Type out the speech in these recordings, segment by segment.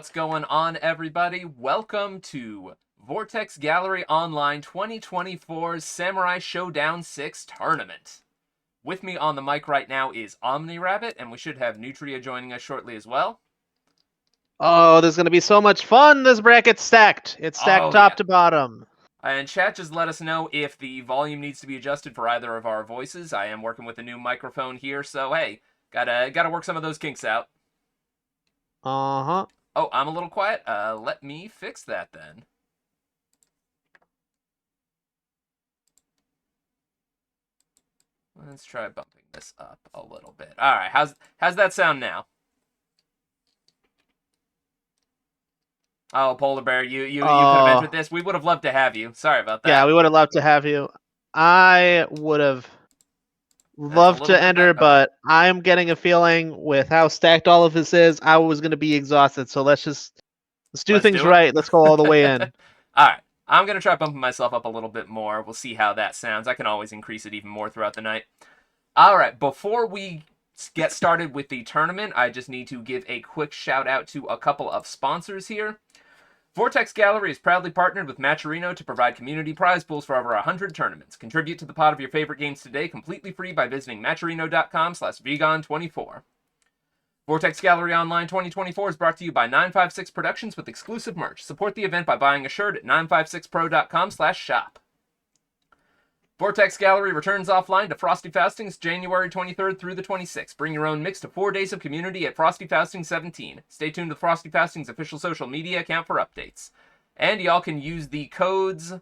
What's going on, everybody? Welcome to Vortex Gallery Online 2024's Samurai Shodown 6 tournament. With me on the mic right now is OmniRabbit, and we should have Nutria joining us shortly as well. Oh, there's going to be so much fun. This bracket's stacked. It's stacked top to bottom. And chat just let us know if the volume needs to be adjusted for either of our voices. I am working with a new microphone here, so hey, gotta work some of those kinks out. Uh-huh. Oh, I'm a little quiet. Let me fix that then. Let's try bumping this up a little bit. All right, how's that sound now? Oh, Polar Bear, you could have entered this. We would have loved to have you. Sorry about that. Yeah, we would have loved to have you. I would have loved to enter, but I'm getting a feeling with how stacked all of this is, I was going to be exhausted. So let's do things right. Let's go all the way in. All right. I'm going to try bumping myself up a little bit more. We'll see how that sounds. I can always increase it even more throughout the night. All right. Before we get started with the tournament, I just need to give a quick shout out to a couple of sponsors here. Vortex Gallery is proudly partnered with Matcherino to provide community prize pools for over 100 tournaments. Contribute to the pot of your favorite games today completely free by visiting matcherino.com/vegan24. Vortex Gallery Online 2024 is brought to you by 956 Productions with exclusive merch. Support the event by buying a shirt at 956pro.com/shop. Vortex Gallery returns offline to Frosty Faustings January 23rd through the 26th. Bring your own mix to 4 days of community at Frosty Faustings 17. Stay tuned to Frosty Faustings' official social media account for updates. And y'all can use the codes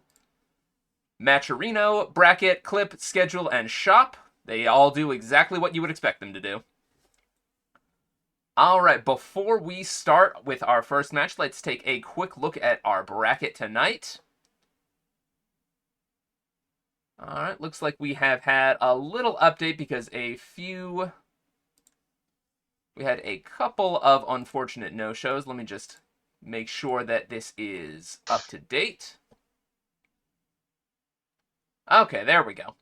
Matcherino, Bracket, Clip, Schedule, and Shop. They all do exactly what you would expect them to do. Alright, before we start with our first match, let's take a quick look at our bracket tonight. Alright, looks like we have had a little update because we had a couple of unfortunate no-shows. Let me just make sure that this is up to date. Okay, there we go.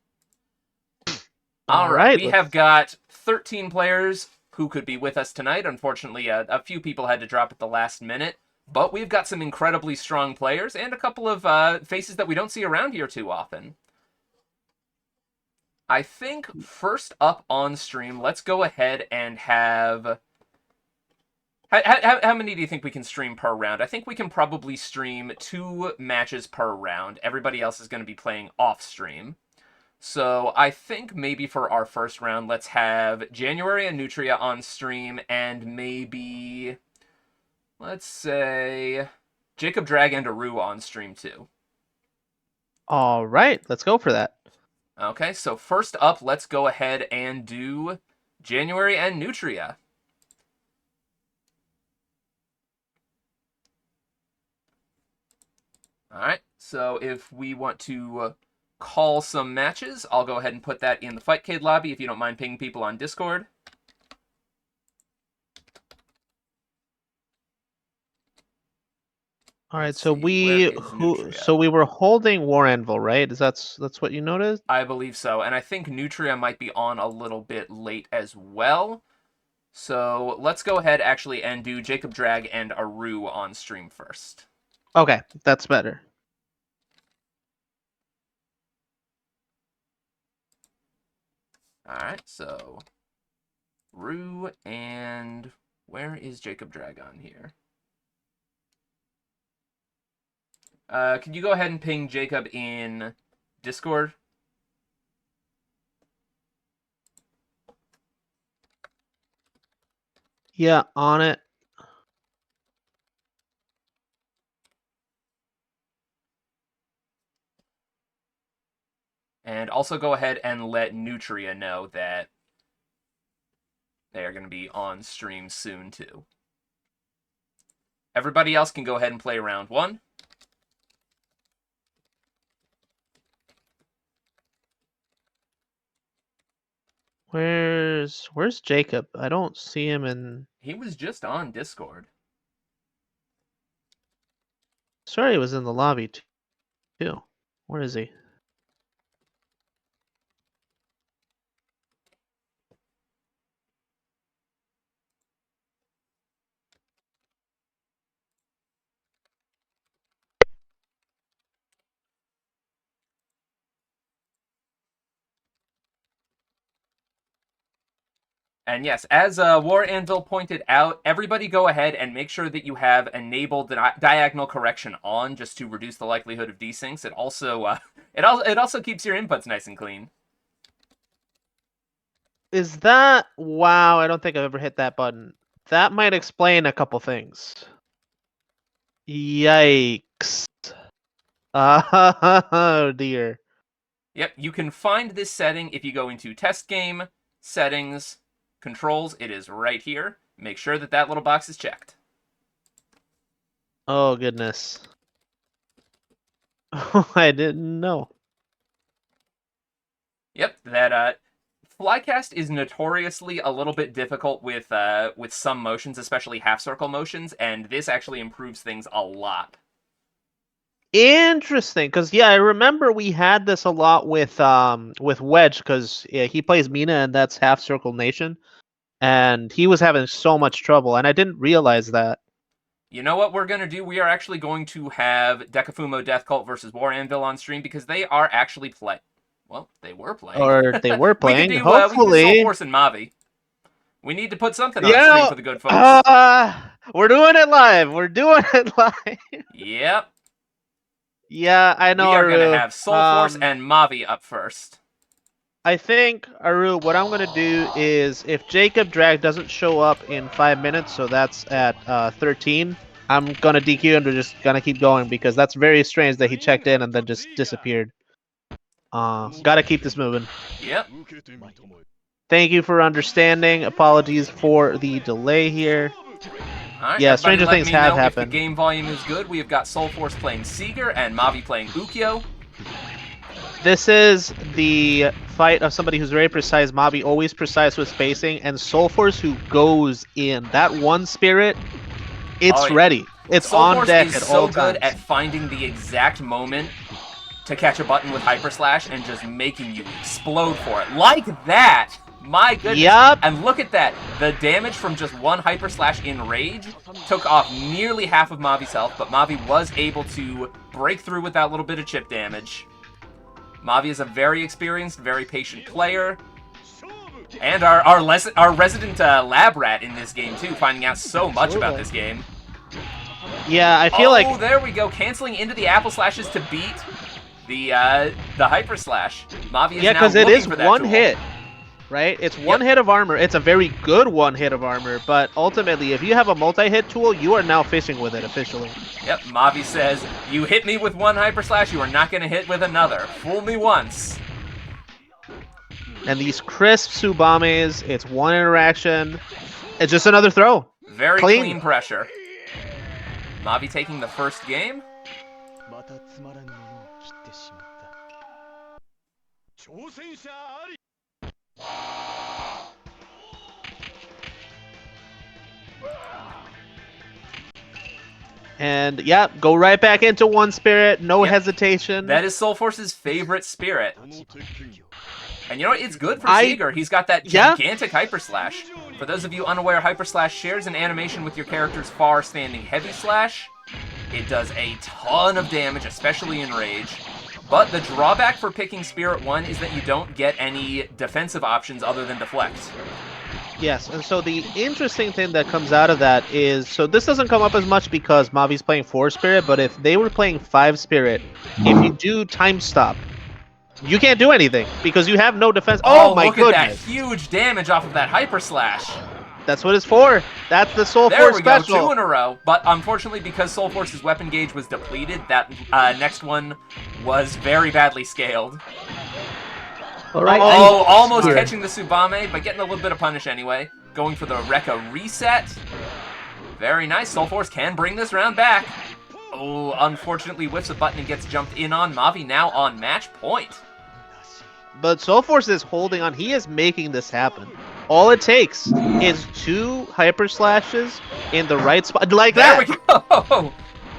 Alright, we have got 13 players who could be with us tonight. Unfortunately, a few people had to drop at the last minute. But we've got some incredibly strong players and a couple of faces that we don't see around here too often. I think first up on stream, let's go ahead and have... How many do you think we can stream per round? I think we can probably stream 2 matches per round. Everybody else is going to be playing off-stream. So I think maybe for our first round, let's have January and Nutria on stream, and maybe, let's say, JacobDRAG and Aroo on stream too. All right, let's go for that. Okay, so first up, let's go ahead and do January and Nutria. All right, so if we want to call some matches, I'll go ahead and put that in the Fightcade lobby if you don't mind pinging people on Discord. All right, so we were holding War Anvil, right? That's what you noticed? I believe so, and I think Nutria might be on a little bit late as well. So let's go ahead actually and do JacobDRAG and Aroo on stream first. Okay, that's better. Alright, so Aroo and where is JacobDRAG on here? Can you go ahead and ping Jacob in Discord? Yeah, on it. And also go ahead and let Nutria know that they are going to be on stream soon too. Everybody else can go ahead and play round 1. Where's Jacob? I don't see him in... He was just on Discord. Sorry, he was in the lobby too. Where is he? And yes, as War Anvil pointed out, everybody go ahead and make sure that you have enabled the diagonal correction on, just to reduce the likelihood of desyncs. It also it also keeps your inputs nice and clean. Is that... Wow, I don't think I've ever hit that button. That might explain a couple things. Yikes. Oh dear. Yep, you can find this setting if you go into Test Game, Settings, Controls. It is right here. Make sure that that little box is checked. Oh goodness. I didn't know. Yep, that Flycast is notoriously a little bit difficult with some motions, especially half circle motions, and this actually improves things a lot. Interesting, because yeah, I remember we had this a lot with Wedge, because yeah, he plays Mina and that's Half Circle Nation, and he was having so much trouble, and I didn't realize that. You know what we're going to do? We are actually going to have DekaFumoDeathCult versus War Anvil on stream, because they are actually playing. Well, they were playing. Or they were playing. We could do Hopefully. SoulForce and Mavi. We need to put something on stream for the good folks. We're doing it live. We're doing it live. Yep. Yeah, I know. We are going Aroo. to have SoulForce and Mavi up first. I think, Aroo, what I'm going to do is, if JacobDRAG doesn't show up in 5 minutes, so that's at 13, I'm going to DQ and we're just going to keep going, because that's very strange that he checked in and then just disappeared. Gotta keep this moving. Yep. Thank you for understanding. Apologies for the delay here. Right, yeah, stranger things have happened. If the game volume is good, we have got SoulForce playing Seeger and Mavi playing Ukyo. This is the fight of somebody who's very precise. Mavi always precise with spacing, and SoulForce who goes in. That one spirit, it's ready. It's on deck at all times. SoulForce is so good at finding the exact moment to catch a button with Hyper Slash and just making you explode for it. Like that! My goodness. Yep. And look at that. The damage from just one Hyper Slash in Rage took off nearly half of Mavi's health, but Mavi was able to break through with that little bit of chip damage. Mavi is a very experienced, very patient player. And our resident lab rat in this game, too, finding out so much about this game. Yeah, I feel like... Oh, there we go. Canceling into the Apple Slashes to beat the Hyper Slash. Mavi is now because it is for that one tool. hit, right? It's one hit of armor. It's a very good one hit of armor, but ultimately, if you have a multi-hit tool, you are now fishing with it officially. Yep, Mavi says, you hit me with one Hyper Slash, you are not going to hit with another. Fool me once. And these crisp Tsubames, it's one interaction. It's just another throw. Very clean pressure. Mavi taking the first game. And yeah, go right back into one spirit, no hesitation. That is SoulForce's favorite spirit. And you know what? It's good for Seeger. He's got that gigantic Hyper Slash. For those of you unaware, Hyper Slash shares an animation with your character's far-standing Heavy Slash. It does a ton of damage, especially in Rage. But the drawback for picking Spirit 1 is that you don't get any defensive options other than Deflect. Yes, and so the interesting thing that comes out of that is, so this doesn't come up as much because Mavi's playing 4 Spirit, but if they were playing 5 Spirit, if you do Time Stop, you can't do anything because you have no defense. Oh my goodness. Look at that huge damage off of that Hyper Slash. That's what it's for. That's the SoulForce special. There we go, 2 in a row. But unfortunately, because SoulForce's weapon gauge was depleted, that next one was very badly scaled. All right. Oh, almost catching the Tsubame, but getting a little bit of punish anyway. Going for the Rekka reset. Very nice. SoulForce can bring this round back. Oh, unfortunately whiffs a button and gets jumped in on. Mavi now on match point. But SoulForce is holding on. He is making this happen. All it takes is 2 Hyper Slashes in the right spot, like that. There we go.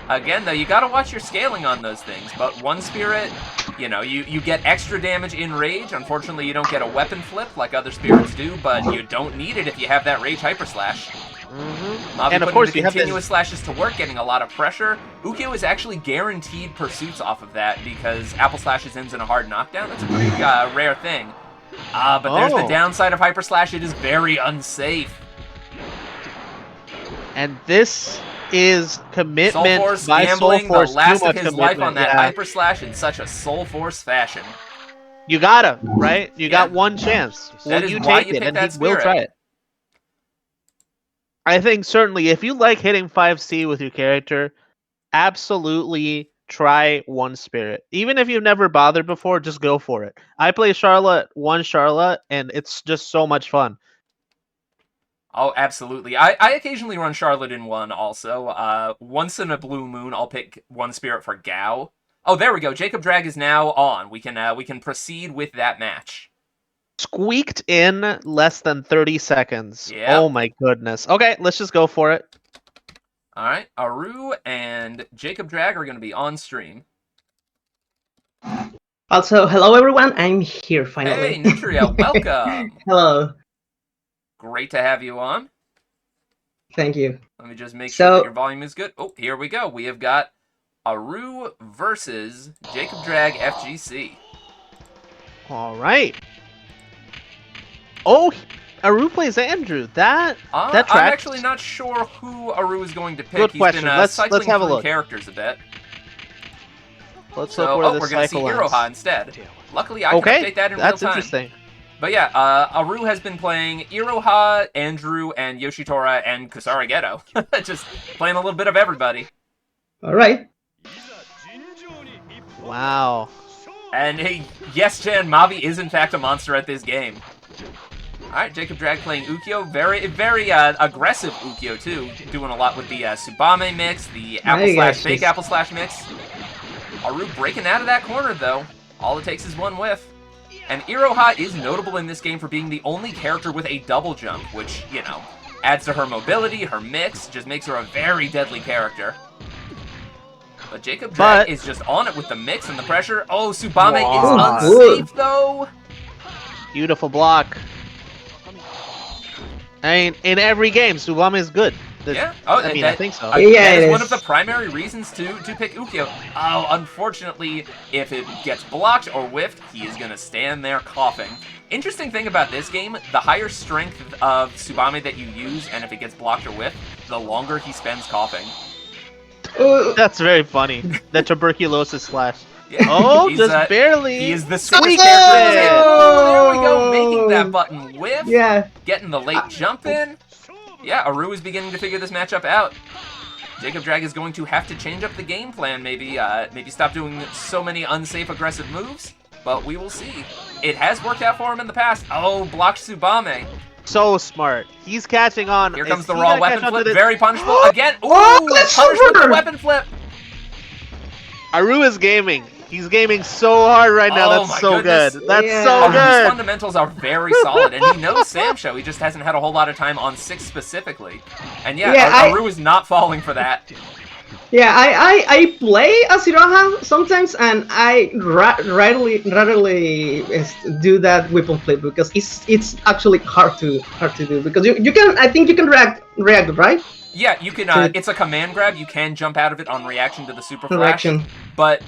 Again, though, you gotta watch your scaling on those things. But one Spirit, you know, you get extra damage in Rage. Unfortunately, you don't get a weapon flip like other Spirits do, but you don't need it if you have that Rage Hyper Slash. Mavi and of course, the continuous slashes to work, getting a lot of pressure. Ukyo is actually guaranteed pursuits off of that because Apple Slashes ends in a hard knockdown. That's a pretty rare thing. But there's the downside of Hyper Slash. It is very unsafe. And this is commitment SoulForce by gambling SoulForce. the last Too of much his life on commitment, that yeah. Hyper Slash in such a SoulForce fashion. You gotta, right? You got one chance. That Will is you why take you it? pick And that he will spirit. try it. I think certainly if you like hitting 5C with your character, absolutely try one spirit. Even if you've never bothered before, just go for it. I play Charlotte, and it's just so much fun. Oh, absolutely. I occasionally run Charlotte in one also. Once in a blue moon, I'll pick one spirit for Gao. Oh, there we go. JacobDRAG is now on. We can proceed with that match. Squeaked in less than 30 seconds. Yep. Oh my goodness. Okay, let's just go for it. All right, Aroo and JacobDRAG are going to be on stream. Also, hello everyone, I'm here finally. Hey, Nutria, welcome. Hello. Great to have you on. Thank you. Let me just make sure that your volume is good. Oh, here we go. We have got Aroo versus JacobDRAG FGC. All right. Oh, Aroo plays Andrew. That tracks. I'm actually not sure who Aroo is going to pick. Good question. He's been cycling have a through look. characters a bit. Let's look where this we're going to see cycle Iroha ends. instead. Luckily, I can update that in real time. That's interesting. But yeah, Aroo has been playing Iroha, Andrew, and Yoshitora, and Kusarageto. Just playing a little bit of everybody. All right. Wow. And hey, yes, Jan, Mavi is in fact a monster at this game. Alright, JacobDRAG playing Ukyo. Very aggressive Ukyo, too. Doing a lot with the Tsubame mix, the fake apple slash mix. Aroo breaking out of that corner, though. All it takes is one whiff. And Iroha is notable in this game for being the only character with a double jump, which, you know, adds to her mobility, her mix, just makes her a very deadly character. But JacobDRAG is just on it with the mix and the pressure. Oh, Tsubame is unsafe, though. Beautiful block. I mean, in every game, Tsubame is good. Yeah. I think so. That is one of the primary reasons to pick Ukyo. Oh, unfortunately, if it gets blocked or whiffed, he is going to stand there coughing. Interesting thing about this game, the higher strength of Tsubame that you use, and if it gets blocked or whiffed, the longer he spends coughing. That's very funny. The tuberculosis slash. Yeah. Oh, just barely. He is the squeak character. Oh, there we go, making that button whiff. Yeah. Getting the late jump in. Yeah, Aroo is beginning to figure this matchup out. JacobDRAG is going to have to change up the game plan, maybe stop doing so many unsafe aggressive moves, but we will see. It has worked out for him in the past. Oh, blocked Tsubame. So smart. He's catching on. Here comes the raw weapon flip. Very punishable. Again. Ooh, let's punished with the weapon flip. Aroo is gaming. He's gaming so hard right now. Oh, That's so goodness. good. That's so Aroo's good. fundamentals are very solid, and he knows Samsho. He just hasn't had a whole lot of time on 6 specifically. And Aroo is not falling for that. Yeah, I play as Iroha sometimes, and I rarely do that weapon flip because it's actually hard to do because you can, I think you can react, right? Yeah, you can. It's a command grab. You can jump out of it on reaction to the super flash. But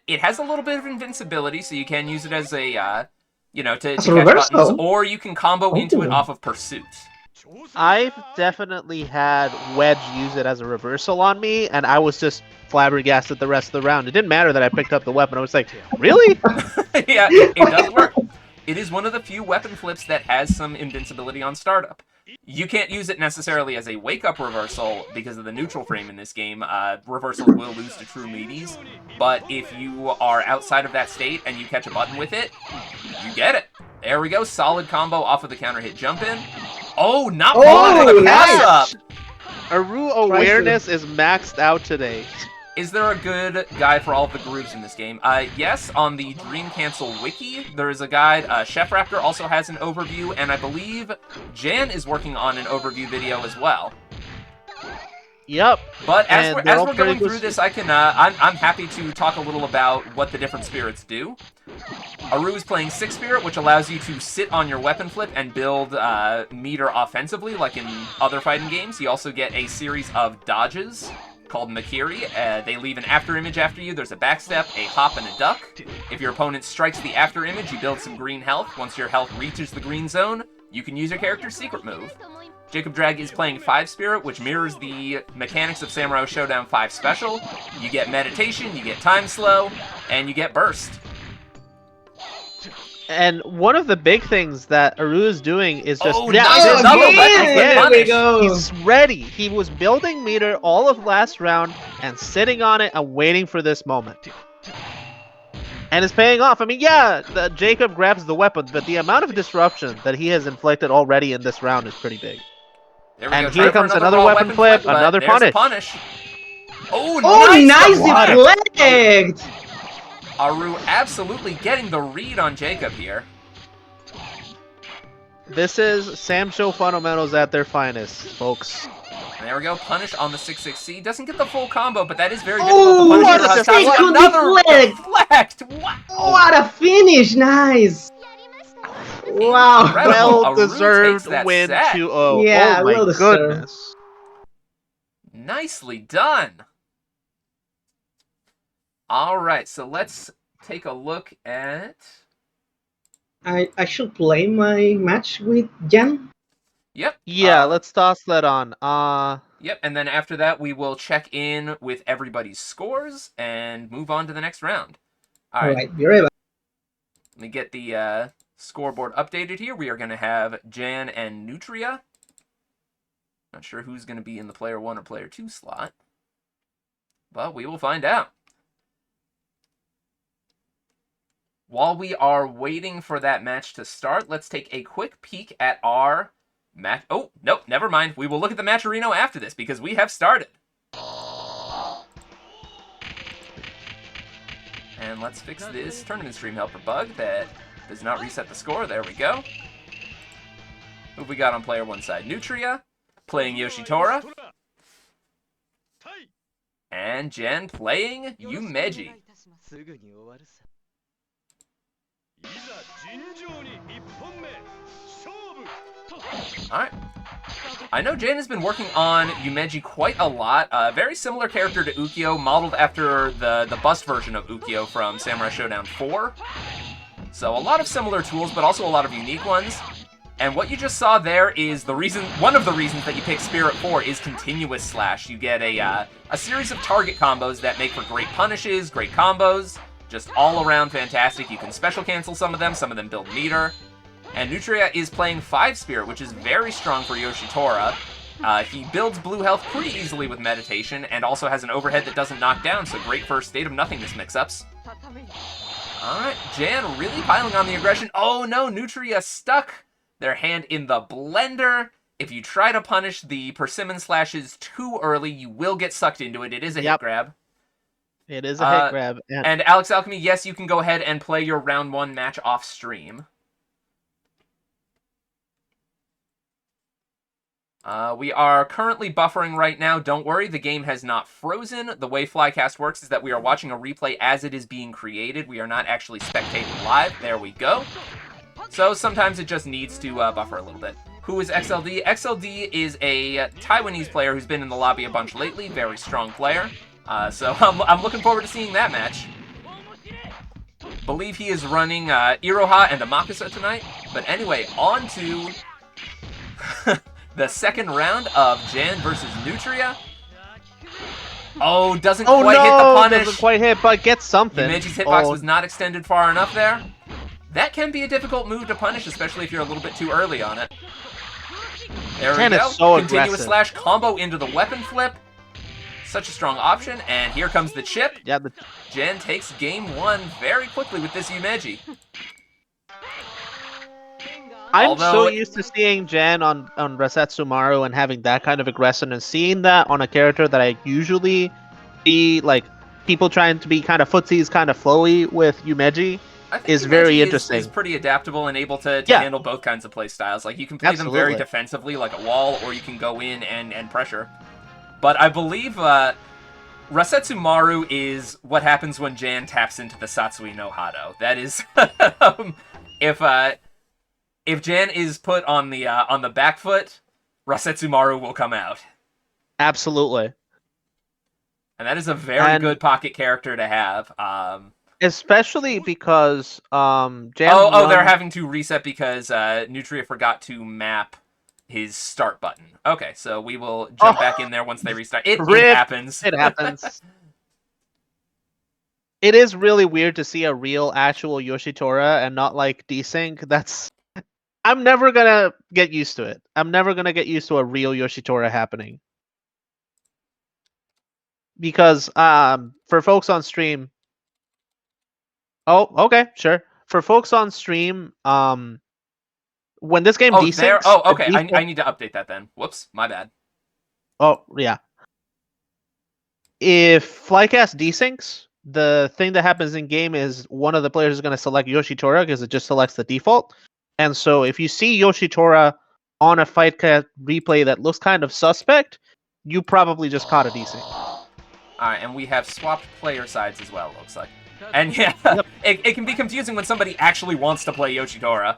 it has a little bit of invincibility, so you can use it as a to catch buttons, or you can combo into it off of pursuit. I've definitely had Wedge use it as a reversal on me, and I was just flabbergasted the rest of the round. It didn't matter that I picked up the weapon. I was like, really? Yeah, it does work. It is one of the few weapon flips that has some invincibility on startup. You can't use it necessarily as a wake-up reversal because of the neutral frame in this game. Reversals will lose to true meaties, but if you are outside of that state and you catch a button with it, you get it. There we go, solid combo off of the counter hit jump in. Oh, not falling for the pass up! Aroo awareness is maxed out today. Is there a good guide for all of the grooves in this game? Yes, on the Dream Cancel wiki, there is a guide. Chef Raptor also has an overview, and I believe Jan is working on an overview video as well. Yep. But as we're going through this, I'm happy to talk a little about what the different spirits do. Aroo is playing 6 Spirit, which allows you to sit on your weapon flip and build meter offensively, like in other fighting games. You also get a series of dodges, called Makiri. They leave an after image after you. There's a backstep, a hop, and a duck. If your opponent strikes the after image, you build some green health. Once your health reaches the green zone, you can use your character's secret move. JacobDRAG is playing 5 Spirit, which mirrors the mechanics of Samurai Shodown 5 Special. You get Meditation, you get Time Slow, and you get Burst. And one of the big things that Aroo is doing is just there we go. He's ready. He was building meter all of last round and sitting on it and waiting for this moment. And it's paying off. I mean, yeah, Jacob grabs the weapon, but the amount of disruption that he has inflicted already in this round is pretty big. And here comes another weapon flip, another punish. Oh, nice deflect! Aroo absolutely getting the read on Jacob here. This is Sam Show fundamentals at their finest, folks. And there we go, punish on the 6-6C. Doesn't get the full combo, but that is very difficult to punish. Another deflect! Wow. What a finish! Nice! Wow. Well-deserved win 2-0. Yeah, oh my goodness. Nicely done. All right, so let's take a look at... I should play my match with Jan? Yep. Yeah, let's toss that on. Yep, and then after that, we will check in with everybody's scores and move on to the next round. All right, you're right. Let me get the scoreboard updated here. We are going to have Jan and Nutria. Not sure who's going to be in the player 1 or player 2 slot. Well, we will find out. While we are waiting for that match to start, let's take a quick peek at our match. Oh, nope, never mind. We will look at the Matcherino after this because we have started. And let's fix this tournament stream helper bug that does not reset the score. There we go. Who have we got on player 1 side? Nutria playing Yoshitora. And Jen playing Yumeji. Alright. I know Jan has been working on Yumeji quite a lot. Very similar character to Ukyo, modeled after the bust version of Ukyo from Samurai Shodown 4. So a lot of similar tools, but also a lot of unique ones. And what you just saw there is one of the reasons that you pick Spirit 4 is Continuous Slash. You get a series of target combos that make for great punishes, great combos, just all around fantastic. You can special cancel some of them build meter. And Nutria is playing 5 Spirit, which is very strong for Yoshitora. He builds blue health pretty easily with Meditation, and also has an overhead that doesn't knock down, so great for State of Nothingness mix-ups. Alright, Jan really piling on the aggression. Oh no, Nutria stuck their hand in the blender. If you try to punish the Persimmon Slashes too early, you will get sucked into it. It is a hit grab. It is a hit grab. And AlexAlchemy, yes, you can go ahead and play your round 1 match off stream. We are currently buffering right now. Don't worry, the game has not frozen. The way Flycast works is that we are watching a replay as it is being created. We are not actually spectating live. There we go. So sometimes it just needs to buffer a little bit. Who is XLD? XLD is a Taiwanese player who's been in the lobby a bunch lately. Very strong player. So I'm looking forward to seeing that match. Believe he is running Iroha and Amakusa tonight. But anyway, on to the second round of Jan versus Nutria. Oh, doesn't quite hit the punish. Doesn't quite hit, but gets something. Yumeji's hitbox was not extended far enough there. That can be a difficult move to punish, especially if you're a little bit too early on it. There we go. So Continuous Slash combo into the weapon flip. Such a strong option, and here comes the chip. Yeah, Jen takes game 1 very quickly with this Yumeji. I'm so used to seeing Jan on Rasetsumaru and having that kind of aggression, and seeing that on a character that I usually see, like, people trying to be kind of footsies, kind of flowy with Yumeji, is very interesting. Is pretty adaptable and able to handle both kinds of play styles. Like, you can play them very defensively, like a wall, or you can go in and pressure. But I believe Rasetsumaru is what happens when Jan taps into the Satsui no Hado. That is, if Jan is put on the back foot, Rasetsumaru will come out. Absolutely. And that is a very good pocket character to have. Especially because Jan they're having to reset because Nutria forgot to map his start button. Okay, so we will jump back in there once they restart. It happens. It happens. It is really weird to see a real, actual Yoshitora and not like desync. That's... I'm never gonna get used to it. I'm never gonna get used to a real Yoshitora happening. Because for folks on stream... Oh, okay, sure. For folks on stream, when this game desyncs... okay. I need to update that then. Whoops, my bad. Oh, yeah. If Flycast desyncs, the thing that happens in game is one of the players is going to select Yoshitora because it just selects the default. And so if you see Yoshitora on a Fightcast replay that looks kind of suspect, you probably just caught a desync. Alright, and we have swapped player sides as well, looks like. And yeah, it can be confusing when somebody actually wants to play Yoshitora.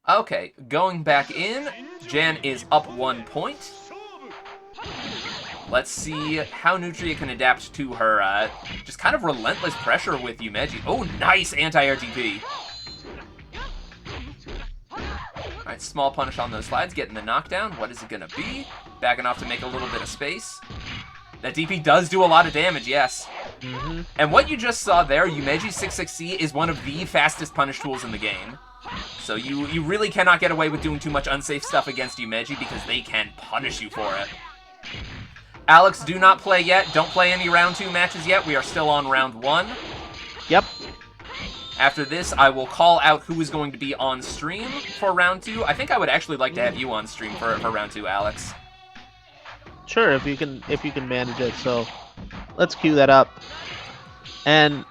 Okay, going back in, Jan is up 1 point. Let's see how Nutria can adapt to her just kind of relentless pressure with Yumeji. Oh, nice anti-air DP. Alright, small punish on those slides, getting the knockdown. What is it going to be? Backing off to make a little bit of space. That DP does do a lot of damage, yes. Mm-hmm. And what you just saw there, Yumeji's 6-6C is one of the fastest punish tools in the game. So you really cannot get away with doing too much unsafe stuff against Yumeji because they can punish you for it. Alex, do not play yet. Don't play any round 2 matches yet. We are still on round 1. Yep. After this, I will call out who is going to be on stream for round 2. I think I would actually like to have you on stream for round 2, Alex. Sure, if you can manage it. So let's cue that up. And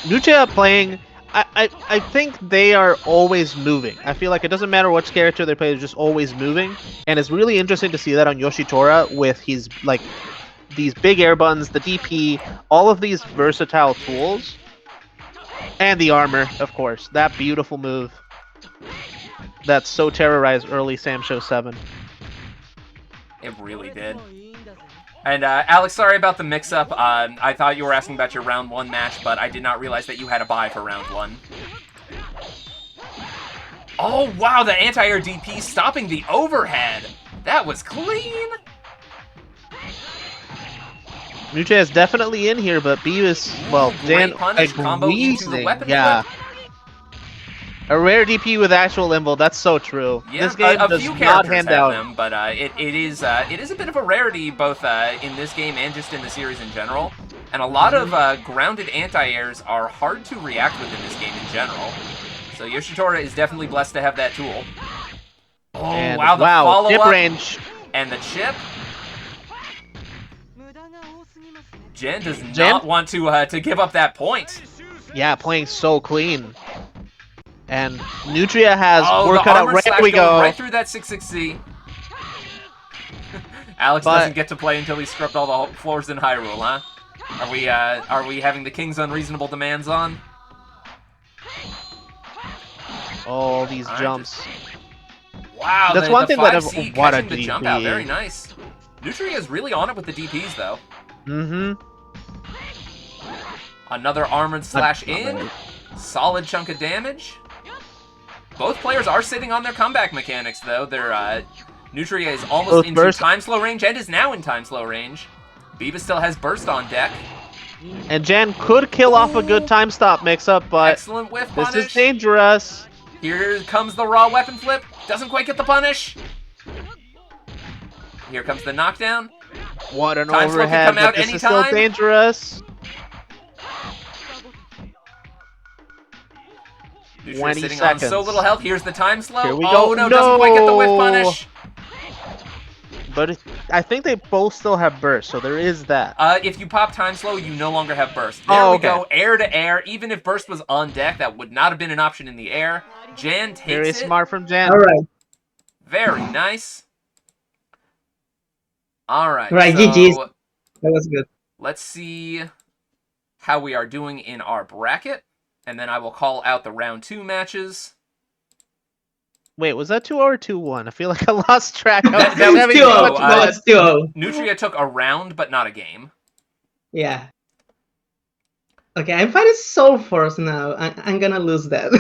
Nutria playing... I think they are always moving. I feel like it doesn't matter which character they play, they're just always moving. And it's really interesting to see that on Yoshitora with his, like, these big air buttons, the DP, all of these versatile tools. And the armor, of course. That beautiful move that so terrorized early Sam Show 7. It really did. And, Alex, sorry about the mix-up. I thought you were asking about your round 1 match, but I did not realize that you had a bye for round 1. Oh, wow, the anti-air DP stopping the overhead. That was clean. Nutria is definitely in here, but B is, well, Dan punish, combo into the weapon yeah. flip. A rare DP with actual invul, that's so true. Yeah, this game a does few not characters hand have out them, but it is a bit of a rarity both in this game and just in the series in general. And a lot of grounded anti-airs are hard to react with in this game in general. So Yoshitora is definitely blessed to have that tool. Oh, and wow, the follow-up. Chip range. And the chip. Jen does not want to give up that point. Yeah, playing so clean. And Nutria has work cut out. Right, we go. Right through that 6-6C. Alex doesn't get to play until he scrubbed all the floors in Hyrule, huh? Are we having the King's unreasonable demands on? All these jumps. Wow, that's one thing that I've catching the jump out. Very nice. Nutria is really on it with the DPs, though. Mm-hmm. Another armored slash in. Solid chunk of damage. Both players are sitting on their comeback mechanics, though. Nutria is almost into time slow range and is now in time slow range. Biba still has burst on deck. And Jan could kill off a good time stop mix-up, but excellent whiff punish. This is dangerous. Here comes the raw weapon flip. Doesn't quite get the punish. Here comes the knockdown. What an time overhead, come out but this anytime. is still dangerous. 20 sitting seconds. On so little health. Here's the time slow. Here we go. Oh no, doesn't quite get the whiff punish. But I think they both still have burst, so there is that. If you pop time slow, you no longer have burst. There we go, air to air. Even if burst was on deck, that would not have been an option in the air. Jan takes it. Very smart from Jan. All right. Very nice. All right. Right, so GG's. That was good. Let's see how we are doing in our bracket, and then I will call out the round 2 matches. Wait, was that 2-0 or 2-1? I feel like I lost track. I That was was having 2-0. too two-oh. much No, fun. it's 2-0. Nutria took a round, but not a game. Yeah. Okay, I'm fighting SoulForce now. I'm gonna lose that.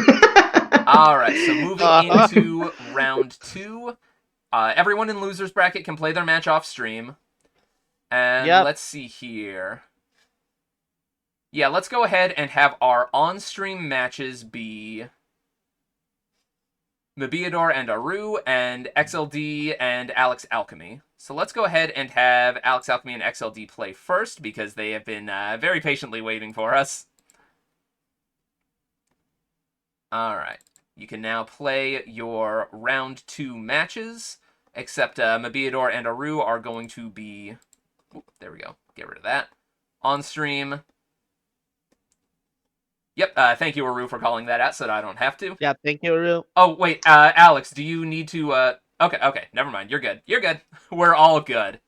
All right, so moving Uh-huh. into round 2, everyone in losers bracket can play their match off stream, and Yep. let's see here. Yeah, let's go ahead and have our on-stream matches be Mibeador and Aroo, and XLD and AlexAlchemy. So let's go ahead and have AlexAlchemy and XLD play first, because they have been very patiently waiting for us. Alright, you can now play your round 2 matches, except Mibeador and Aroo are going to be... Oop, there we go, get rid of that. On stream. Yep, thank you, Aroo, for calling that out so that I don't have to. Yeah, thank you, Aroo. Oh, wait, Alex, do you need to, Okay, never mind, you're good. You're good. We're all good.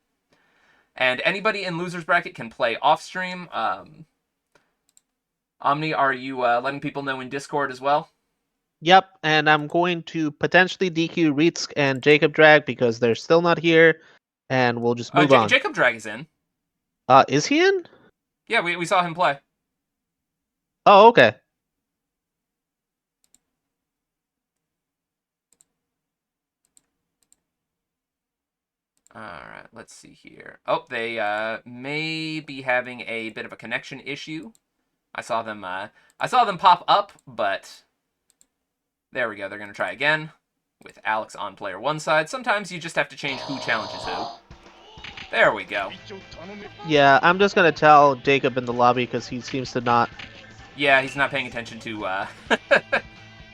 And anybody in Loser's Bracket can play off-stream. Omni, are you letting people know in Discord as well? Yep, and I'm going to potentially DQ Reetsk and JacobDRAG because they're still not here, and we'll just move on. JacobDRAG is in. Is he in? Yeah, we saw him play. Oh, okay. Alright, let's see here. Oh, they may be having a bit of a connection issue. I saw them pop up, but there we go. They're going to try again with Alex on player 1 side. Sometimes you just have to change who challenges who. There we go. Yeah, I'm just going to tell Jacob in the lobby because he seems to not... Yeah, he's not paying attention to,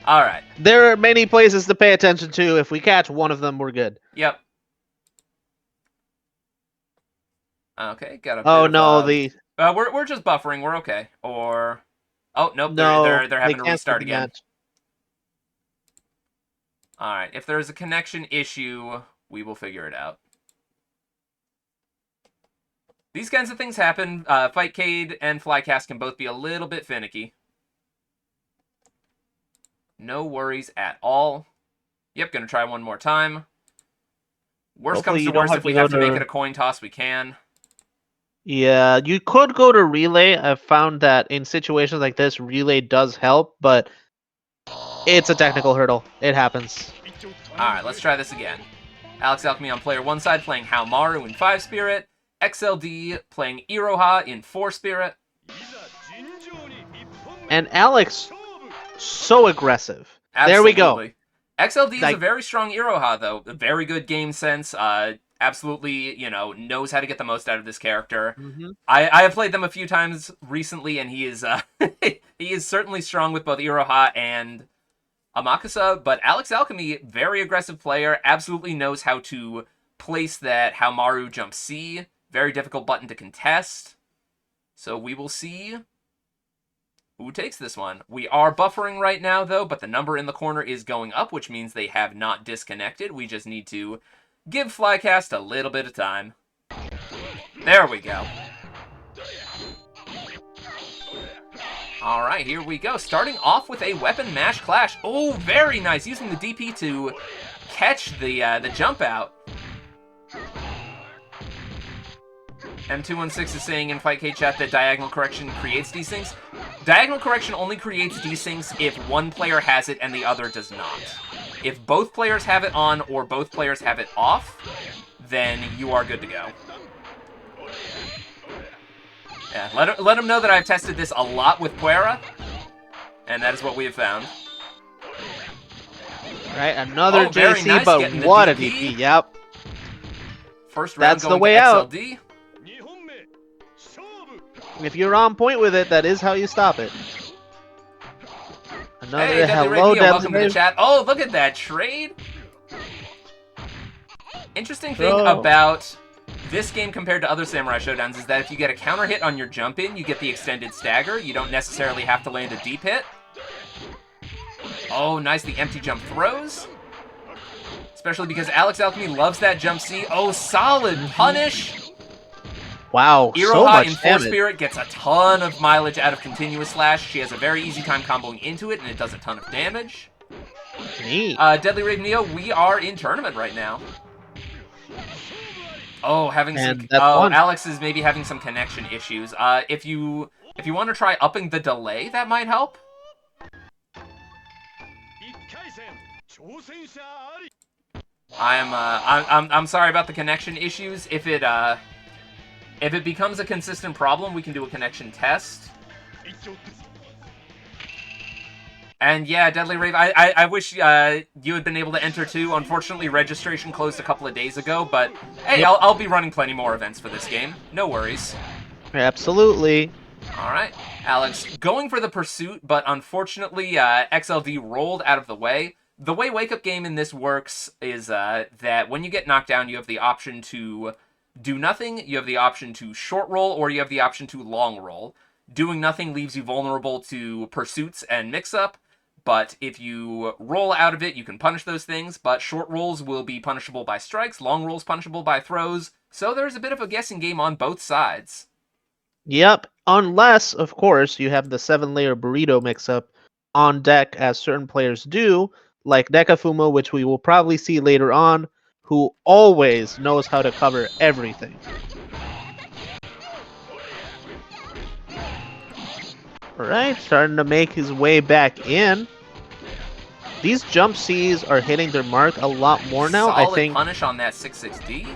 Alright. There are many places to pay attention to. If we catch one of them, we're good. Yep. Okay, got a Oh, bit no, of, the... we're just buffering. We're okay. Or... Oh, nope, No, they're having they to restart canceled the again. match. Alright, if there's a connection issue, we will figure it out. These kinds of things happen. Fightcade and Flycast can both be a little bit finicky. No worries at all. Yep, gonna try one more time. Worst Hopefully comes you to don't worst, have if to we go have to make to- it a coin toss, we can. Yeah, you could go to Relay. I've found that in situations like this, Relay does help, but it's a technical hurdle. It happens. Alright, let's try this again. AlexAlchemy on player 1 side playing Haomaru in 5 Spirit. XLD playing Iroha in 4 Spirit. And Alex, so aggressive. Absolutely. There we go. XLD is a Like- very strong Iroha, though. A very good game sense. Absolutely, knows how to get the most out of this character. Mm-hmm. I have played them a few times recently, and he is he is certainly strong with both Iroha and Amakusa, but AlexAlchemy, very aggressive player, absolutely knows how to place that Haomaru jump C. Very difficult button to contest. So we will see who takes this one. We are buffering right now, though, but the number in the corner is going up, which means they have not disconnected. We just need to give Flycast a little bit of time. There we go. Alright, here we go. Starting off with a weapon mash clash. Oh, very nice. Using the DP to catch the jump out. M216 is saying in Fightcade chat that diagonal correction creates desyncs. Diagonal correction only creates desyncs if one player has it and the other does not. If both players have it on or both players have it off, then you are good to go. Yeah, let them know that I've tested this a lot with Puera, and that is what we have found. Right, another Oh, very JC, nice, but getting the what a DP. DP, yep. First round That's the going way to out. XLD. If you're on point with it, that is how you stop it. Another Hey, Deadly hello, Radio, welcome to the Deadly. chat. Oh, look at that trade. Interesting thing Bro. about this game compared to other Samurai Showdowns is that if you get a counter hit on your jump in, you get the extended stagger. You don't necessarily have to land a deep hit. Oh, nice, the empty jump throws. Especially because AlexAlchemy loves that jump C. Oh, solid punish. Wow, so Iroha much in 4 damage. Spirit gets a ton of mileage out of continuous slash. She has a very easy time comboing into it, and it does a ton of damage. Neat. Deadly Rave Neo, we are in tournament right now. Oh, having some. And that's Oh, one. Alex is maybe having some connection issues. If you want to try upping the delay, that might help. I'm sorry about the connection issues. If it becomes a consistent problem, we can do a connection test. And yeah, Deadly Rave, I wish you had been able to enter too. Unfortunately, registration closed a couple of days ago, but hey, I'll be running plenty more events for this game. No worries. Absolutely. Alright, Alex, going for the pursuit, but unfortunately, XLD rolled out of the way. The way Wake Up Game in this works is that when you get knocked down, you have the option to do nothing, you have the option to short roll, or you have the option to long roll. Doing nothing leaves you vulnerable to pursuits and mix-up, but if you roll out of it, you can punish those things, but short rolls will be punishable by strikes, long rolls punishable by throws, so there's a bit of a guessing game on both sides. Yep. Unless, of course, you have the 7-layer burrito mix-up on deck, as certain players do, like DekaFumo, which we will probably see later on, who always knows how to cover everything. Alright, starting to make his way back in. These jump Cs are hitting their mark a lot more now. Solid I think punish on that 6-6D.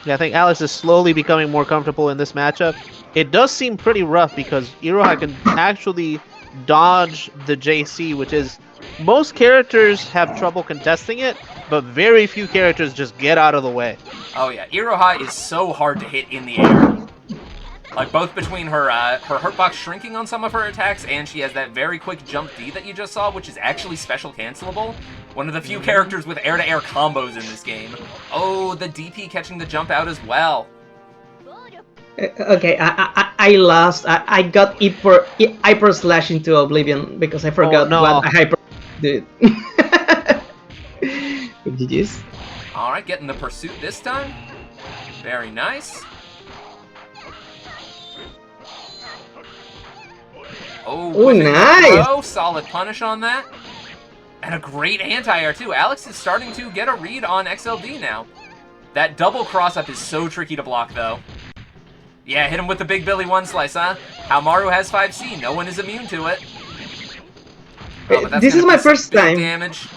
Yeah, I think Alex is slowly becoming more comfortable in this matchup. It does seem pretty rough because Iroha can actually dodge the JC, which is most characters have trouble contesting it, but very few characters just get out of the way. Oh yeah, Iroha is so hard to hit in the air. Like, both between her hurtbox shrinking on some of her attacks, and she has that very quick jump D that you just saw, which is actually special cancelable. One of the few characters with air-to-air combos in this game. Oh, the DP catching the jump out as well. Okay, I lost. I got hyper slash into oblivion because I forgot what a hyper did. GG's. Alright, getting the pursuit this time. Very nice. Oh, nice! Throw. Solid punish on that. And a great anti-air, too. Alex is starting to get a read on XLD now. That double cross-up is so tricky to block, though. Yeah, hit him with the Big Billy one slice, huh? How Maru has 5C. No one is immune to it. Oh, this is my first time. Damage.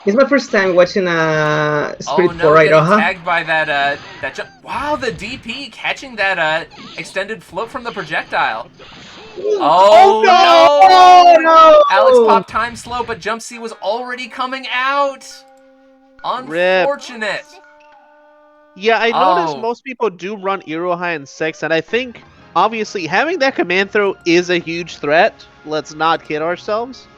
This is my first time watching Spirit 4 right now. Tagged by that jump. Wow, the DP catching that extended float from the projectile. Oh no! Alex popped time slow, but Jump C was already coming out. Unfortunate. Rip. Yeah, I noticed most people do run Iroha in 6, and I think obviously having that command throw is a huge threat. Let's not kid ourselves.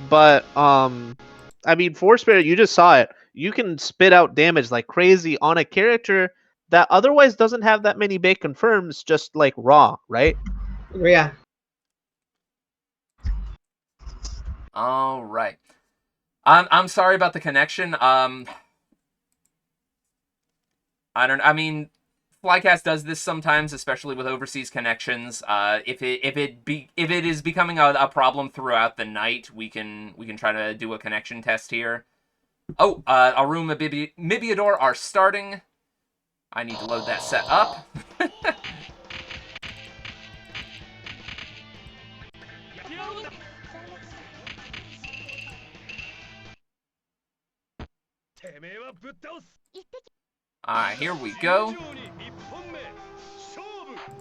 But I mean, Force Spirit, you just saw it. You can spit out damage like crazy on a character that otherwise doesn't have that many big confirms, just like raw, right? Yeah. All right. I'm sorry about the connection. I mean, Flycast does this sometimes, especially with overseas connections. If it is becoming a problem throughout the night, we can try to do a connection test here. Oh, Aroo and Mibeador are starting. I need to load that set up. Alright, here we go.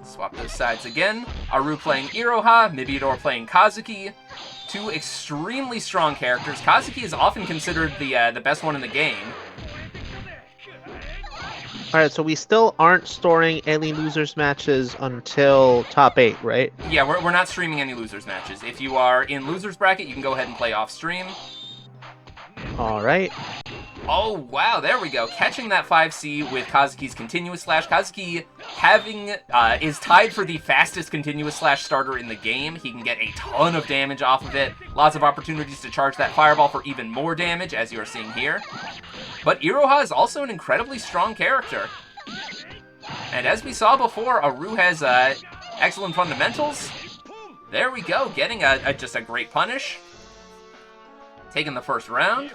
Swap those sides again. Aroo playing Iroha, Mibeador playing Kazuki. Two extremely strong characters. Kazuki is often considered the best one in the game. Alright, so we still aren't storing any losers matches until top 8, right? Yeah, we're not streaming any losers matches. If you are in losers bracket, you can go ahead and play off stream. Alright. Oh, wow, there we go. Catching that 5C with Kazuki's continuous slash. Kazuki is tied for the fastest continuous slash starter in the game. He can get a ton of damage off of it. Lots of opportunities to charge that fireball for even more damage, as you are seeing here. But Iroha is also an incredibly strong character. And as we saw before, Aroo has excellent fundamentals. There we go, getting just a great punish. taking the first round.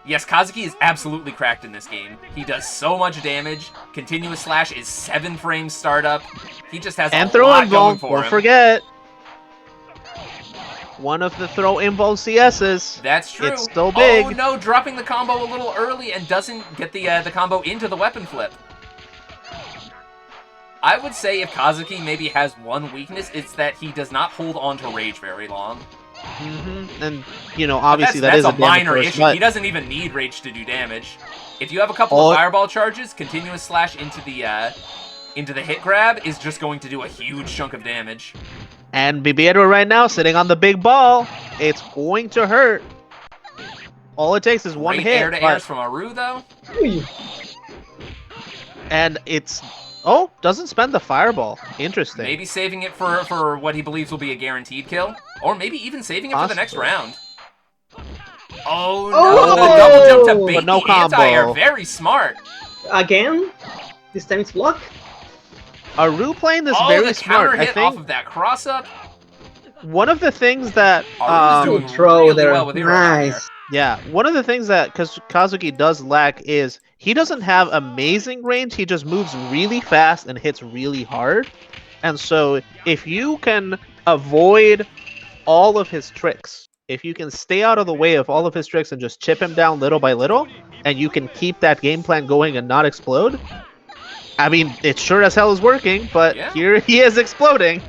Yes, Kazuki is absolutely cracked in this game. He does so much damage. Continuous slash is 7 frames startup. He just has and a throw lot invuln. going for Don't him. forget. One of the throw invuln CSs. That's true. It's still big. Oh no, dropping the combo a little early and doesn't get the combo into the weapon flip. I would say if Kazuki maybe has one weakness, it's that he does not hold on to rage very long. And, you know, obviously that's is a minor damage issue. but He doesn't even need rage to do damage. If you have a couple of fireball charges, continuous slash into the hit grab is just going to do a huge chunk of damage. And Mibeador right now sitting on the big ball. It's going to hurt. All it takes is one Great hit. air-to-airs from Aroo, though. And it's... Oh, doesn't spend the fireball. Interesting. Maybe saving it for what he believes will be a guaranteed kill. Or maybe even saving it for the next round. Oh no, the double jump to bait But no the anti-air. combo. Very smart. Again? This time it's block? Aroo playing this Oh, very the smart. counter I hit think off of that cross-up. one of the things that... Aroo's doing throw really there. well with hero down there. Nice. Yeah, one of the things that Kazuki does lack is he doesn't have amazing range, he just moves really fast and hits really hard. And so if you can avoid all of his tricks, if you can stay out of the way of all of his tricks and just chip him down little by little, and you can keep that game plan going and not explode, I mean, it sure as hell is working, but here he is exploding.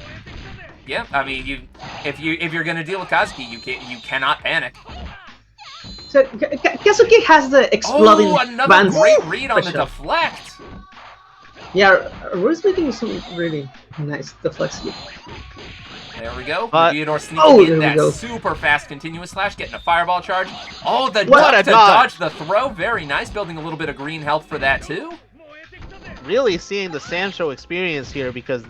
Yeah, I mean, if you're gonna deal with Kazuki, you cannot panic. So Kazuki has the exploding another bands great read on the special. deflect. Yeah, Aroo's making some really nice deflects here. There we go. But- Mibeador sneaking there in we that go. super fast continuous slash, getting a fireball charge. Oh, the What duck a to dodge. dodge the throw. Very nice. Building a little bit of green health for that, too. Really seeing the Sancho experience here because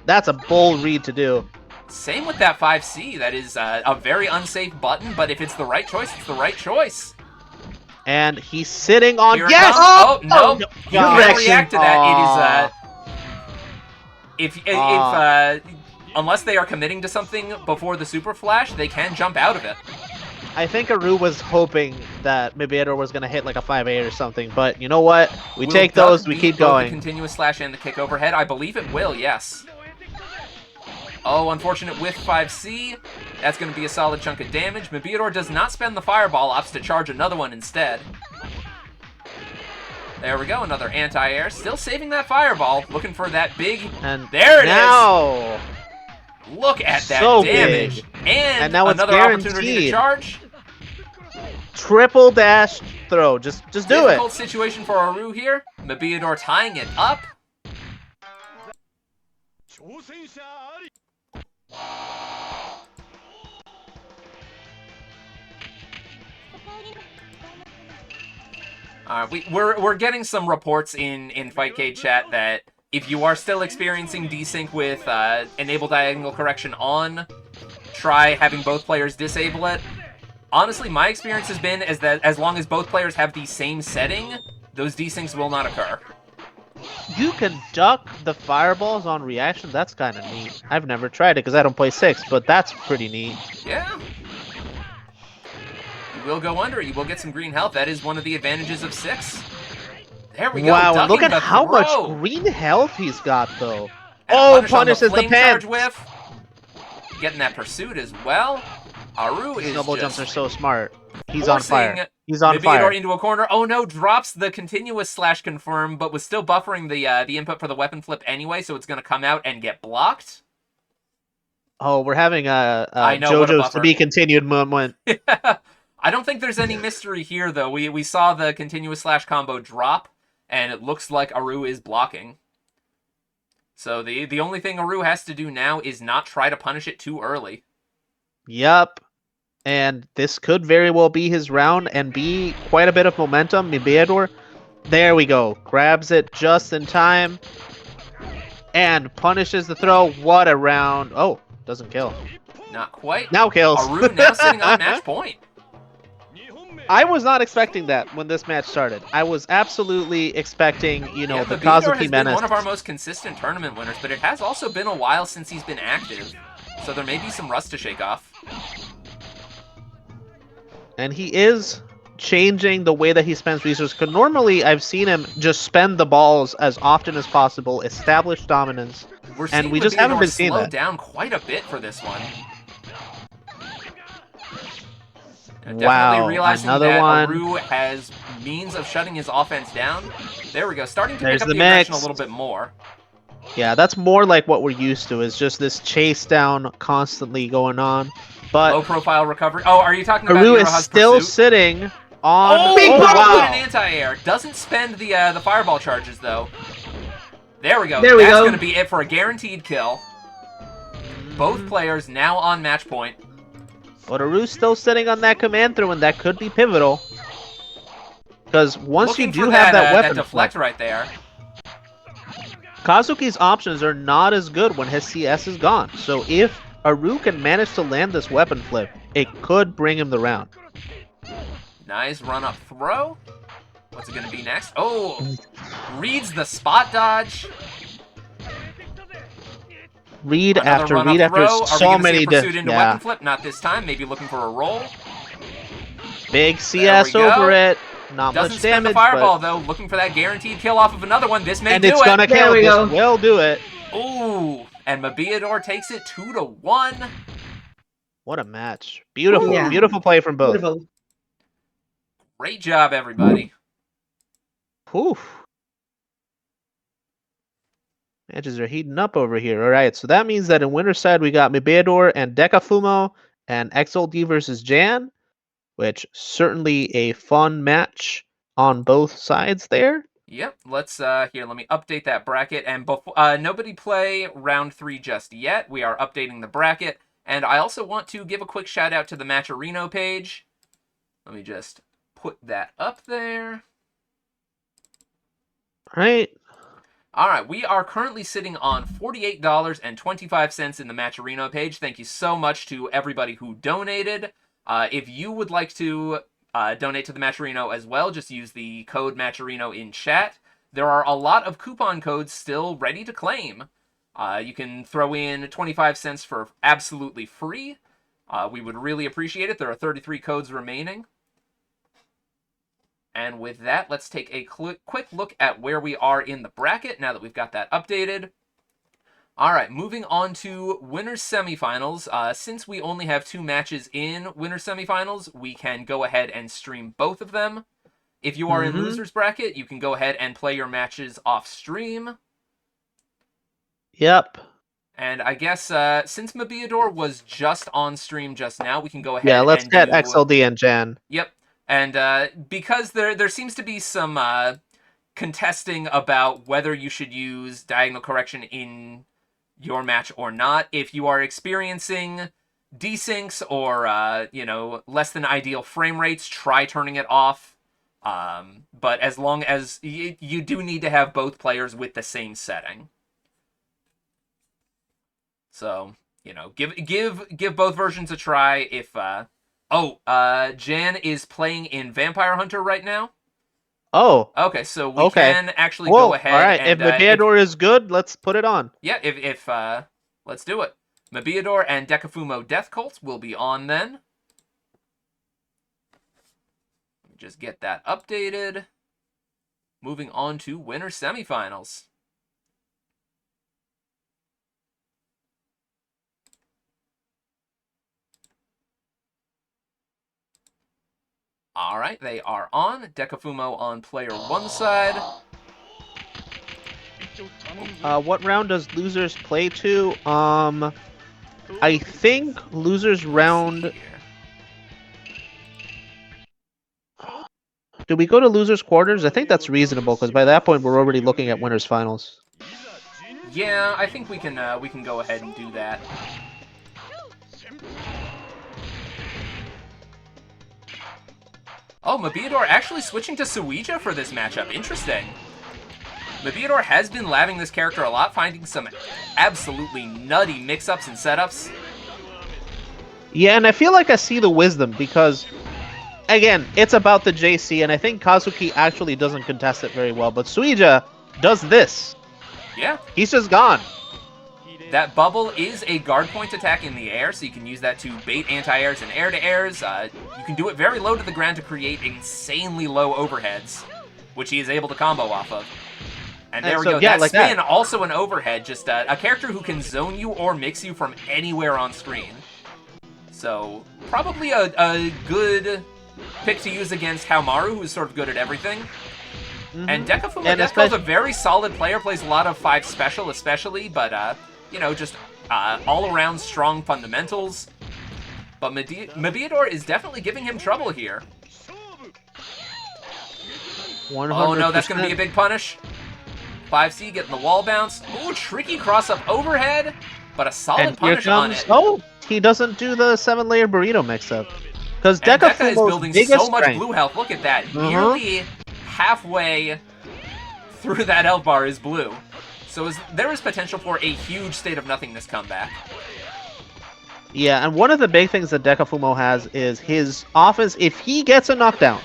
that's a bold read to do. Same with that 5C. That is a very unsafe button, but if it's the right choice, it's the right choice. And he's sitting on... Here it Yes! comes. Oh, no. no. You God. can't react to that. It is... unless they are committing to something before the super flash, they can jump out of it. I think Aroo was hoping that Mibeador was going to hit like a 5-8 or something, but you know what? We Will take duck those, we beat keep both going. The continuous slash and the kick overhead. I believe it will, yes. Oh, unfortunate with 5C. That's going to be a solid chunk of damage. Mibeador does not spend the fireball, opts to charge another one instead. There we go, another anti-air. Still saving that fireball, looking for that big... And there it now, is! Look at that So damage! big. And now it's another opportunity to guaranteed. charge. triple dash throw. Just do it. Difficult situation for Aroo here. Mibeador tying it up. We're getting some reports in Fightcade chat that if you are still experiencing desync with enable diagonal correction on, try having both players disable it. Honestly, my experience has been is that as long as both players have the same setting, those desyncs will not occur. You can duck the fireballs on reaction. That's kind of neat. I've never tried it because I don't play 6, but that's pretty neat. Yeah. You will go under. You will get some green health. That is one of the advantages of 6. There we go. Wow, and look ducking at the how much throw. green health he's got, though. And a Oh, punish on punishes the flame charge pants. whiff. Getting that pursuit as well. Aroo is Double just jumps are so smart. He's on fire. forcing He's on Mibeador fire. into a corner. Oh no, drops the continuous slash confirm, but was still buffering the input for the weapon flip anyway, so it's going to come out and get blocked. Oh, we're having I know, what a JoJo's buffer. to be continued moment. I don't think there's any mystery here, though. We saw the continuous slash combo drop, and it looks like Aroo is blocking. So the only thing Aroo has to do now is not try to punish it too early. Yup. And this could very well be his round and be quite a bit of momentum. Mibeador, there we go. Grabs it just in time. And punishes the throw. What a round. Oh, doesn't kill. Not quite. Now kills. Aroo now sitting on match point. I was not expecting that when this match started. I was absolutely expecting, Yeah, the Mibeador Kazuki has been menace. one of our most consistent tournament winners, but it has also been a while since he's been active. So there may be some rust to shake off. And he is changing the way that he spends resources. Because normally I've seen him just spend the balls as often as possible, establish dominance. We're And seeing we just haven't Mibeador been seeing slow that. down quite a bit for this one. Wow, Definitely realizing another that one. Aroo has means of shutting his offense down. There we go, starting to There's pick up the the aggression a mix. little bit more. Yeah, that's more like what we're used to, is just this chase down constantly going on. But Low profile recovery. Oh, are you talking about Aroo is Iroha's still pursuit? sitting on... Oh, Big oh bro! wow! wow! An anti-air. Doesn't spend the fireball charges though. There we go. There we That's go. going to be it for a guaranteed kill. Both players now on match point. But Aroo's still sitting on that command throw, and that could be pivotal. Because once Looking you do for have that that weapon deflect flip, right there. Kazuki's options are not as good when his CS is gone. So if Aroo can manage to land this weapon flip, it could bring him the round. Nice run up throw. What's it going to be next? Oh, reads the spot dodge. Read Another after run read up after throw. Are we so going to see many... a pursuit into yeah. weapon flip? Not this time. Maybe looking for a roll. Big CS There we go. over it. Not Doesn't much spend damage, the fireball, but... though. Looking for that guaranteed kill off of another one. This may and do it's it. gonna There kill. we This go. will do it. Ooh, and Mibeador takes it 2-1. What a match. Beautiful, Yeah. beautiful play from both. Beautiful. Great job, everybody. Whew. Matches are heating up over here. All right, so that means that in winner's side we got Mibeador and DekaFumo and XLD versus Jan, which certainly a fun match on both sides there. Yep, let's, here, let me update that bracket, and before, nobody play round 3 just yet. We are updating the bracket, and I also want to give a quick shout out to the Matcherino page. Let me just put that up there. All right. All right, we are currently sitting on $48.25 in the Matcherino page. Thank you so much to everybody who donated. If you would like to donate to the Matcherino as well, just use the code Matcherino in chat. There are a lot of coupon codes still ready to claim. You can throw in 25 cents for absolutely free. We would really appreciate it. There are 33 codes remaining. And with that, let's take a quick look at where we are in the bracket now that we've got that updated. All right, moving on to winners semifinals. Since we only have 2 matches in winners semifinals, we can go ahead and stream both of them. If you are in losers bracket, you can go ahead and play your matches off stream. Yep. And I guess since Mibeador was just on stream just now, we can go ahead. Yeah, let's and get do... XLD and Jan. Yep. And because there seems to be some contesting about whether you should use diagonal correction in your match or not. If you are experiencing desyncs or less than ideal frame rates, try turning it off. But as long as you do need to have both players with the same setting. So, give both versions a try. If Jan is playing in Vampire Hunter right now. Oh. Okay, so we can actually Whoa, go ahead. All right, and, if Mibeador is good, let's put it on. Yeah, if let's do it. Mibeador and DekaFumoDeathCult will be on then. Let me just get that updated. Moving on to winner semifinals. All right, they are on. DekaFumo on player 1 side. What round does losers play to? I think losers round... Do we go to losers quarters? I think that's reasonable because by that point we're already looking at winners finals. Yeah, I think we can go ahead and do that. Oh, Mibeador actually switching to Suija for this matchup. Interesting. Mibeador has been labbing this character a lot, finding some absolutely nutty mix-ups and setups. Yeah, and I feel like I see the wisdom because, again, it's about the JC, and I think Kazuki actually doesn't contest it very well, but Suija does this. Yeah. He's just gone. That bubble is a guard point attack in the air, so you can use that to bait anti-airs and air-to-airs. You can do it very low to the ground to create insanely low overheads, which he is able to combo off of. And there we go. Yeah, that like spin, that. also an overhead, just a character who can zone you or mix you from anywhere on screen. So, probably a good pick to use against Haomaru, who's sort of good at everything. And DekaFumoDeathCult is a very solid player, plays a lot of 5 special especially, but, you know, just all-around strong fundamentals. But Mibeador is definitely giving him trouble here. 100%. Oh no, that's going to be a big punish. 5C getting the wall bounce. Ooh, tricky cross-up overhead, but a solid punish on it. Oh, he doesn't do the 7-layer burrito mix-up. Because Deka is building so much strength. blue health. Look at that. Nearly halfway through that L bar is blue. So there is potential for a huge State of Nothingness comeback. Yeah, and one of the big things that DekaFumo has is his offense. If he gets a knockdown,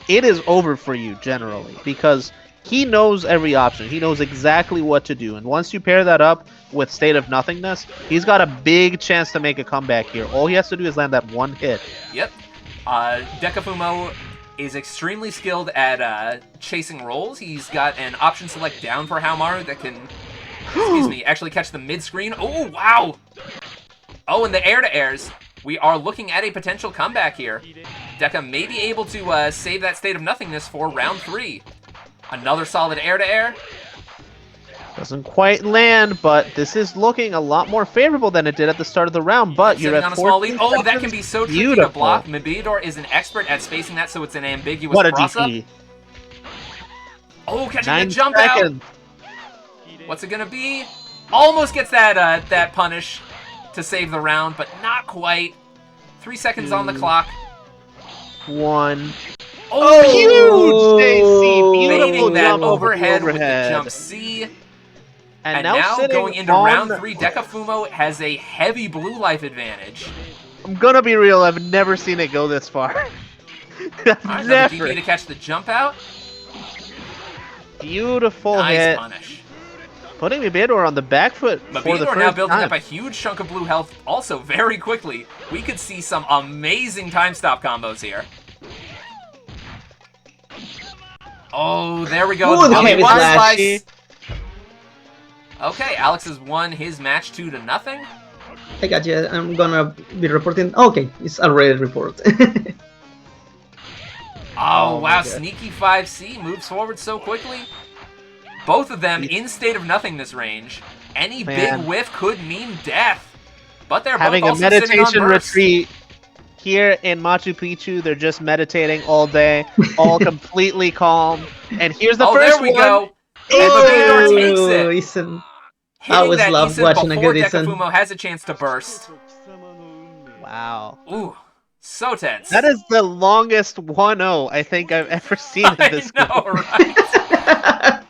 it is over for you generally because he knows every option. He knows exactly what to do. And once you pair that up with State of Nothingness, he's got a big chance to make a comeback here. All he has to do is land that one hit. Yep. DekaFumo is extremely skilled at chasing rolls. He's got an option select down for Haomaru that can, excuse me, actually catch the mid-screen. Oh, wow! Oh, and the air-to-airs. We are looking at a potential comeback here. Deka may be able to save that State of Nothingness for round 3. Another solid air-to-air. Doesn't quite land, but this is looking a lot more favorable than it did at the start of the round. But you're Sitting at on a small 14 lead. Oh, that seconds. can be so tricky Beautiful. to block. Mibeador is an expert at spacing that, so it's an ambiguous What a cross-up. DP. Oh, catching 9 the jump seconds. out. What's it gonna be? Almost gets that punish to save the round, but not quite. 3 seconds on the clock. 1. Oh, Huge JC. baiting Beautiful that jump overhead with the overhead. jump C. And now sitting going into on- round 3, DekaFumo has a heavy blue life advantage. I'm gonna be real, I've never seen it go this far. Alright, another Never. DP to catch the jump out. Beautiful Nice hit. punish. Putting Mibeador on the back foot for the Mibeador first now building time. up a huge chunk of blue health also very quickly. We could see some amazing time stop combos here. Oh, there we go. Ooh, the Belly heavy one slash. slice. Okay, Alex has won his match 2-0. I got you. I'm gonna be reporting. Okay, it's already report. Oh, my wow, God. sneaky 5C moves forward so quickly. Both of them in State of Nothingness range. Any Man. big whiff could mean death. But they're Having both a also sitting on meditation burst. retreat here in Machu Picchu. They're just meditating all day, all completely calm. And here's the Oh, first there we one. go. And Mibeador takes it. Ethan. I Hitting always that love Isin watching a before good Isin. DekaFumo has a chance to burst. Wow. Ooh, so tense. That is the longest 1-0 I think I've ever seen in I this know, game. right?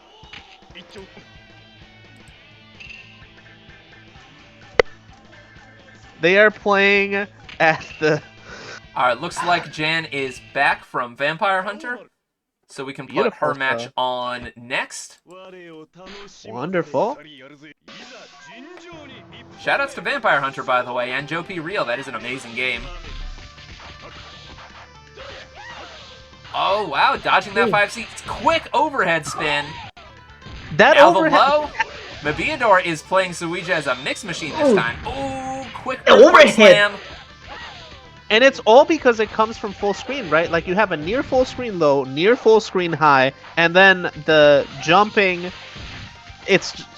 They are playing at the... Alright, looks like Jan is back from Vampire Hunter. So we can put Beautiful her match stuff. on next. Wonderful. Shoutouts to Vampire Hunter, by the way, and Joe P. Real. That is an amazing game. Oh, wow, dodging that 5C. Quick overhead spin. That Now the overhead... low. Mibeador is playing Suija as a mix machine this Ooh. time. Ooh, quick Overhead. slam. And it's all because it comes from full screen, right? Like you have a near full screen low, near full screen high, and then the jumping.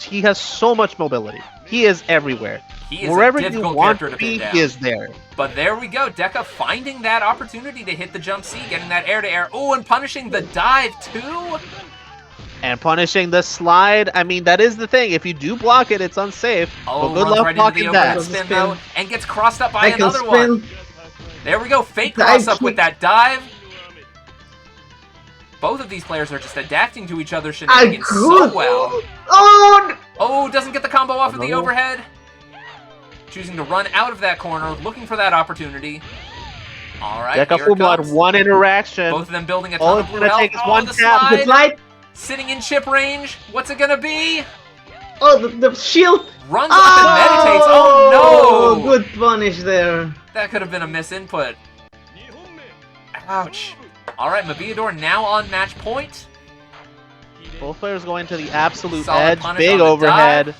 He has so much mobility. He is everywhere. He is Wherever a you difficult want character to to pin be, down. he is there. But there we go. Deka finding that opportunity to hit the jump C, getting that air-to-air. Oh, and punishing the dive, too. And punishing the slide. I mean, that is the thing. If you do block it, it's unsafe. Oh, but good runs luck right into the blocking overhead that. spin, Spin. though, and gets crossed up by I can another spin. one. There we go. Fake Dive cross up kick. with that dive. Both of these players are just adapting to each other's shenanigans so well. Oh! Oh, doesn't get the combo off of the Another one? overhead. Choosing to run out of that corner, looking for that opportunity. All right, here it DekaFumo had comes. one interaction. Both of them building a All ton it's of blue gonna health. take is Oh, one the tap. slide. The slide. Sitting in chip range. What's it gonna be? Oh, the shield! Runs up and meditates. Oh no! Good punish there. That could have been a misinput. Ouch. Alright, Mibeador now on match point. Both players going to the absolute Solid edge. punish Big on the overhead. dive.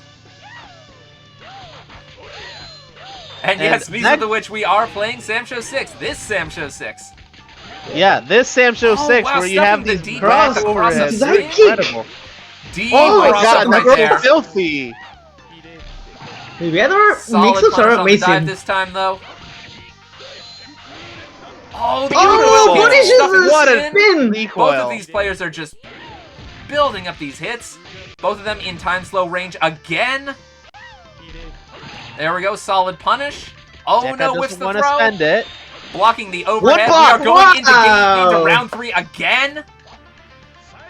And yes, speaking of which, we are playing Sam Show 6. This Sam Show 6. Yeah, this Sam Show 6 wow, where you have stuffing the these deep back, the cross up overheads. swing. Incredible. Deep Oh my cross god, up right that's there. filthy. Mibeador Solid mixes punish are on the dive amazing. this time, though. Oh, the Oh, Aroo punishes stuffing the What a spin. spin! Both Recoil. of these players are just building up these hits. Both of them in time slow range again. There we go, solid punish. Oh Deka no, whiffs doesn't the want to throw. spend it. Blocking the overhead. block, We are going into wow. round 3 again.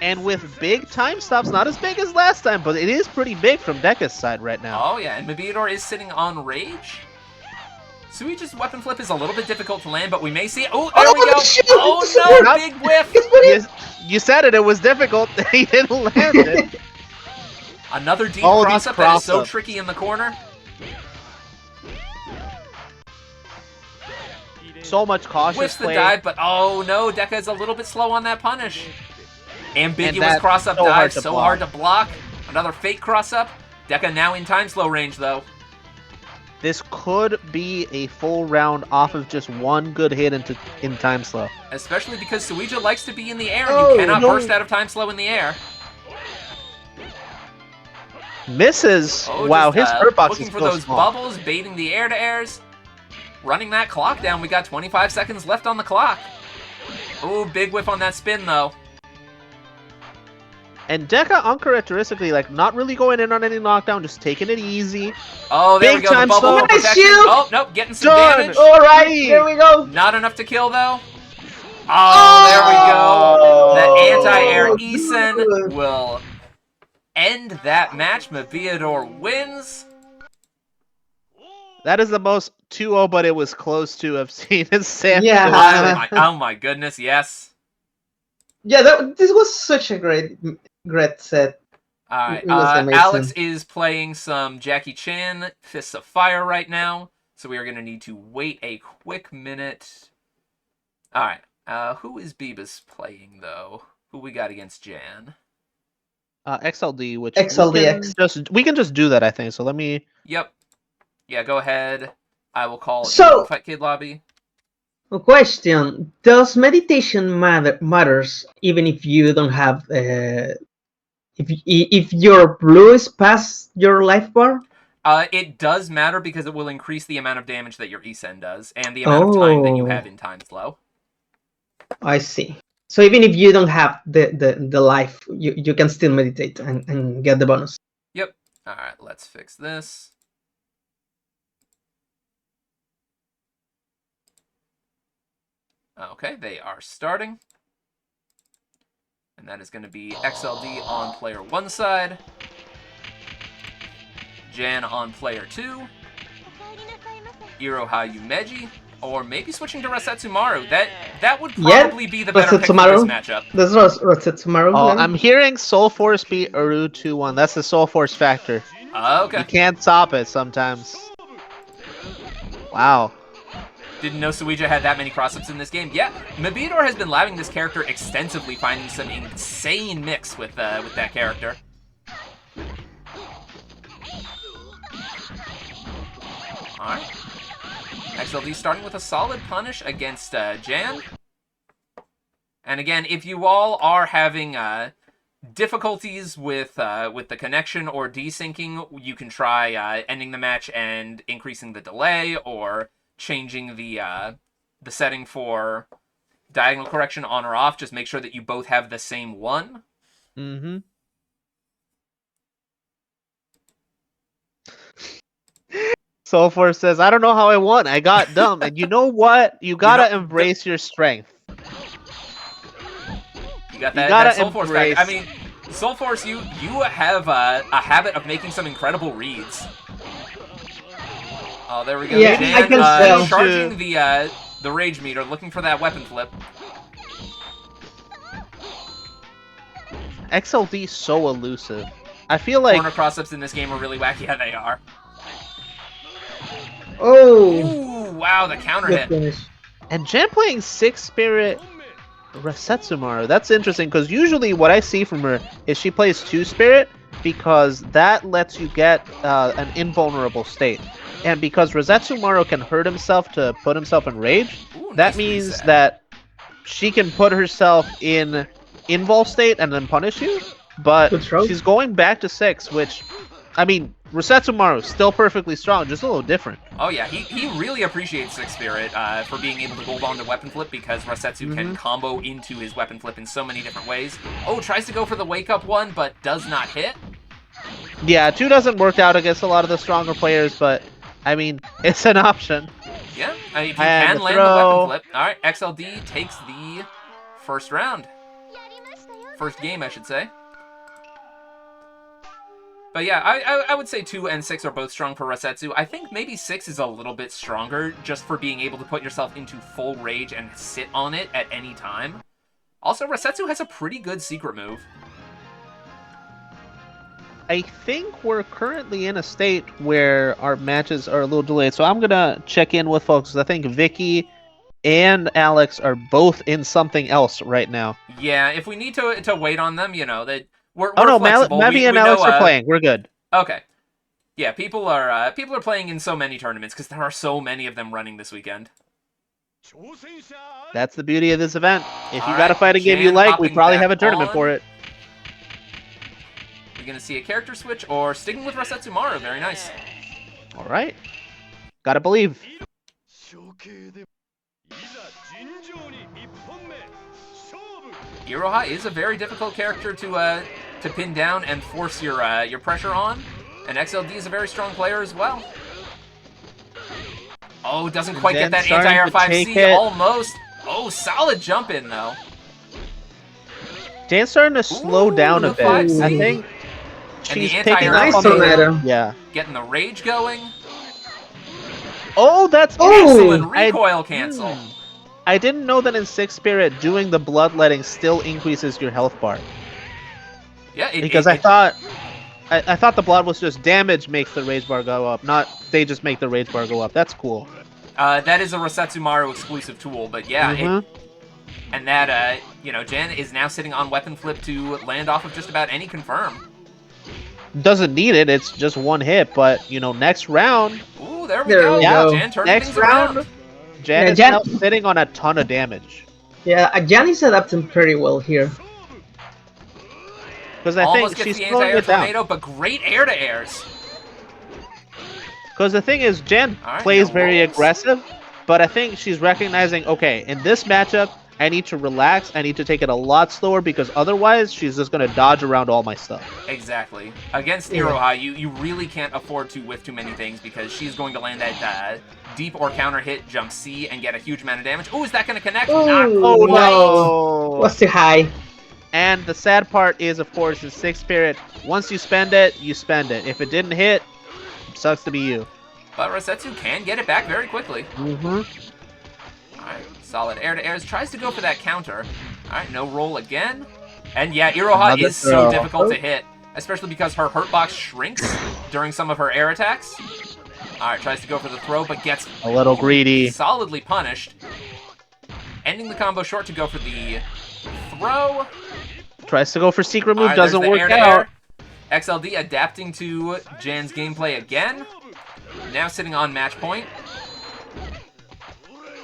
And with big time stops, not as big as last time, but it is pretty big from Deka's side right now. Oh yeah, and Mibeador is sitting on rage. Suiji's weapon flip is a little bit difficult to land, but we may see. Oh, there we go. Shit. Oh no, big whiff. You said it was difficult. He didn't land it. Another deep All cross these up that is so cross-ups. tricky in the corner. So much cautious Whiffs the play. dive, but oh no, Deka is a little bit slow on that punish. Ambiguous that's cross up so hard dive, to so block. hard to block. Another fake cross up. Deka now in time slow range though. This could be a full round off of just one good hit in time slow. Especially because Suija likes to be in the air and Oh, you cannot no. burst out of time slow in the air. Misses. Oh, Wow, just, his hurt box looking is for so those small. bubbles, baiting the air to airs. Running that clock down. We got 25 seconds left on the clock. Ooh, big whiff on that spin though. And Deka uncharacteristically, like, not really going in on any knockdown, just taking it easy. Oh, there we Big go. The time bubble slow. Nice protection. shield. Oh, nope, getting some Done. damage. Alright, Three. here we go. Not enough to kill though. Oh, there we go. The anti-air Oh, Isen good. will end that match. Mibeador wins. That is the most 2-0, but it was close to I've seen in Sam. Yeah. Oh my goodness, yes. Yeah, this was such a great set. All right, It was amazing. Alex is playing some Jackie Chan Fists of Fire right now, so we are going to need to wait a quick minute. All right, who is Beebus playing though? Who we got against Jan? XLD, which XLDX. we can just do that, I think. So let me. Yep. Yeah, go ahead. I will call So- Fight Kid Lobby. A question: does meditation matters even if you don't have if your blue is past your life bar? It does matter because it will increase the amount of damage that your Isen does and the amount of time that you have in time slow. I see. So even if you don't have the life, you can still meditate and get the bonus. Yep. All right, let's fix this. Okay, they are starting. And that is going to be XLD on player 1 side. Jan on player 2. Iroha Yumeji. Or maybe switching to Rasetsumaru. That would probably be the better pick for this Rasetsumaru. matchup. That's Rasetsumaru. Oh, then. I'm hearing SoulForce beat Aroo 2-1. That's the SoulForce factor. Okay. You can't stop it sometimes. Wow. Didn't know Suija had that many cross-ups in this game. Yeah, Mibeador has been labbing this character extensively, finding some insane mix with that character. Alright. XLD starting with a solid punish against Jan. And again, if you all are having difficulties with the connection or desyncing, you can try ending the match and increasing the delay, or changing the setting for diagonal correction on or off. Just make sure that you both have the same one. Mm-hmm. SoulForce says, I don't know how I won. I got dumb. And you know what? You gotta embrace your strength. You got You that, gotta SoulForce embrace- back. I mean, SoulForce, you have a habit of making some incredible reads. Oh, there we go. Yeah, Jan, I can tell. charging the rage meter, looking for that weapon flip. XLD so elusive. I feel like Corner cross-ups in this game are really wacky. Yeah, they are. Oh, Ooh, wow, the counter good hit. finish. and Jan playing 6 Spirit Resetsumaru. That's interesting because usually what I see from her is she plays 2 Spirit because that lets you get an invulnerable state. And because Resetsumaru can hurt himself to put himself in rage, Ooh, that nice means reset. that she can put herself in invul state and then punish you. But Good throw. she's going back to 6, which, I mean, Resetsumaru still perfectly strong, just a little different. Oh yeah, he really appreciates 6 Spirit for being able to hold on to Weapon Flip because Resetsu can combo into his Weapon Flip in so many different ways. Oh, tries to go for the Wake Up one, but does not hit. Yeah, 2 doesn't work out against a lot of the stronger players, but, I mean, it's an option. Yeah, if you And can the land the Weapon throw. Flip. All right, XLD takes the first round. First game, I should say. But yeah, I would say 2 and 6 are both strong for Resetsu. I think maybe 6 is a little bit stronger just for being able to put yourself into full rage and sit on it at any time. Also, Resetsu has a pretty good secret move. I think we're currently in a state where our matches are a little delayed, so I'm going to check in with folks. I think Vicky and Alex are both in something else right now. Yeah, if we need to wait on them, you know, that we're Oh no, flexible. Mavi and we Alex know, are playing. We're good. Okay. Yeah, people are playing in so many tournaments because there are so many of them running this weekend. That's the beauty of this event. If you All got to right, fight a game you Jan like, we hopping probably back have a tournament on. for it. We're going to see a character switch or sticking with Resetsumaru. Very nice. All right. Gotta believe. Iroha is a very difficult character to pin down and force your pressure on. And XLD is a very strong player as well. Oh, doesn't quite get that Starting anti-air to 5C. take it. Almost. Oh, solid jump in, though. Jan's starting to slow Ooh, down a the bit. 5C. I think And the she's anti-air picking up Nice on the tornado. Yeah. Getting the rage going. Oh, that's Excellent Oh! recoil cancel. I didn't know that in 6 Spirit, doing the bloodletting still increases your health bar. Yeah, Because I thought the blood was just damage makes the rage bar go up, not they just make the rage bar go up. That's cool. that is a Resetsumaru exclusive tool, but yeah, and that, Jan is now sitting on Weapon Flip to land off of just about any confirm. Doesn't need it, it's just one hit, but, next round... Ooh, there we There go. we Yeah, go. Jan turning next things round, around. Jan Yeah, is Jan- now sitting on a ton of damage. Yeah, Jan is adapting pretty well here. Because I Almost think gets she's the slowing anti-air it down. tornado, but great air-to-airs. Because the thing is, Jan All right, plays now very rolls. aggressive, but I think she's recognizing, okay, in this matchup, I need to relax, I need to take it a lot slower, because otherwise, she's just going to dodge around all my stuff. Exactly. Against Yeah. Iroha, you really can't afford to whiff too many things because she's going to land that deep or counter hit, jump C, and get a huge amount of damage. Oh, is that going to connect? Not Oh, quite. no. Was too high. And the sad part is, of course, in 6 Spirit, once you spend it, you spend it. If it didn't hit, sucks to be you. But Resetsu can get it back very quickly. Mm-hmm. Alright, solid air-to-airs. Tries to go for that counter. Alright, no roll again. And yeah, Iroha Another is so throw. difficult to hit, especially because her hurt box shrinks during some of her air attacks. Alright, tries to go for the throw, but gets A little greedy. solidly punished. Ending the combo short to go for the throw. Tries to go for secret move, Alright, there's doesn't the work air-to-air. out. XLD adapting to Jan's gameplay again. Now sitting on match point.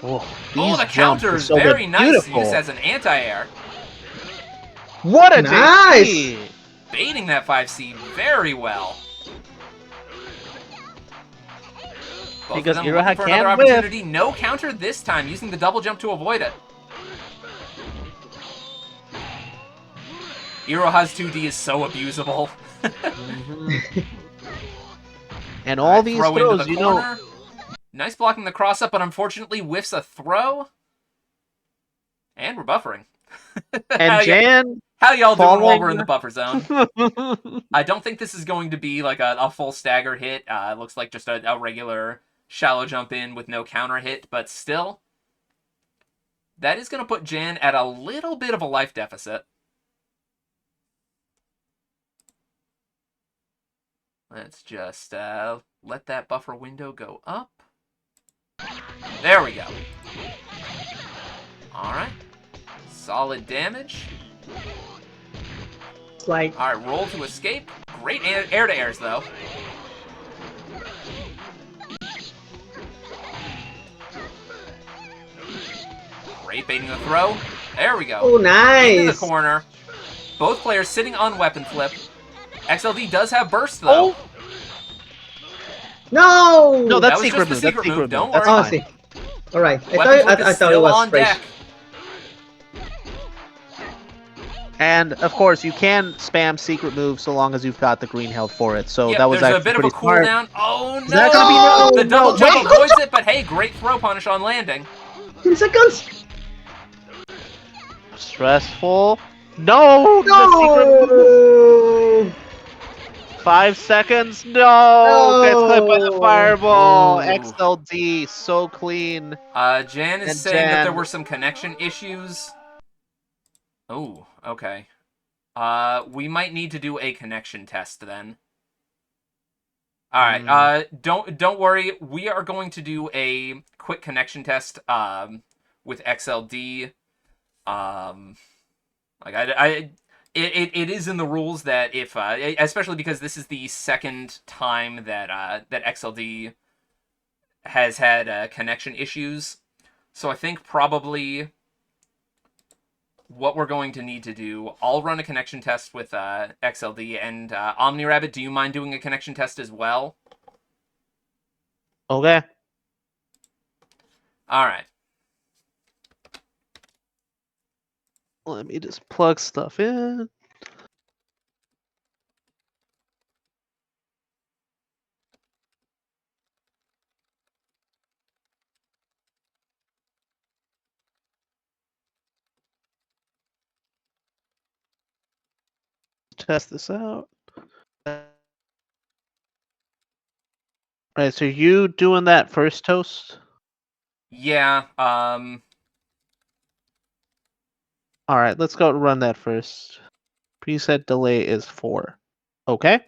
Oh, Oh, these the jumps counter are is so good. very nice Beautiful. used as an anti-air. What a Nice. JC! Baiting that 5C very well. Both Because of them Iroha looking for another can whiff. opportunity. No counter this time, using the double jump to avoid it. Iroha's 2D is so abusable. And all Alright, these throw throws, into the you know, corner. Nice blocking the cross up, but unfortunately whiffs a throw. And we're buffering. and Jan How y'all doing while falling- we're in the buffer zone? I don't think this is going to be like a full stagger hit. It looks like just a regular shallow jump in with no counter hit, but still. That is going to put Jan at a little bit of a life deficit. Let's just let that buffer window go up. There we go. Alright. Solid damage. It's like Alright, roll to escape. Great air-to-airs, though. Great baiting the throw. There we go. oh Into the nice. corner. Both players sitting on weapon flip. XLD does have burst, though. Oh! No. No, That that's was secret just the move. That's secret secret move. move. Don't That's worry. Oh, I fine. see. All right. Weapon flip I is thought it still was on fresh. deck. And of course, you can spam secret move so long as you've got the green held for it. So Yep, that was there's a actually bit of a pretty smart. cooldown. Oh, Is that gonna be no! no? The double No, jump wait. avoids it, but hey, great throw punish on landing. 10 seconds. Stressful. No! The secret move. No. 5 seconds. No! Gets clipped by the No. fireball. Ooh. XLD. So clean. Jan is And saying that there Jan- were some connection issues. Oh, okay. We might need to do a connection test then. All right. Don't worry. We are going to do a quick connection test. With XLD. It is in the rules that if especially because this is the second time that that XLD has had connection issues, so I think probably what we're going to need to do, I'll run a connection test with XLD, and OmniRabbit, do you mind doing a connection test as well? Okay. All right. Let me just plug stuff in. Test this out. Alright, so you doing that first toast? Yeah. Alright, let's go run that first. Preset delay is 4. Okay.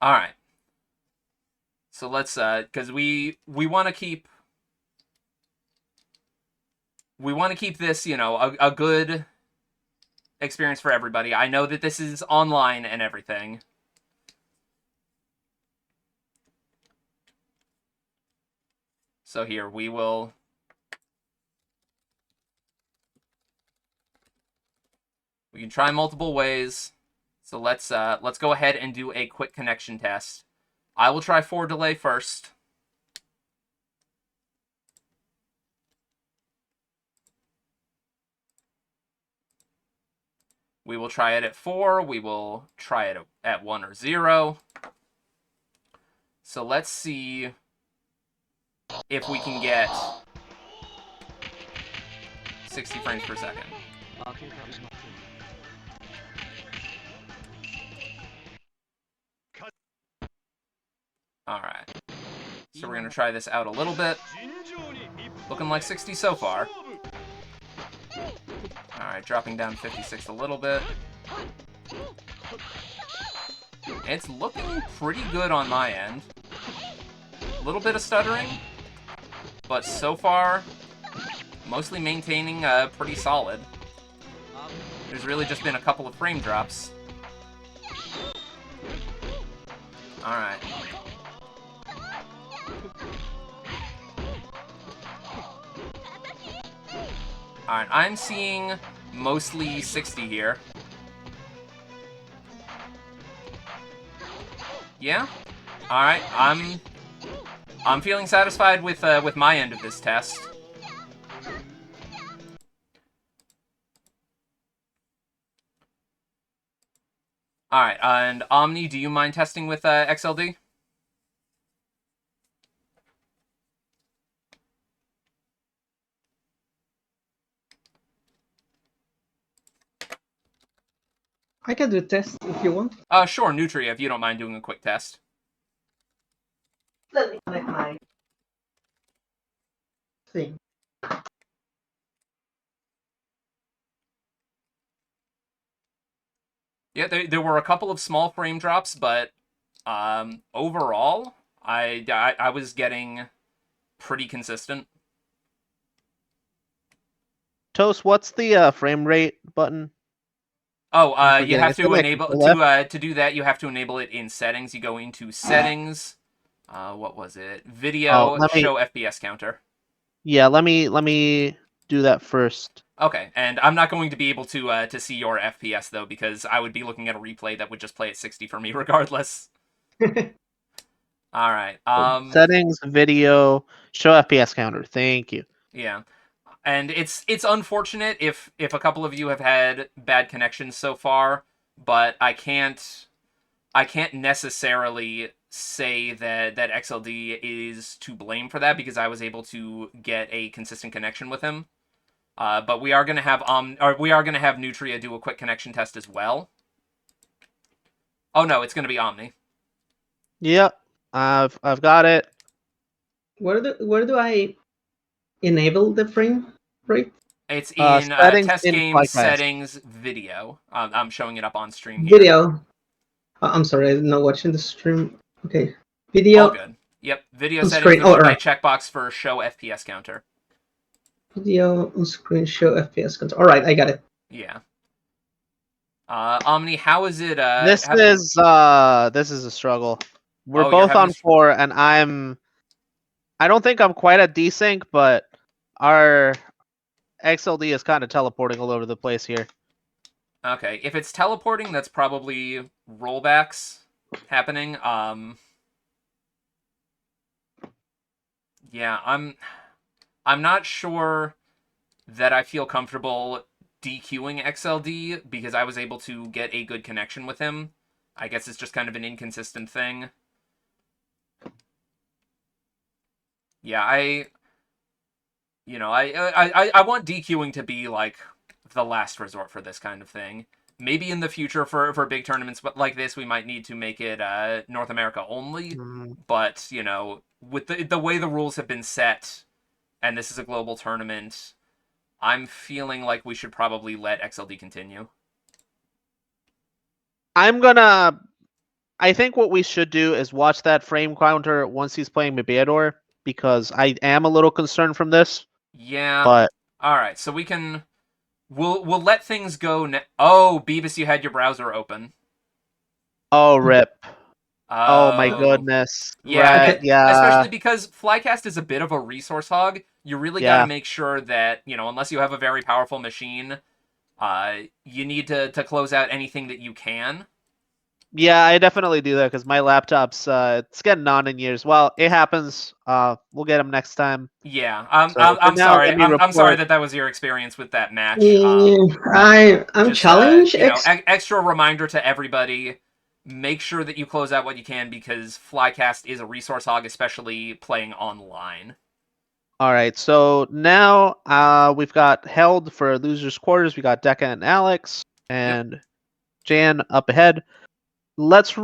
All right. So let's because we want to keep this, you know, a good experience for everybody. I know that this is online and everything. So here we can try multiple ways. So let's go ahead and do a quick connection test. I will try 4 delay first. We will try it at 4. We will try it at 1 or 0. So let's see if we can get 60 frames per second. Alright. So we're going to try this out a little bit. Looking like 60 so far. Alright, dropping down 56 a little bit. It's looking pretty good on my end. A little bit of stuttering, but so far, mostly maintaining pretty solid. There's really just been a couple of frame drops. Alright. Alright, I'm seeing mostly 60 here. Yeah? Alright, I'm feeling satisfied with my end of this test. Alright, and Omni, do you mind testing with XLD? I can do a test if you want. Sure, Nutria, if you don't mind doing a quick test. Let me connect my thing. Yeah, there were a couple of small frame drops, but overall, I was getting pretty consistent. Toast, what's the frame rate button? Oh, I'm you forgetting. have Is it to like enable the left? to do that. You have to enable it in settings. You go into settings. What was it? Oh, Video, let me. show FPS counter. Yeah, let me do that first. Okay, and I'm not going to be able to see your FPS though because I would be looking at a replay that would just play at 60 for me regardless. All right. Settings, video, show FPS counter. Thank you. Yeah. And it's unfortunate if a couple of you have had bad connections so far, but I can't necessarily say that XLD is to blame for that because I was able to get a consistent connection with him. But we are gonna have Nutria do a quick connection test as well. Oh no, it's gonna be Omni. Yep, I've got it. Where do I enable the frame rate? It's in Settings test in game Flycast. settings video. I'm showing it up on stream here. Video. I'm sorry, I'm not watching the stream. Okay. All Video good. Yep, video on settings. screen. There's Oh, a right right. checkbox for show FPS counter. Video on screen show FPS control. All right, I got it. Yeah. Omni, how is it? This is a struggle. We're Oh, you're both having on 4, and I don't think I'm quite at desync, but our XLD is kind of teleporting all over the place here. Okay, if it's teleporting, that's probably rollbacks happening. Yeah, I'm not sure that I feel comfortable DQing XLD because I was able to get a good connection with him. I guess it's just kind of an inconsistent thing. Yeah, I want DQing to be like the last resort for this kind of thing. Maybe in the future for big tournaments like this, we might need to make it North America only. But with the way the rules have been set, and this is a global tournament, I'm feeling like we should probably let XLD continue. I think what we should do is watch that frame counter once he's playing Mibeador, because I am a little concerned from this. Yeah. But all right, so we'll let things go. Oh, Beavis, you had your browser open. oh, rip. Oh my Oh. goodness. Yeah, Right, yeah. especially because Flycast is a bit of a resource hog. You really got Yeah. to make sure that, unless you have a very powerful machine, you need to close out anything that you can. Yeah, I definitely do that because my laptop's it's getting on in years. Well, it happens. We'll get him next time. Yeah, So for I'm now, sorry. let me I'm sorry report. that was your experience with that match. I'm Just, challenged. extra reminder to everybody: make sure that you close out what you can because Flycast is a resource hog, especially playing online. All right, so now we've got held for losers quarters. We got Deka and Alex and Jan up ahead. Let's have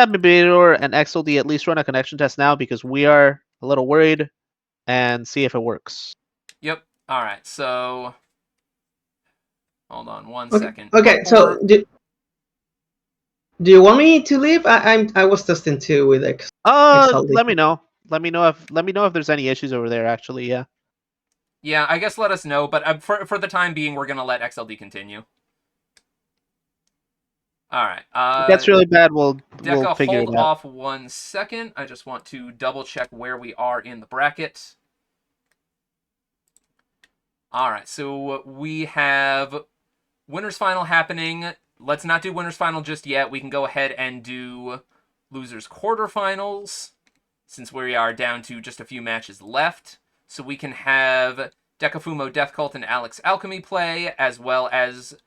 Mibeador and XLD at least run a connection test now because we are a little worried, and see if it works. Yep. All right. So, hold on one Okay. second. Okay. Before... So do you want me to leave? I was testing too with XLD. Let me know. Let me know if there's any issues over there. Actually, yeah. Yeah, I guess let us know. But for the time being, we're gonna let XLD continue. All right. If it gets really bad, we'll Deka, figure hold it out. off 1 second. I just want to double check where we are in the bracket. All right, so we have winners final happening. Let's not do winners final just yet. We can go ahead and do losers quarterfinals since we are down to just a few matches left. So we can have DekaFumoDeathCult and AlexAlchemy play, as well as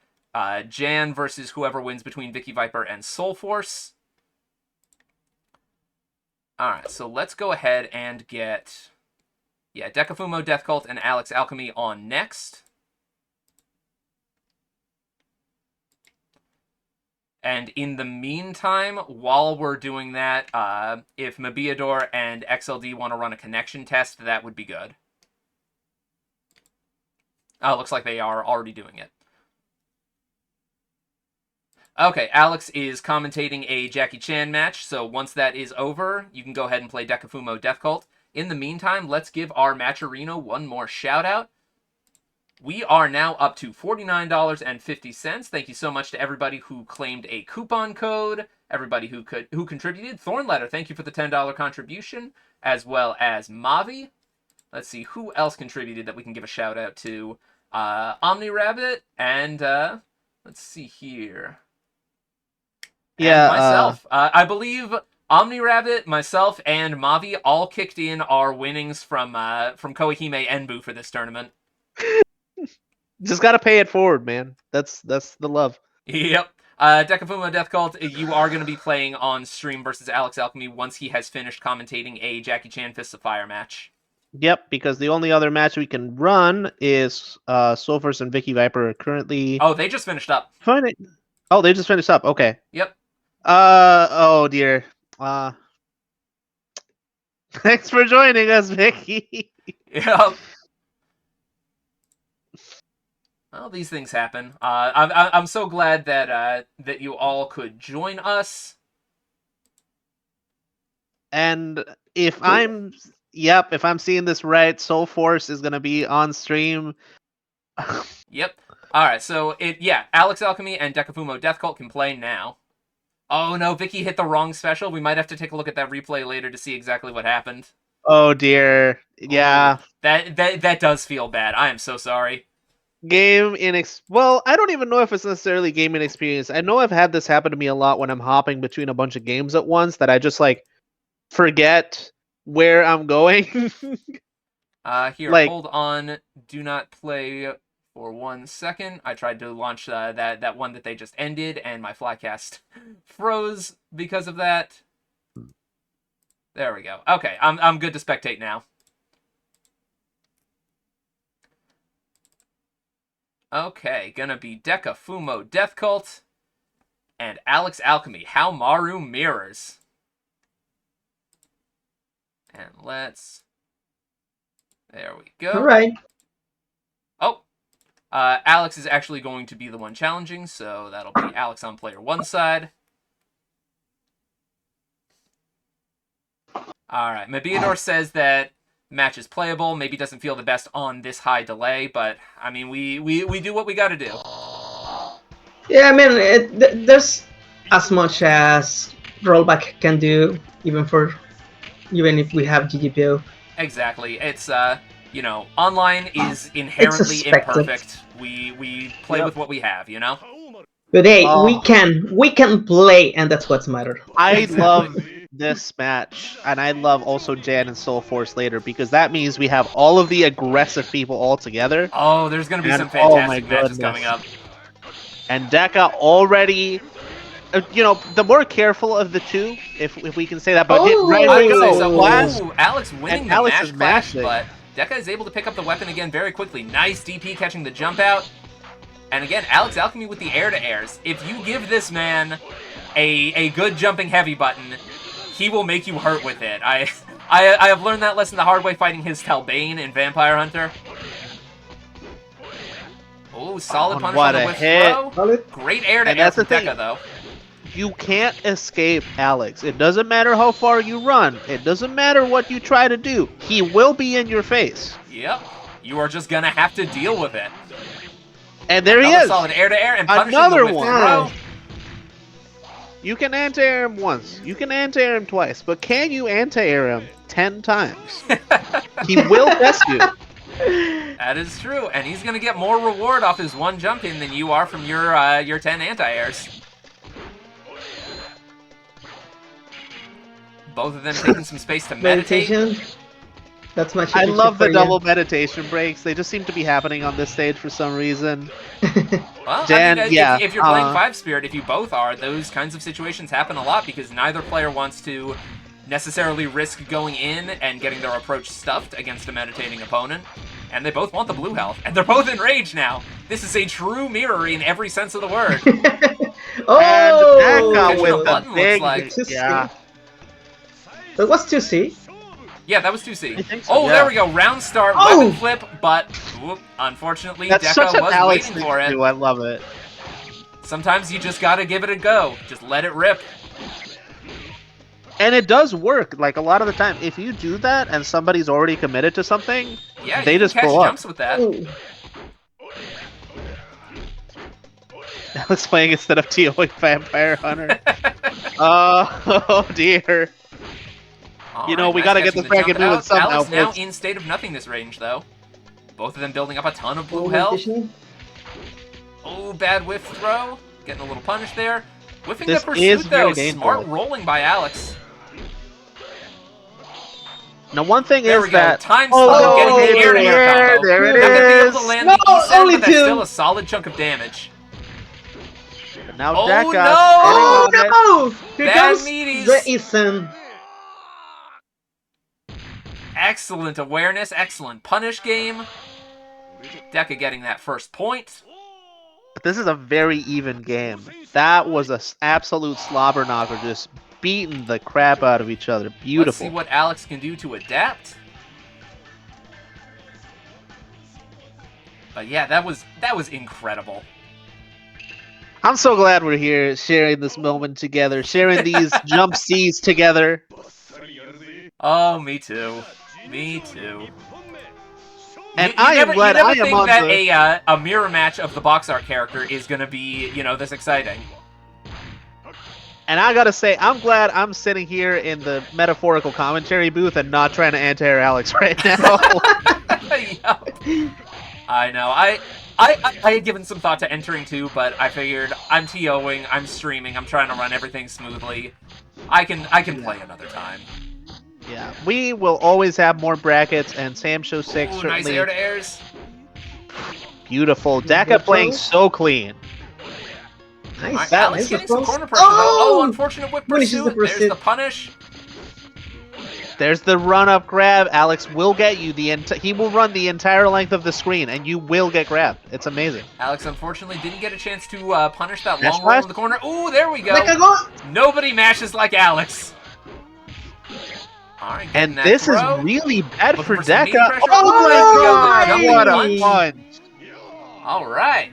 Jan versus whoever wins between Vicky Viper and SoulForce. Alright, so let's go ahead and get DekaFumoDeathCult and AlexAlchemy on next. And in the meantime, while we're doing that, if Mibeador and XLD want to run a connection test, that would be good. Oh, looks like they are already doing it. Okay, Alex is commentating a Jackie Chan match, so once that is over, you can go ahead and play DekaFumoDeathCult. In the meantime, let's give our Matcherino one more shout-out. We are now up to $49.50. Thank you so much to everybody who claimed a coupon code, everybody who contributed. Thornletter, thank you for the $10 contribution, as well as Mavi. Let's see, who else contributed that we can give a shout-out to? OmniRabbit, and let's see here. Yeah, and myself. I believe OmniRabbit, myself, and Mavi all kicked in our winnings from Koihime Enbu for this tournament. Just gotta pay it forward, man. That's the love. Yep. DekaFumoDeathCult, you are going to be playing on stream versus AlexAlchemy once he has finished commentating a Jackie Chan Fists of Fire match. Yep, because the only other match we can run is SoulForce and Vicky Viper are currently. Oh, they just finished up. Oh, they just finished up. Okay. Yep. Oh dear. Thanks for joining us, Vicky. Yep. Well, these things happen. I'm so glad that that you all could join us. And if I'm seeing this right, SoulForce is gonna be on stream. Yep. All right. So AlexAlchemy and DekaFumoDeathCult can play now. Oh no, Vicky hit the wrong special. We might have to take a look at that replay later to see exactly what happened. Oh dear. Yeah. Ooh, that does feel bad. I am so sorry. Well, I don't even know if it's necessarily game inexperience. I know I've had this happen to me a lot when I'm hopping between a bunch of games at once that I just like forget where I'm going. Here, hold on. Do not play for 1 second. I tried to launch that one that they just ended, and my Flycast froze because of that. There we go. Okay, I'm good to spectate now. Okay, gonna be DekaFumoDeathCult and AlexAlchemy, How Maru Mirrors. And there we go. All right. Oh, Alex is actually going to be the one challenging, so that'll be Alex on player 1 side. All right, Mibeador says that match is playable, maybe doesn't feel the best on this high delay, but I mean, we do what we got to do. Yeah, I mean, there's as much as rollback can do, even if we have GGPO. Exactly. It's online is inherently imperfect. We play with what we have, you know. But hey, we can play, and that's what's matter. I love this match, and I love also Jan and SoulForce later, because that means we have all of the aggressive people all together. Oh, there's gonna be some fantastic matches coming up. And Deka already, the more careful of the two, if we can say that. But Alex winning the match clash, but Deka is able to pick up the weapon again very quickly. Nice DP catching the jump out. And again, AlexAlchemy with the air-to-airs. If you give this man a good jumping heavy button, he will make you hurt with it. I have learned that lesson the hard way fighting his Talbane in Vampire Hunter. Oh, solid punish on the whip throw. Great air-to-air from Deka, though. You can't escape Alex. It doesn't matter how far you run. It doesn't matter what you try to do. He will be in your face. Yep. You are just going to have to deal with it. And there he is. Solid air-to-air and punishing another the whip one. throw. You can anti-air him once. You can anti-air him twice. But can you anti-air him 10 times? He will test you. That is true. And he's going to get more reward off his one jump in than you are from your 10 anti-airs. Both of them taking some space to meditate. That's much. I love the double meditation breaks. They just seem to be happening on this stage for some reason. Well, if you're playing 5-Spirit, if you both are, those kinds of situations happen a lot because neither player wants to necessarily risk going in and getting their approach stuffed against a meditating opponent. And they both want the blue health. And they're both enraged now. This is a true mirror in every sense of the word. Deka Catching with a the button, looks big, like. 2C. yeah. That was 2C. Yeah, that was 2C. I think so, Oh, yeah. there we go. Round start, Oh! weapon flip, but whoop, unfortunately, That's such Deka an was Alex waiting thing for to it. do. I love it. Sometimes you just gotta give it a go. Just let it rip. And it does work. Like a lot of the time, if you do that and somebody's already committed to something, Yeah, they you can just catch pull up. jumps with that. Oh. Alex playing instead of TOing Vampire Hunter. Oh dear. All You know, right, we nice gotta get catching this the jump bracket moving out. somehow. Alex now folks. in state of nothingness range, though. Both of them building up a ton of blue Oh, health. conditioning. Oh, bad whiff throw. Getting a little punish there. Whiffing This the is pursuit, very though. Smart dangerous. rolling by Alex. Now, one thing There is we go. that Time oh, slot, no, getting hey, the air-to-air combo. there it Not gonna be able is. to land No, the E-Sen, only but that's two. still a solid chunk of damage. Now Oh, Deka no! Oh getting on it. no! Here Bad comes meaties. the E-Sen. Excellent awareness, excellent punish game. Deka getting that first point. But this is a very even game. That was an absolute slobber knocker, just beating the crap out of each other. Let's Beautiful. see what Alex can do to adapt. But yeah, that was incredible. I'm so glad we're here sharing this moment together, sharing these jump C's together. Oh, me too. Me too. And I am glad you never I am think on that the... a mirror match of the box art character is gonna be, this exciting. And I gotta say, I'm glad I'm sitting here in the metaphorical commentary booth and not trying to anti-air Alex right now. Yup. I know. I had given some thought to entering too, but I figured I'm TOing, I'm streaming, I'm trying to run everything smoothly. I can play another time. Yeah, we will always have more brackets, and Sam Show 6 Ooh, nice certainly air to airs. beautiful. Deka Good playing throw. so clean. Alright, Nice. that- Alex Nice getting some response. corner pressure though. Oh, Oh! unfortunate whip Finishes the pursuit. There's pursuit. the punish. There's the run-up grab. Alex will get you he will run the entire length of the screen, and you will get grabbed. It's amazing. Alex unfortunately didn't get a chance to punish that Dash long roll flash? in the corner. Ooh, there we go. Deka go! Nobody mashes like Alex. All right, And that this throw. is really bad Looking for for some knee Deka. pressure. Oh Oh, my there we go, the god! jumping What a punch. punch! All right.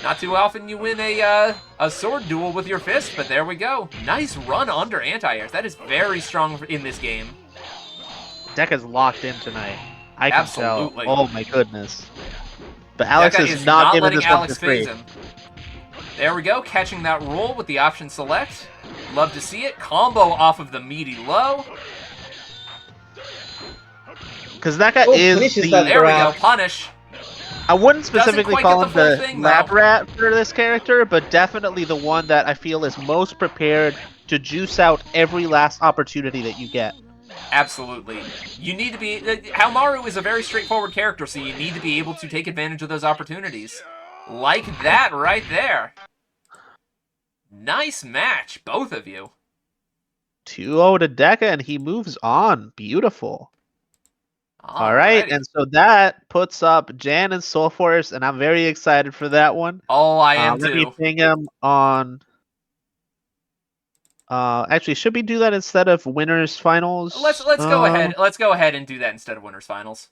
Not too often you win a sword duel with your fist, but there we go. Nice run under anti-airs. That is very strong in this game. Deka's locked in tonight. I can Absolutely. tell. Oh my goodness. But Alex Deka is not giving letting this one Alex for free. phase him. There we go, catching that roll with the option select. Love to see it. Combo off of the meaty low. Because Deka Oh, is finishes the... that There we go, grab. punish. I wouldn't specifically quite call get him the full the thing, lab though. rat for this character, but definitely the one that I feel is most prepared to juice out every last opportunity that you get. Absolutely. You need to be... Maru is a very straightforward character, so you need to be able to take advantage of those opportunities. Like that right there. Nice match, both of you. 2-0 to Deka, and he moves on. Beautiful. All right, Alrighty. and so that puts up Jan and SoulForce, and I'm very excited for that one. Oh, I am Let me too. ping him on... actually, should we do that instead of winners finals? Let's go ahead. Let's go ahead and do that instead of winners finals.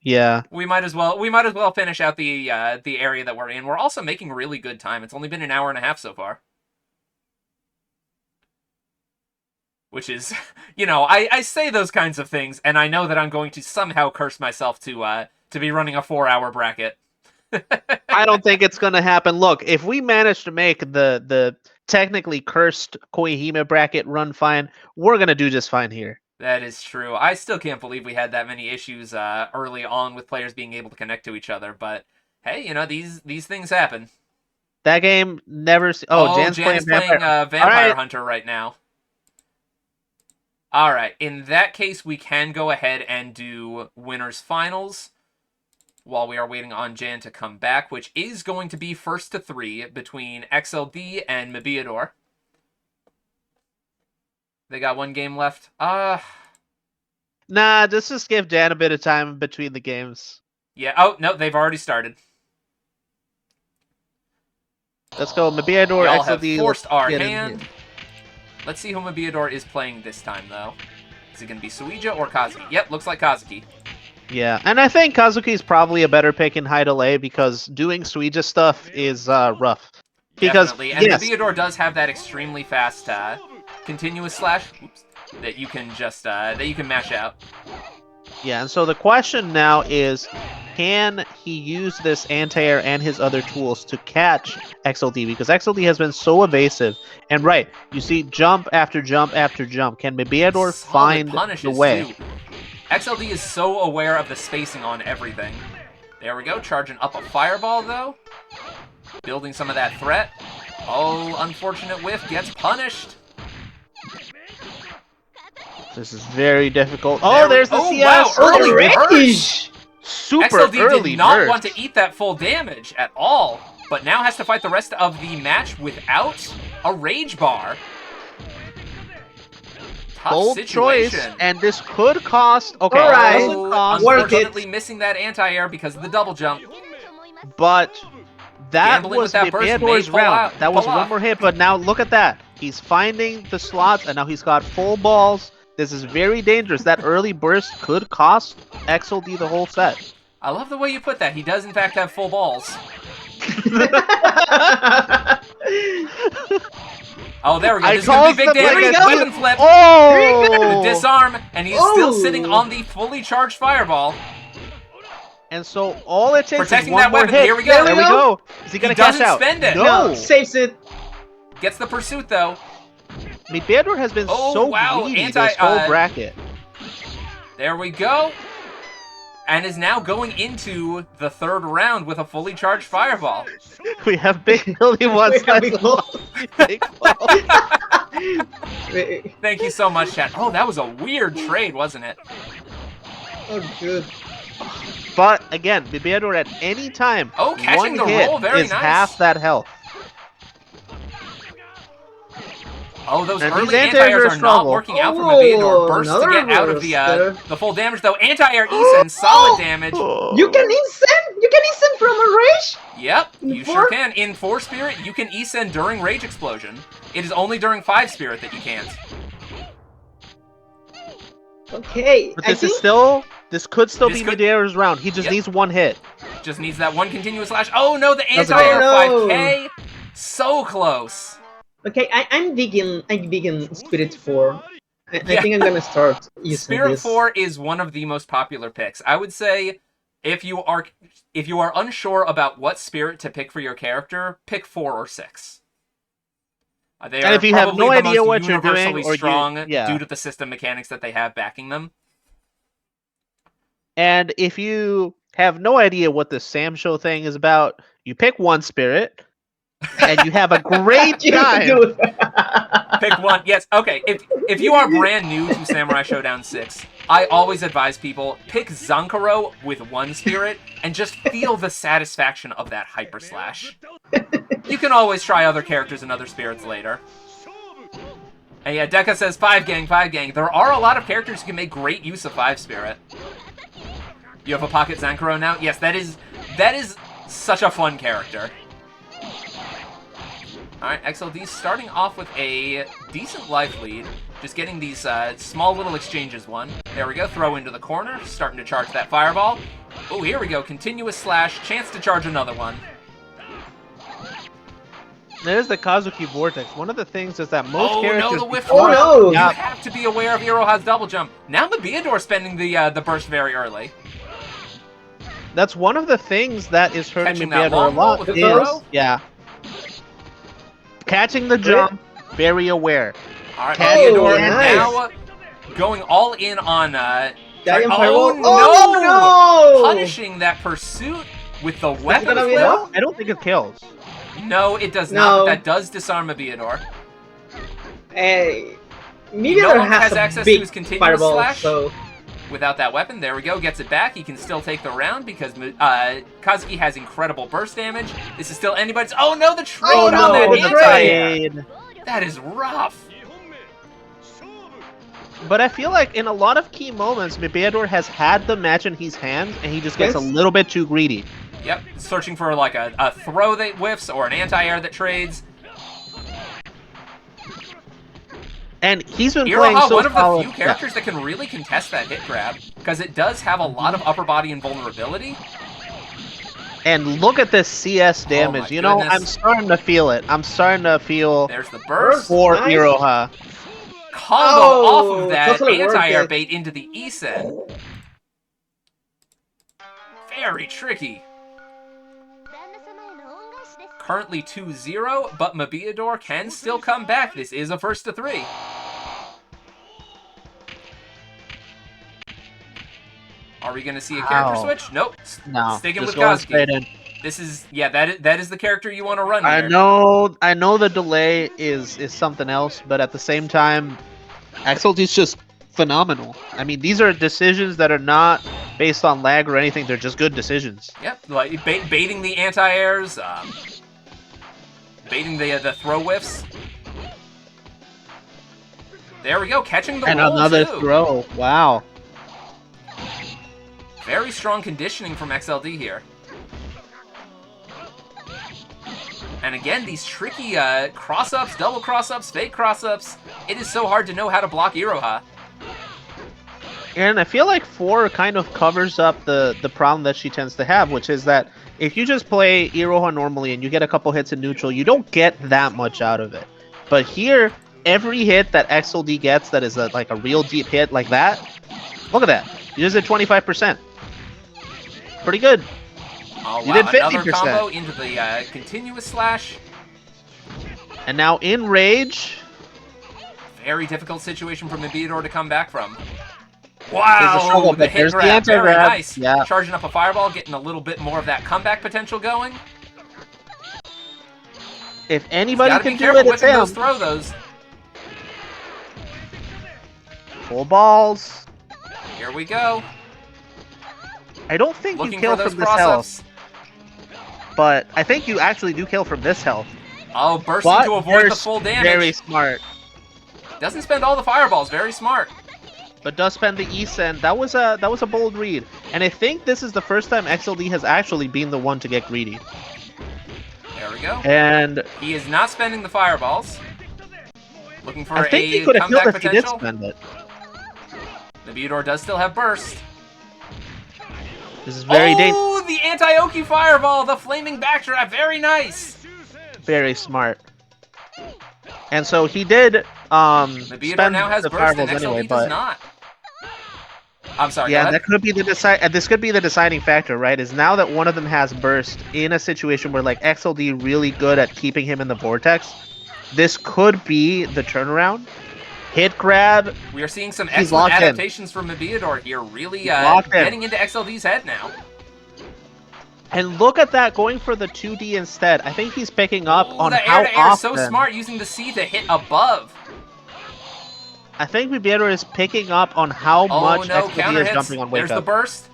Yeah. We might as well finish out the area that we're in. We're also making really good time. It's only been an hour and a half so far. Which is, I say those kinds of things, and I know that I'm going to somehow curse myself to be running a 4-hour bracket. I don't think it's going to happen. Look, if we manage to make the technically cursed Koihime bracket run fine, we're going to do just fine here. That is true. I still can't believe we had that many issues early on with players being able to connect to each other, but hey, these things happen. That game never... Jan's Jan playing Vampire. Vampire Hunter right now. Alright, in that case, we can go ahead and do winners finals while we are waiting on Jan to come back, which is going to be first to 3 between XLD and Mibeador. They got one game left. Nah, just give Jan a bit of time between the games. Yeah, oh, no, they've already started. Let's go, Mibeador, Y'all have XLD. forced our get in hand. here. Let's see who Mibeador is playing this time, though. Is it going to be Suija or Kazuki? Yep, looks like Kazuki. Yeah, and I think Kazuki's probably a better pick in high delay because doing Suija stuff is rough. Because, Definitely. And yes, Mibeador does have that extremely fast continuous slash that you can just that you can mash out. yeah, and so the question now is, can he use this anti-air and his other tools to catch XLD? Because XLD has been so evasive. And right, you see jump after jump after jump. Can Mibeador Solid find the punishes, way? too. XLD is so aware of the spacing on everything. There we go, charging up a fireball, though. Building some of that threat. Oh, unfortunate whiff gets punished. This is very difficult. Oh, there's the CS. Wow, early Rage! Super XLD early did not burst. want to eat that full damage at all, but now has to fight the rest of the match without a rage bar. Tough Bold situation. choice, and this could cost. Okay, All right. it doesn't cost, Worth it. Unfortunately, missing that anti-air because of the double jump. but that Gambling was with that burst Mibeador's may pull round. out- That was pull one off. more hit, but now look at that. He's finding the slots, and now he's got full balls. This is very dangerous. That early burst could cost XLD the whole set. I love the way you put that. He does, in fact, have full balls. Oh, there we go. I This is going to be big called the damage. break. Weapon flip. Oh! The disarm, and he's Oh. still sitting on the fully charged fireball. And so all it takes Protecting is one that more weapon. hit. Here we go. There we go. Is he gonna cash doesn't out? spend it. No. Saves it. Gets the pursuit, though. Mibeador has been Oh, so wow, greedy anti- this whole bracket. There we go. And is now going into the third round with a fully charged fireball. We have Big Billy one We have slice Big of Billy. Big Billy. Thank you so much, chat. Oh, that was a weird trade, wasn't it? Oh, good. But again, Mibeador at any time, Oh, catching one the hit roll, very is nice. half that health. Oh, those And early these anti-airs anti-airs are are not struggle. working out for Oh, Mibeador. Burst to another get out of burst. the full damage, though. Anti-air Eason, solid damage. You can instant. You can instant from a rage. Yep, In you four? sure can. In 4 Spirit, you can Eason during Rage Explosion. It is only during 5 Spirit that you can't. Okay. But I this think is still, this could still This be could- Mibeador's round. He just Yep. needs one hit. Just needs that one continuous slash. Oh no, the Doesn't anti-air matter. 5K. So close. Okay, I'm digging Spirit 4. I Yeah. think I'm gonna start using Spirit this. 4 is one of the most popular picks. I would say if you are unsure about what spirit to pick for your character, pick 4 or 6. They And are if you have probably no the idea most what you're doing, universally or you- strong yeah. due to the system mechanics that they have backing them. And if you have no idea what the Sam Show thing is about, you pick one spirit, and you have a great You time. do. Pick one. Yes. Okay. If you are brand new to Samurai Shodown 6, I always advise people pick Zankaro with one spirit and just feel the satisfaction of that hyper slash. You can always try other characters and other spirits later. And yeah, Deka says 5 gang, 5 gang. There are a lot of characters who can make great use of 5 spirit. You have a pocket Zankaro now? Yes, that is such a fun character. Alright, XLD starting off with a decent life lead. Just getting these small little exchanges won. There we go, throw into the corner. Starting to charge that fireball. Oh, here we go, continuous slash. Chance to charge another one. There's the Kazuki Vortex. One of the things is that most Oh characters... no, the whiff. Oh, no. You Yeah. have to be aware of Iroha's double jump. Now Mibeador spending the burst very early. That's one of the things that is hurting Catching that Mibeador a long roll lot. with a Is, throw? yeah. Catching the jump, very aware. Alright, Oh, Mibeador nice. now going all in on Giant oh, fireball. no! Oh, no! Punishing that pursuit with the weapon gonna be flip. enough? I don't think it kills. No, it does not, No. but that does disarm Mibeador. Hey, no Mibeador longer has has access a to big his continuous fireball, slash. so Without that weapon, there we go, gets it back. He can still take the round because Kazuki has incredible burst damage. This is still anybody's. Oh no, the trade Oh, on no, that the anti-air. Trade. That is rough. But I feel like in a lot of key moments, Mibeador has had the match in his hands, and he just gets a Yes. little bit too greedy. Yep, searching for like a throw that whiffs or an anti-air that trades. And he's been playing Iroha, so one of the solid. few characters that can really contest that hit grab, because it does have a lot of upper body invulnerability. And look at this CS damage. my You know, goodness. I'm starting to feel it. I'm starting to feel There's the burst. for Nice. Iroha. Combo off of that totally worth anti-air it. bait into the Isen. Very tricky. Currently 2-0, but Mibeador can still come back. This is a first to 3. Are we going to see a character Wow. switch? Nope. No, Sticking just with going Kazuki. straight in. This is, yeah, that is the character you want to run here. I know the delay is something else, but at the same time, XLD's just phenomenal. I mean, these are decisions that are not based on lag or anything. They're just good decisions. Yep, like baiting the anti-airs, baiting the throw whiffs. There we go, catching the And roll another too. throw. Wow. Very strong conditioning from XLD here. And again, these tricky cross-ups, double cross-ups, fake cross-ups. It is so hard to know how to block Iroha. And I feel like 4 kind of covers up the problem that she tends to have, which is that if you just play Iroha normally and you get a couple hits in neutral, you don't get that much out of it. But here, every hit that XLD gets that is like a real deep hit like that, look at that. You just did 25%. Oh, Pretty good. wow, You did another 50%. combo into the continuous slash. And now in Rage, Very difficult situation for Mibeador to come back from. There's a Wow, struggle, the but hit there's the grab, very anti-grab. nice. Yeah. Charging up a fireball, getting a little bit more of that comeback potential going. if anybody Gotta can be do careful it, it's whipping him. those, throw those. Full balls. Here we go. I don't think Looking you kill for those from this health, cross-ups. but I think you actually do kill from this health. Oh, bursting But to avoid the there's full damage. Very smart. Doesn't spend all the fireballs. Very smart. But does spend the E-Send. That was a bold read. And I think this is the first time XLD has actually been the one to get greedy. There we go. And He is not spending the fireballs. Looking for I think he a could have killed comeback if he did potential. spend it. The Mibeador does still have burst. This is very dangerous. Oh, the anti-Oki fireball, the flaming backdraft, very nice. Very smart. And so he did Mibeador spend now has the burst and fireballs XLD anyway, does but not. I'm sorry, yeah, go that ahead. could be the this could be the deciding factor, right? Is now that one of them has burst in a situation where like XLD really good at keeping him in the vortex, this could be the turnaround. Hit grab. We are seeing some He's excellent locked in. adaptations from Mibeador here, really locked in. getting into XLD's head now. And look at that, going for the 2D instead. I think he's picking up Ooh, on the how air-to-air is so often. smart, using the C to hit above. I think Mibeador is picking up on how Oh much no, XLD counter is hits. jumping on wake There's the up. burst.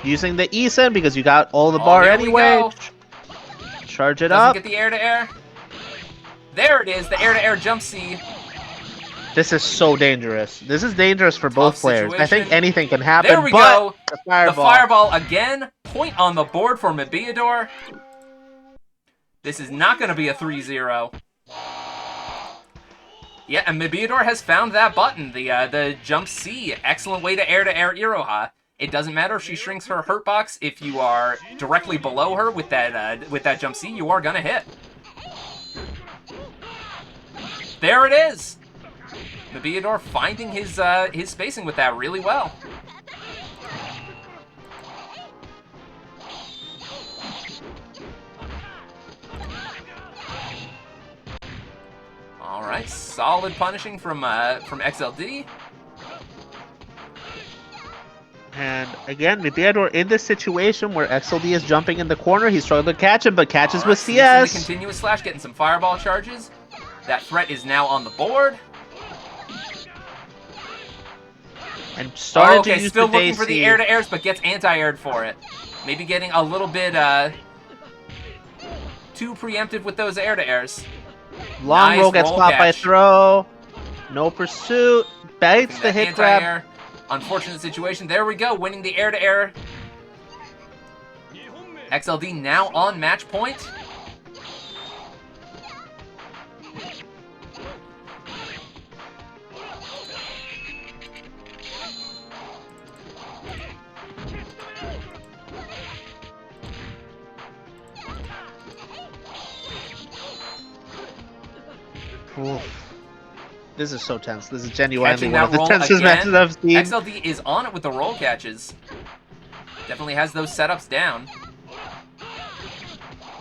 Using the E-Send because you got all the Oh, bar here we anyway. go. Charge it Doesn't up. get the air-to-air. There it is, the air-to-air jump C. This is so dangerous. This is dangerous for both players. I think situation. anything can happen. There we but go. The fireball. The fireball again. Point on the board for Mibeador. This is not going to be a 3-0. Yeah, and Mibeador has found that button, the jump C. Excellent way to air Iroha. It doesn't matter if she shrinks her hurt box. If you are directly below her with that jump C, you are gonna hit. There it is. Mibeador finding his spacing with that really well. All right, solid punishing from XLD. And again, Mibeador in this situation where XLD is jumping in the corner, he's struggling to catch him, but catches with Using CS. the continuous slash, getting some fireball charges. That threat is now on the board. And starting to Okay, use still the looking for the Daisy. air-to-airs, but gets anti-aired for it. Maybe getting a little bit too preemptive with those air-to-airs. Long Nice roll gets roll caught by catch. throw. No pursuit. Bites the That hit grab. anti-air. Unfortunate situation. There we go, winning the air-to-air. XLD now on match point. Oof. This is so tense. This is genuinely Catching one of that the roll tensest again. matches I've seen. XLD is on it with the roll catches. Definitely has those setups down.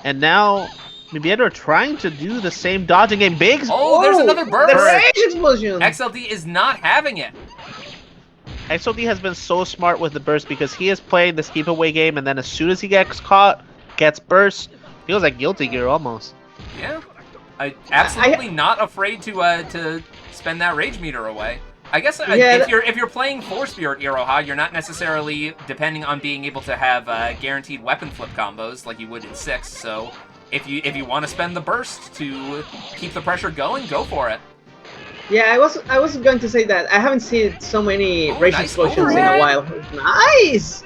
And now, Mibeador trying to do the same dodging game. Biggs. Oh, there's another burst. The rage explosion. XLD is not having it. XOD has been so smart with the burst because he is playing this keep away game, and then as soon as he gets caught, gets burst. Feels like Guilty Gear almost. Yeah. Absolutely not afraid to spend that rage meter away. I guess if you're playing 4-Spirit Iroha, you're not necessarily depending on being able to have guaranteed weapon flip combos like you would in 6. So if you want to spend the burst to keep the pressure going, go for it. Yeah, I was going to say that. I haven't seen so many rage nice explosions overhead. in a while. Nice!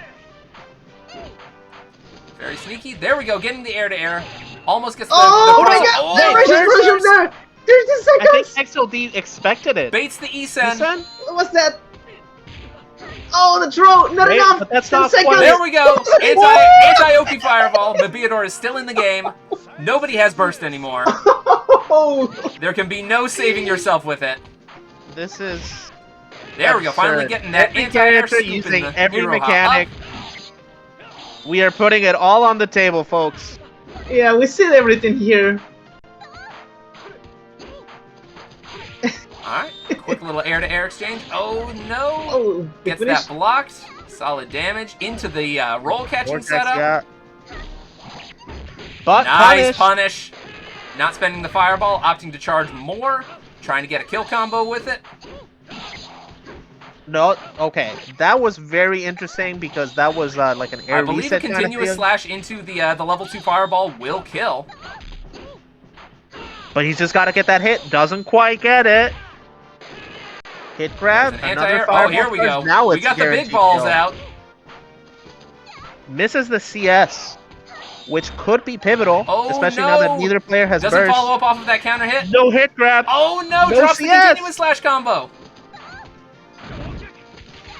Very sneaky. There we go, getting the air-to-air. Almost gets the Oh my cross- god! Oh, The rage explosion there! 30 I seconds! think XOD expected it. baits the E-Sen. Ethan? What was that? Oh, the throw! Not Wait, enough! but that's 10 not seconds! quite- There we go. Anti-Oki Fireball. Mibeador is still in the game. Nobody has burst anymore. Oh! There can be no saving yourself with it. This is There we go. Finally absurd. getting that Every anti-air character scoop in using the every Iroha. mechanic. We are putting it all on the table, folks. Yeah, we see everything here. Alright, quick little air-to-air exchange. Oh no! Oh, Gets finish. that blocked. Solid damage into the roll catching Vortex setup. got- But Nice punish. punish. Not spending the fireball, opting to charge more. Trying to get a kill combo with it. No, okay. That was very interesting because that was like an air I believe a reset kind of continuous thing. slash into the level 2 fireball will kill. But he's just got to get that hit. Doesn't quite get it. Hit grab. There's an Another anti-air. Oh, fireball here we charge. go. Now We it's got the big guaranteed balls kill. out. Misses the CS, which could be pivotal, Oh, especially now that no. neither player has Doesn't burst. follow up off of that counter hit. No hit grab. Oh no! No Drops the CS. continuous slash combo.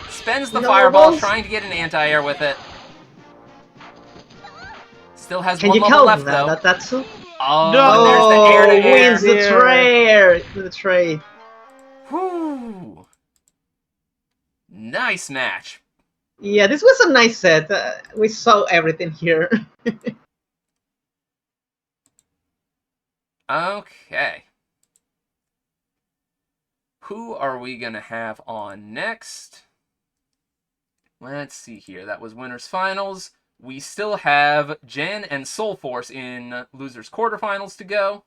Spends the No fireball, balls. trying to get an anti-air with it. Still has Can one you level count left that? though. That's so. Oh, No. there's the Oh, air-to-air. wins the trade. The trade. Whew. Nice match. Yeah, this was a nice set. We saw everything here. Okay. Who are we going to have on next? Let's see here. That was winners finals. We still have Jen and SoulForce in losers quarterfinals to go.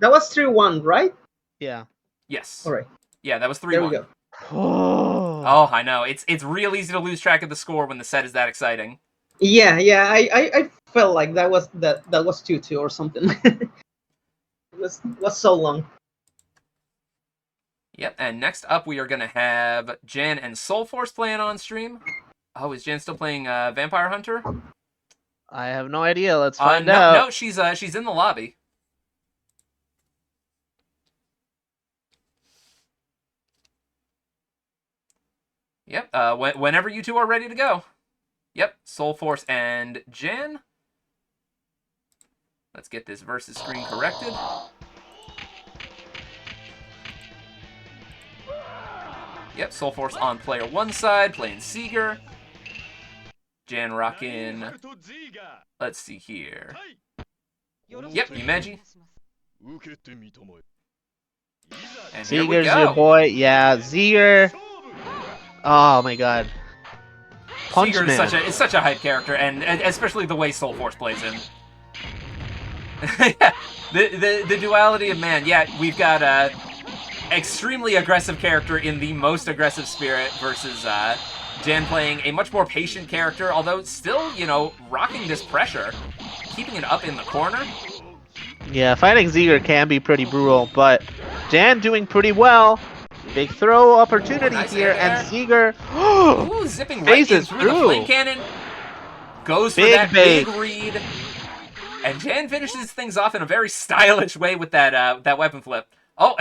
That was 3-1, right? Yeah. Yes. All right. Yeah, that was 3-1. There we go. Oh, I know. It's real easy to lose track of the score when the set is that exciting. Yeah, I felt like that was 2-2 or something. It was so long. Yep, and next up we are going to have Jen and SoulForce playing on stream. Oh, is Jen still playing Vampire Hunter? I have no idea. Let's find out. No, she's in the lobby. Yep, whenever you two are ready to go. Yep, SoulForce and Jen. Let's get this versus screen corrected. Yep, SoulForce on player 1 side, playing Seeger. Jan rockin'. Let's see here. Yep, Yumeji. And here we Seeger's your go. boy. Yeah, Seeger. Oh my god. Punch Seeger Man. is such a hype character, and especially the way SoulForce plays him. Yeah, the duality of man. Yeah, we've got a extremely aggressive character in the most aggressive spirit versus Jan playing a much more patient character, although still, you know, rocking this pressure, keeping it up in the corner. Yeah, fighting Seeger can be pretty brutal, but Jan doing pretty well. Big throw opportunity nice here, air. and Seeger Ooh, zipping right in phases through the through. flame cannon. Goes for Big that bait. big read. And Jan finishes things off in a very stylish way with that weapon flip. Oh,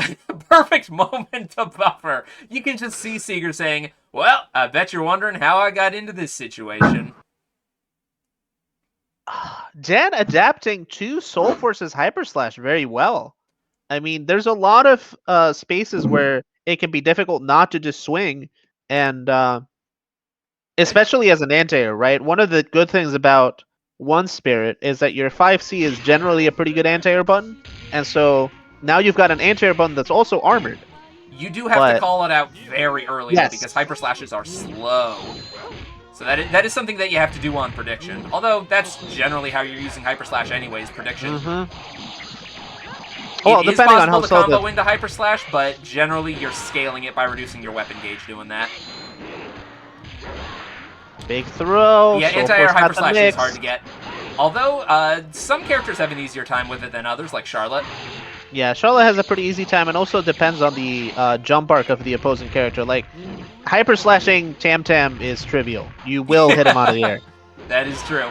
perfect moment to buffer. You can just see Seeger saying, well, I bet you're wondering how I got into this situation. Jan adapting to SoulForce's Hyper Slash very well. I mean, there's a lot of spaces where it can be difficult not to just swing, and especially as an anti-air, right? One of the good things about One Spirit is that your 5C is generally a pretty good anti-air button, and so now you've got an anti-air button that's also armored. You do have to call it out very early, though, because Hyper Slashes are slow. So that is something that you have to do on prediction. Although that's generally how you're using Hyper Slash anyways, prediction. Well, it is depending on possible how to slow combo into Hyper Slash, but generally you're scaling it by reducing your weapon gauge doing that. Big throw. Yeah, SoulForce anti-air got Hyper the Slash mix. is hard to get. Although, some characters have an easier time with it than others, like Charlotte. Yeah, Charlotte has a pretty easy time, and also depends on the jump arc of the opposing character. Like, hyper slashing Tam Tam is trivial. You will hit him out of the air. That is true.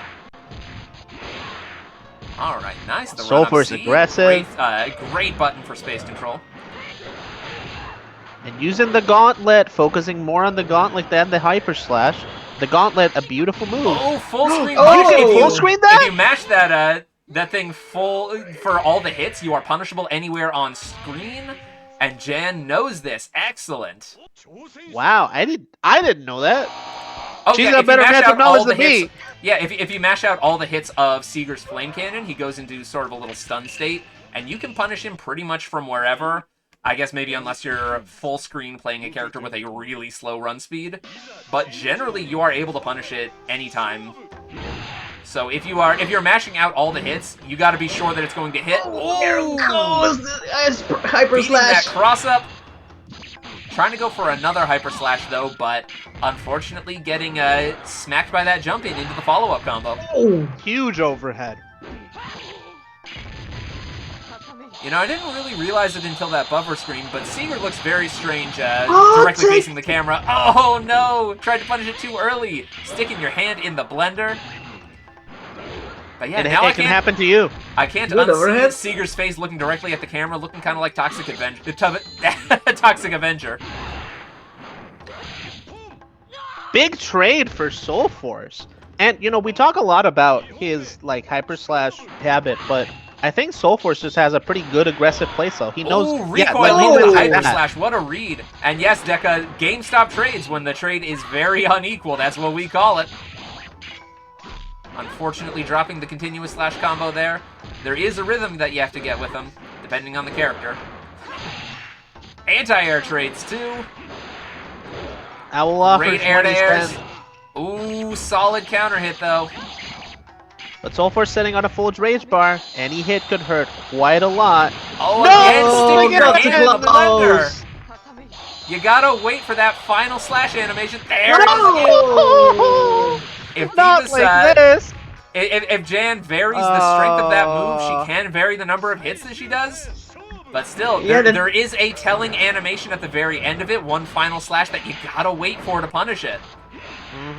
All right, nice. The SoulForce aggressive. Great button for space control. And using the gauntlet, focusing more on the gauntlet than the hyper slash. The gauntlet, a beautiful move. Oh, full screen. You can If full screen that? If you mash that thing full for all the hits, you are punishable anywhere on screen. And Jan knows this. Excellent. Wow, I didn't know that. Oh, She's yeah, got if you better mash mental out all knowledge the than me. hits, yeah, if you mash out all the hits of Seeger's Flame Cannon, he goes into sort of a little stun state, and you can punish him pretty much from wherever. I guess maybe unless you're full screen playing a character with a really slow run speed. But generally, you are able to punish it anytime. So if you're mashing out all the hits, you got to be sure that it's going to hit. There it goes! Hyper Beating that Slash! cross up. Trying to go for another Hyper Slash, though, but unfortunately getting smacked by that jump in into the follow-up combo. Oh. Huge overhead. You know, I didn't really realize it until that buffer screen, but Seeger looks very strange directly facing the camera. Oh, no! Tried to punish it too early. Sticking your hand in the blender. But yeah, now it can happen to you. I can't Good unsee overhead. Seeger's face looking directly at the camera, looking kind of like Toxic Toxic Avenger. Big trade for SoulForce. And, you know, we talk a lot about his, like, hyper slash habit, but I think SoulForce just has a pretty good aggressive playstyle. He knows... Ooh, recoil like, into Hyper that. Slash. What a read. And yes, Deka, GameStop trades when the trade is very unequal. That's what we call it. Unfortunately, dropping the continuous slash combo there. There is a rhythm that you have to get with them, depending on the character. Anti-air trades, too. I will offer Great 20 air-to-airs. cents. Ooh, solid counter hit, though. But SoulForce sitting on a full rage bar. Any hit could hurt quite a lot. Oh, No! again, sticking your Look at hand in the blender. close. You gotta wait for that final slash animation. There it is No! again. If Not Divas, like this. If Jan varies the strength of that move, she can vary the number of hits that she does. But still, there is a telling animation at the very end of it, one final slash that you gotta wait for to punish it.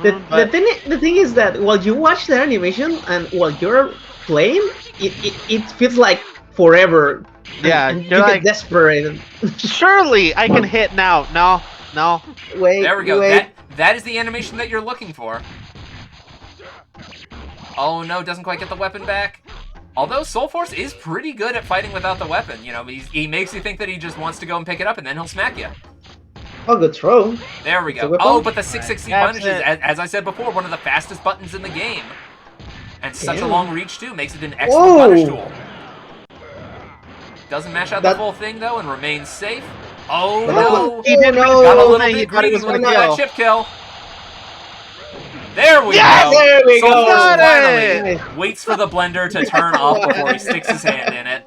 The thing is that while you watch the animation and while you're playing, it feels like forever. Yeah, and you're you like- get desperate. Surely I can hit now. No. Wait, There we go. wait. That is the animation that you're looking for. Oh no, doesn't quite get the weapon back. Although SoulForce is pretty good at fighting without the weapon. You know, he makes you think that he just wants to go and pick it up and then he'll smack you. Oh, good throw. There we The go. weapon? Oh, but the 660 That's punishes, it. as I said before, one of the fastest buttons in the game. And such a Damn. long reach, too, makes it an excellent punish Whoa. tool. Doesn't mash out the That- full thing, though, and remains safe. Oh, But no! He didn't no. Got a Oh, little man, he bit thought he greedy was with gonna that kill. chip kill. There we Yes! go! There we go. SoulForce Got finally it. waits for the blender to turn off before he sticks his hand in it.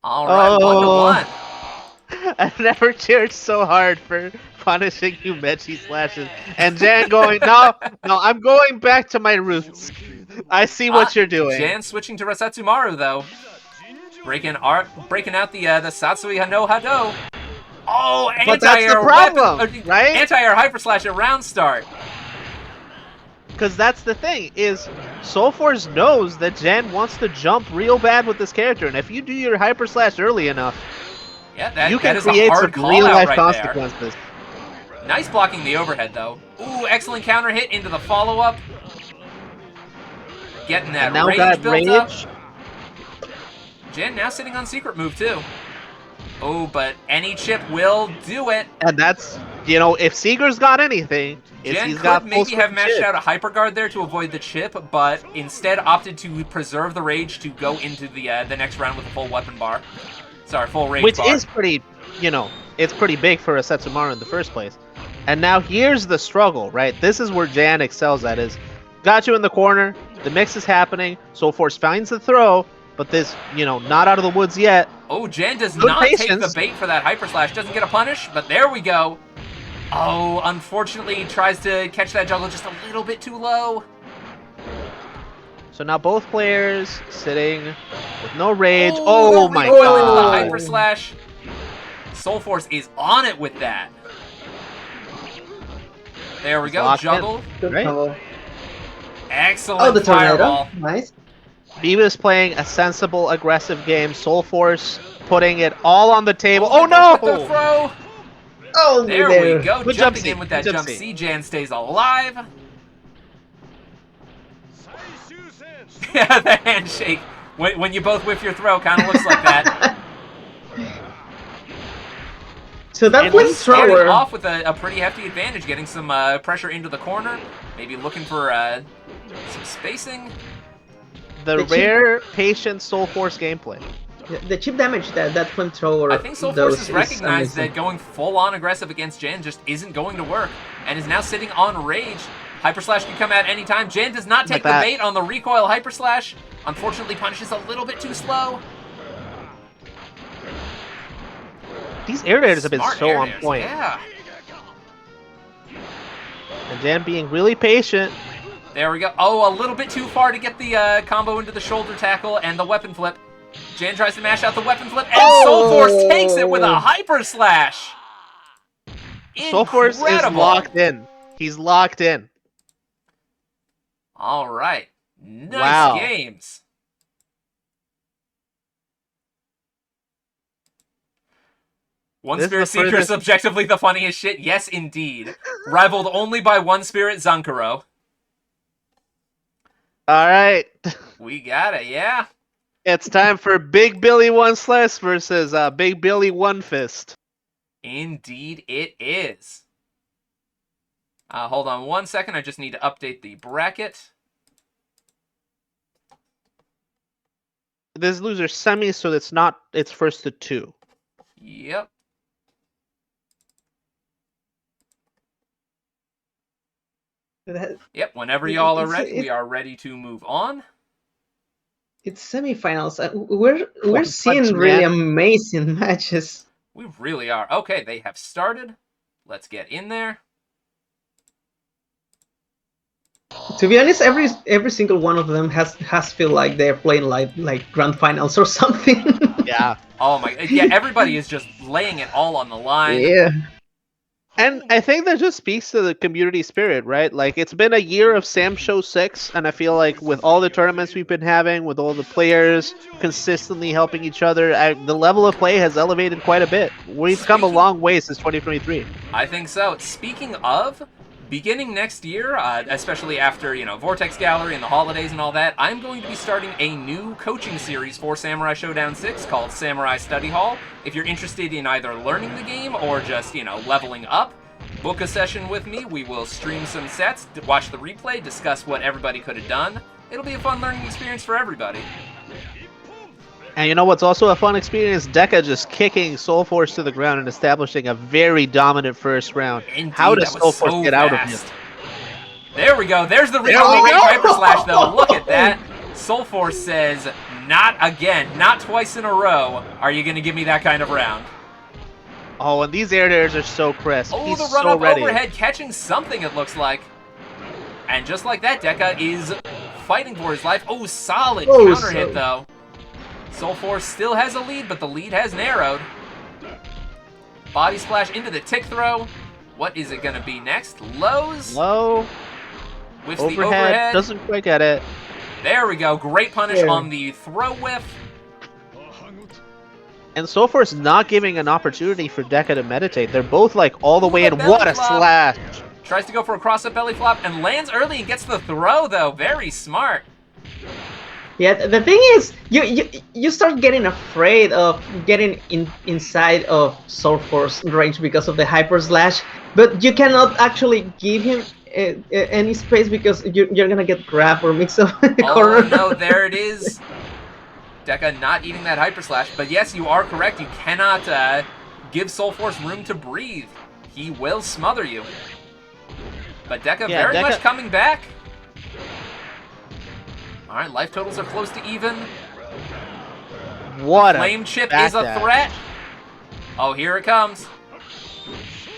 Alright, 1-1. I've never cheered so hard for punishing Umechi slashes. And Jan going, no, I'm going back to my roots. I see what you're doing. Jan switching to Rasetsumaru, though. Breaking out the Satsui no Hado. Oh, But that's the problem, right? Anti-air hyper slash at round start. Because that's the thing, is SoulForce knows that Jan wants to jump real bad with this character, and if you do your hyper slash early enough, yeah, you can that is create a hard some real life right consequences. There. Nice blocking the overhead though. Ooh, excellent counter hit into the follow-up. Getting that now rage built up. Jen now sitting on secret move too. Oh, but any chip will do it. And that's, you know, if Seeger's got anything, Jen he's could got maybe have mashed chip. out a hyper guard there to avoid the chip, but instead opted to preserve the rage to go into the next round with a full weapon bar. Sorry, full rage Which bar. is pretty, you know, it's pretty big for a Setsumaru in the first place. And now here's the struggle, right? This is where Jan excels at, is got you in the corner, the mix is happening, SoulForce finds the throw, but this, you know, not out of the woods yet. Oh, Jan does Good not take patience. the bait for that hyper slash. Doesn't get a punish, but there we go. Oh, unfortunately, tries to catch that juggle just a little bit too low. So now both players sitting with no rage. Oh, Oh the my recoil into the god. hyper slash. SoulForce is on it with that. There we go, locked juggle. Good Right. combo. Excellent Oh, the tornado. fireball. Nice. Mibe's playing a sensible, aggressive game. SoulForce putting it all on the table. Oh With the no! throw. Oh, There we go, Good jump jumping C, in with that good jump C. C. Jan stays alive. Yeah, the handshake. When you both whiff your throw, kind of looks like that. So that And was he's Starting thrower. off with a pretty hefty advantage, getting some pressure into the corner. Maybe looking for some spacing. The The chip- rare, patient SoulForce gameplay. The chip damage that flamethrower I think does SoulForce has is recognized amazing. that going full-on aggressive against Jan just isn't going to work, and is now sitting on rage. Hyper Slash can come at any time. Jan does not take Like that. the bait on the recoil Hyper Slash. Unfortunately, punishes a little bit too slow. These air raiders have been Smart so air on dairs, point. Yeah. And Jan being really patient. There we go. Oh, a little bit too far to get the combo into the shoulder tackle and the weapon flip. Jan tries to mash out the weapon flip, and SoulForce takes it with a Hyper Slash. SoulForce is Incredible. locked in. He's locked in. All right. Nice Wow. games. One This is Spirit the Seeker is furthest- subjectively the funniest shit. Yes, indeed. Rivaled only by One Spirit Zankuro. All right. We got it, yeah. It's time for Big Billy One Slice versus Big Billy One Fist. Indeed it is. Hold on 1 second. I just need to update the bracket. This loser semi, so it's first to two. Yep. Yep, whenever y'all are ready, we are ready to move on. It's semifinals. We're One seeing Punch really Man. amazing matches. We really are. Okay, they have started. Let's get in there. To be honest, every single one of them has feel like they're playing like grand finals or something. Yeah. Oh my, yeah, everybody is just laying it all on the line. Yeah. And I think that just speaks to the community spirit, right? Like, it's been a year of Sam Show 6, and I feel like with all the tournaments we've been having, with all the players consistently helping each other, the level of play has elevated quite a bit. We've come a long way since 2023. I think so. Speaking of, beginning next year, especially after, Vortex Gallery and the holidays and all that, I'm going to be starting a new coaching series for Samurai Shodown 6 called Samurai Study Hall. If you're interested in either learning the game or just, leveling up, book a session with me. We will stream some sets, watch the replay, discuss what everybody could have done. It'll be a fun learning experience for everybody. And you know what's also a fun experience? Deka just kicking SoulForce to the ground and establishing a very dominant first round. Indeed, How does that was SoulForce so get out of fast. it? There we go. There's the There recoil we rage go. hyper slash, though. Look at that. SoulForce says, not again, not twice in a row. Are you going to give me that kind of round? Oh, and these air dares are so crisp. Oh, He's the run so up ready. overhead, catching something, it looks like. And just like that, Deka is fighting for his life. Oh, solid counter hit, though. SoulForce still has a lead, but the lead has narrowed. Body splash into the tick throw. What is it going to be next? Lows. Low. Whiffs the Overhead. overhead. Doesn't quite get it. There we go. Great punish Yeah. on the throw whiff. And SoulForce not giving an opportunity for Deka to meditate. They're both like all the way in. The What belly a flop. slash! Tries to go for a cross-up belly flop and lands early and gets the throw, though. Very smart. Yeah, the thing is, you start getting afraid of getting inside of SoulForce range because of the hyper slash, but you cannot actually give him any space because you're gonna get grabbed or mixed up in the Oh, corner. no, there it is. Deka not eating that hyper slash, but yes, you are correct. You cannot give SoulForce room to breathe. He will smother you. But Deka Yeah, very Deka- much coming back. All right, life totals are close to even. What Flame a chip back is a dash. threat. Oh, here it comes.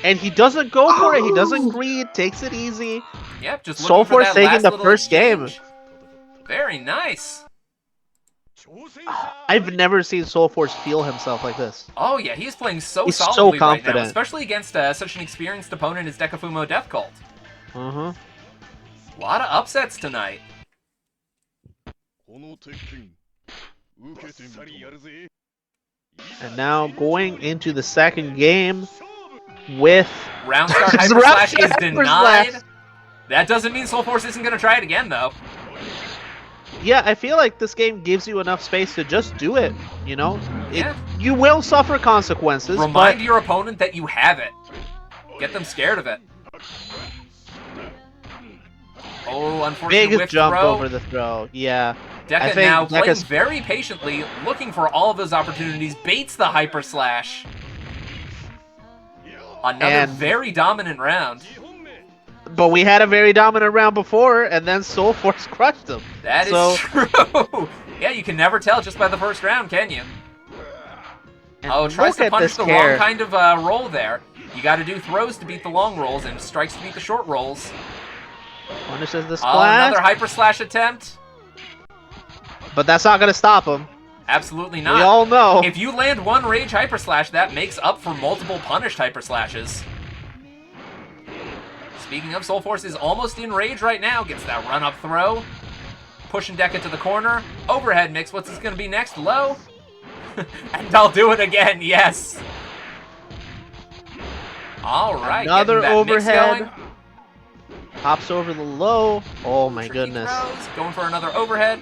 And he doesn't go for it. He doesn't greed. Takes it easy. Yep, just looking for SoulForce that taking last the little first game. exchange. Very nice. I've never seen SoulForce feel himself like this. Oh yeah, he's playing so He's so solidly right now, confident. especially against such an experienced opponent as DekaFumoDeathCult. Uh-huh. A lot of upsets tonight. And now going into the second game with Round start hyper Round slash start is hyper denied. slash. That doesn't mean SoulForce isn't going to try it again, though. Yeah, I feel like this game gives you enough space to just do it, you know? Yeah. You will suffer consequences, Remind but your opponent that you have it. Get them scared of it. Oh, unfortunate big whiff jump throw. over the throw. Yeah. I Deka think now playing Deka's- very patiently, looking for all of those opportunities, baits the hyper slash. Another And- very dominant round. But we had a very dominant round before, and then SoulForce crushed him. That is So- true. Yeah, you can never tell just by the first round, can you? And Oh, tries look to at punish this the care. wrong kind of roll there. You got to do throws to beat the long rolls and strikes to beat the short rolls. Punishes the Oh, splash, another hyper slash attempt. but that's not going to stop him. Absolutely We not. all know. If you land one rage hyper slash, that makes up for multiple punished hyper slashes. Speaking of, SoulForce is almost in rage right now. Gets that run up throw. Pushing Deka to the corner. Overhead mix. What's this going to be next? Low. And I'll do it again. Yes. All right. Another getting that mix overhead. going. Hops over the low. Oh my Tricky goodness. throws. Going for another overhead.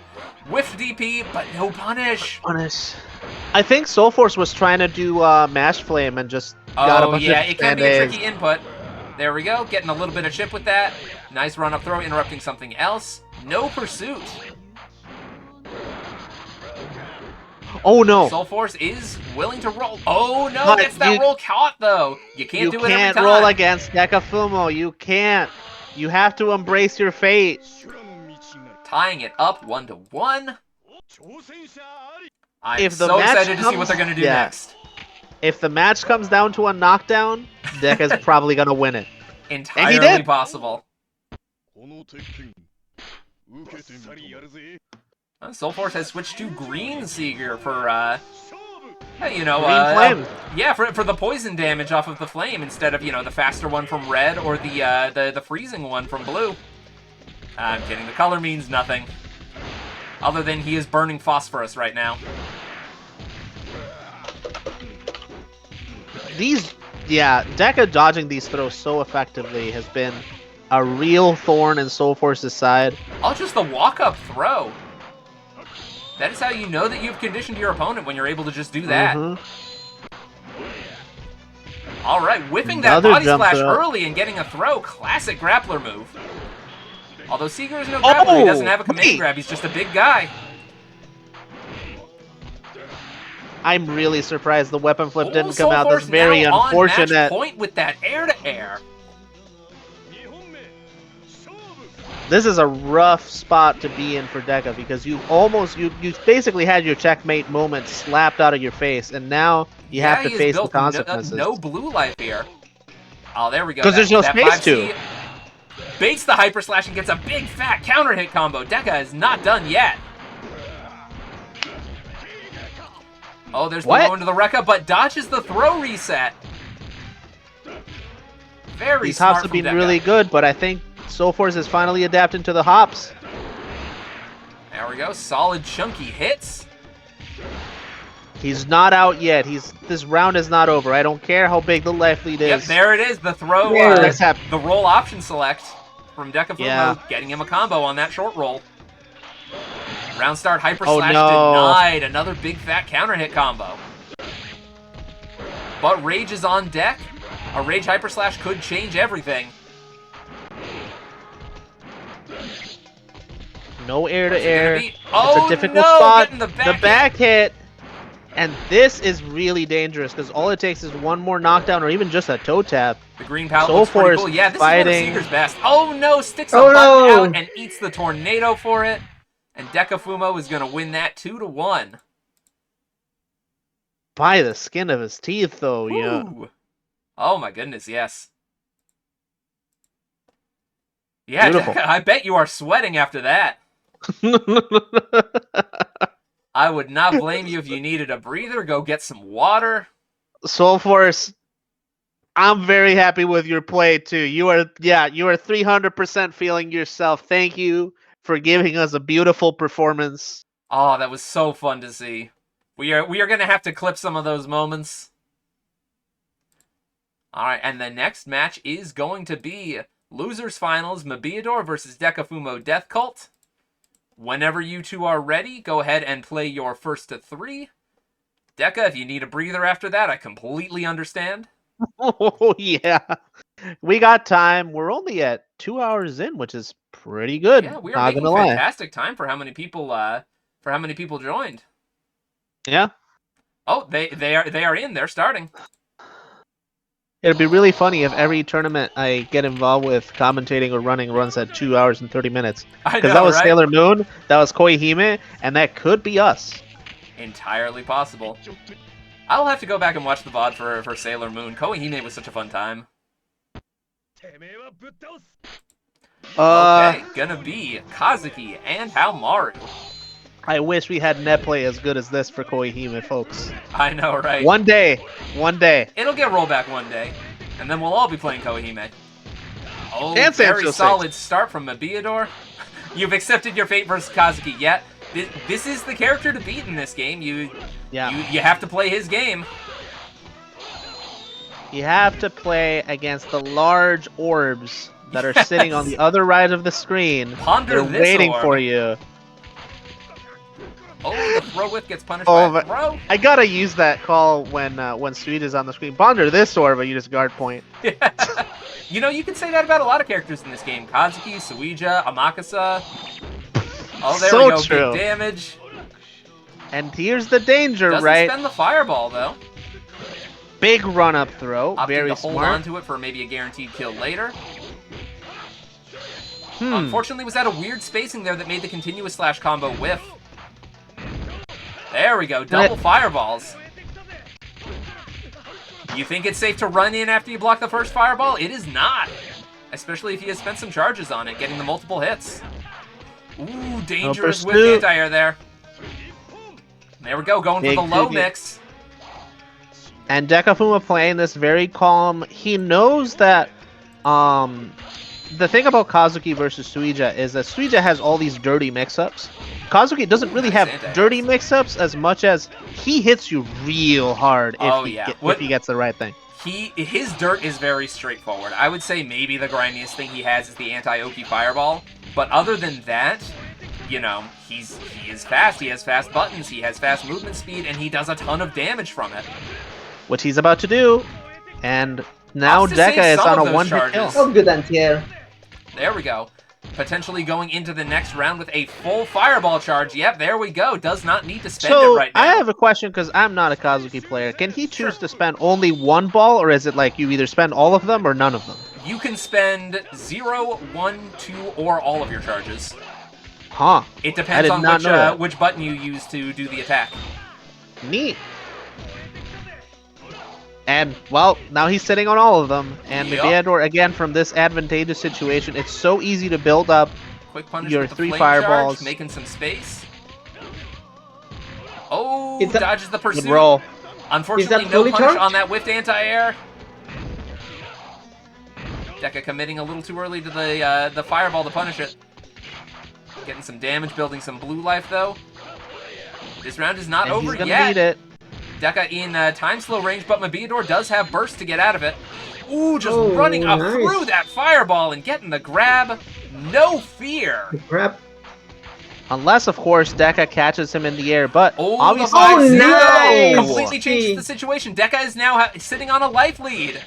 Whiffed DP, but no punish. Punish. I think SoulForce was trying to do Mash Flame and just got a Oh bunch yeah, of it can be a Band-Aids. tricky input. There we go, getting a little bit of chip with that. Nice run up throw, interrupting something else. No pursuit. Oh no. SoulForce is willing to roll. Oh no, But gets that you- roll caught though. You can't You do it can't every time. roll against DekaFumo. You can't. You have to embrace your fate. Tying it up 1-1. I'm If the so match excited to see what comes- they're gonna do yeah. next. If the match comes down to a knockdown, Deka's probably gonna win it. Entirely did. possible. SoulForce has switched to Green Seeger for, you know, Green Flame. yeah, for the poison damage off of the flame instead of, you know, the faster one from red or the freezing one from blue. I'm kidding. The color means nothing. Other than he is burning phosphorus right now. Deka dodging these throws so effectively has been a real thorn in SoulForce's side. Oh, just the walk-up throw. That is how you know that you've conditioned your opponent when you're able to just do that. Mhm. All right, whipping that Another body jump splash throw. early and getting a throw. Classic grappler move. Although Seeger is no grappler, he doesn't have a command wait. grab. He's just a big guy. I'm really surprised the weapon flip Oh, didn't come out. That's SoulForce very now on match unfortunate. point with that air-to-air. This is a rough spot to be in for Deka because you basically had your checkmate moment slapped out of your face, and now you have to he has face the built consequences. No blue life here. Oh, there we go. 'Cause there's no That space 5C to. Baits the hyper slash and gets a big fat counter hit combo. Deka is not done yet. Oh, there's the What? low into the Rekka, but dodges the throw reset. Very These smart hops have from been Deka. really good, but I think SoulForce is finally adapting to the hops. There we go. Solid chunky hits. He's not out yet. This round is not over. I don't care how big the life lead is. Yep, there it is. The throw, There. the roll option select from DekaFumo, Yeah. getting him a combo on that short roll. Round start hyper Oh, slash no. denied. Another big fat counter hit combo. But Rage is on deck. A Rage hyper slash could change everything. No air to What's it gonna air. be? It's Oh, a difficult no, spot. getting the The back back hit. And this is really dangerous because all it takes is one more knockdown or even just a toe tap. The green palette looks pretty SoulForce cool. Yeah, this fighting. is one of Seeker's best. Oh no, sticks a Oh, button no. out and eats the tornado for it. And DekaFumo is going to win that 2-1. By the skin of his teeth, though, yeah. Woo. Oh my goodness, yes. Yeah, Beautiful. Deka, I bet you are sweating after that. I would not blame you if you needed a breather. Go get some water. SoulForce, I'm very happy with your play too. You are 300% feeling yourself. Thank you for giving us a beautiful performance. Oh, that was so fun to see. We are going to have to clip some of those moments. All right, and the next match is going to be Losers Finals, Mibeador versus DekaFumoDeathCult. Whenever you two are ready, go ahead and play your first to 3. Deka, if you need a breather after that, I completely understand. Oh yeah, we got time. We're only at 2 hours in, which is pretty good. Yeah, we are Not making gonna lie. fantastic time for how many people joined. Yeah, Oh, they are in. They're starting. it'd be really funny if every tournament I get involved with commentating or running runs at 2 hours and 30 minutes. I Because know, that was right? Sailor Moon, that was Koihime, and that could be us. Entirely possible. I'll have to go back and watch the VOD for Sailor Moon. Koihime was such a fun time. Okay, gonna be Kazuki and Haomaru. I wish we had net play as good as this for Koihime, folks. I know, right? One day. It'll get rollback one day, and then we'll all be playing Koihime. Oh, And very Sancho solid start from Mibeador. You've accepted your fate versus Kazuki. Yet, this is the character to beat in this game. You have to play his game. You have to play against the large orbs that are sitting on the other right of the screen. Ponder They're this waiting orb. for you. Oh, the throw whip gets punished by a but throw. I gotta use that call when Sweet is on the screen. Ponder this orb, and you just guard point. You know, you can say that about a lot of characters in this game. Kazuki, Suija, Amakasa. Oh, there So we go. true. Big damage. And here's the danger, Doesn't right? spend the fireball, though. Big run-up throw. Opting Very to hold smart. on to it for maybe a guaranteed kill later. Hmm. Unfortunately, was that a weird spacing there that made the continuous slash combo whiff. There we go. Double fireballs. You think it's safe to run in after you block the first fireball? It is not. Especially if you have spent some charges on it, getting the multiple hits. Ooh, dangerous with pursuit. anti-air there. There we go, going Big for the low boogie. mix. And DekaFuma playing this very calm. He knows that the thing about Kazuki versus Suija is that Suija has all these dirty mix-ups. Kazuki doesn't really nice have anti-hits. dirty mix-ups as much as he hits you real hard Oh, if, yeah. if he gets the right thing. His dirt is very straightforward. I would say maybe the grimiest thing he has is the anti-Oki fireball. But other than that, you know, he is fast, he has fast buttons, he has fast movement speed, and he does a ton of damage from it. Which he's about to do. And now Opts to save Deka is some on of a those one-hit kill. charges. Oh, good anti-air. There we go. Potentially going into the next round with a full fireball charge. Yep, there we go. Does not need to spend So it right now. I have a question because I'm not a Kazuki player. Can he choose to spend only one ball, or is it like you either spend all of them or none of them? You can spend 0, 1, 2, or all of your charges. Huh. It depends did on not know that. which button you use to do the attack. Neat. And, well, now he's sitting on all of them. And Yep. Mibeador, again, from this advantageous situation, it's so easy to build up. Quick punish Your with the 3 flame fireballs. charge, making some space. Oh, It's a- dodges the Good pursuit. roll. Unfortunately, Is that no fully punish charged? on that whiffed anti-air. Deka committing a little too early to the fireball to punish it. Getting some damage, building some blue life, though. This round is not And over he's gonna yet. need it. Deka in time slow range, but Mibeador does have burst to get out of it. Ooh, just Oh, running up nice. through that fireball and getting the grab. No fear. Crap. Unless, of course, Deka catches him in the air, but Oh, obviously... the 5-0 nice! completely changes the situation. Deka is now sitting on a life lead.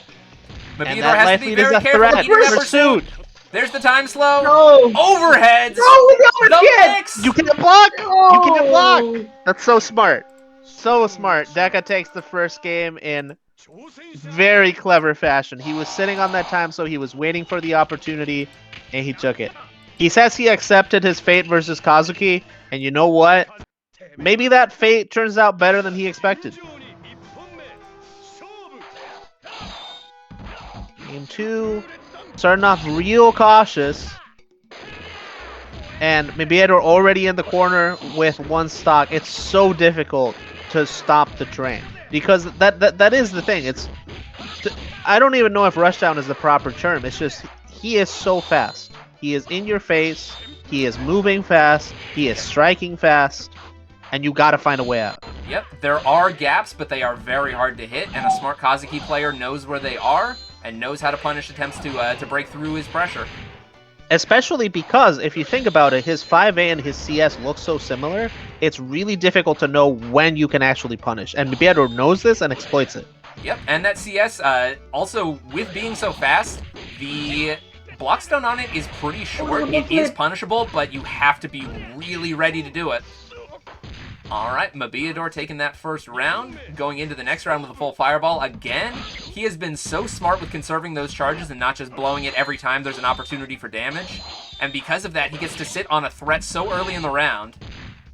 And Mibeador that has life to be lead is very a careful. threat. Eating that Pursuit! There's the time slow. No! Overheads. No, with the The overhead! mix. You can't block! You can't block! Oh. That's so smart. So smart. Deka takes the first game in very clever fashion. He was sitting on that time, so he was waiting for the opportunity, and he took it. He says he accepted his fate versus Kazuki, and you know what? Maybe that fate turns out better than he expected. Game 2, starting off real cautious. And Mibeador already in the corner with one stock. It's so difficult to stop the train. Because that is the thing. I don't even know if rushdown is the proper term. It's just, he is so fast. He is in your face. He is moving fast. He is striking fast. And you gotta find a way out. Yep, there are gaps, but they are very hard to hit, and a smart Kazuki player knows where they are and knows how to punish attempts to break through his pressure. Especially because, if you think about it, his 5A and his CS look so similar, it's really difficult to know when you can actually punish. And Mibeador knows this and exploits it. Yep, and that CS, also, with being so fast, the blockstone on it is pretty short. It is punishable, but you have to be really ready to do it. Alright, Mibeador taking that first round, going into the next round with a full fireball again. He has been so smart with conserving those charges and not just blowing it every time there's an opportunity for damage. And because of that, he gets to sit on a threat so early in the round.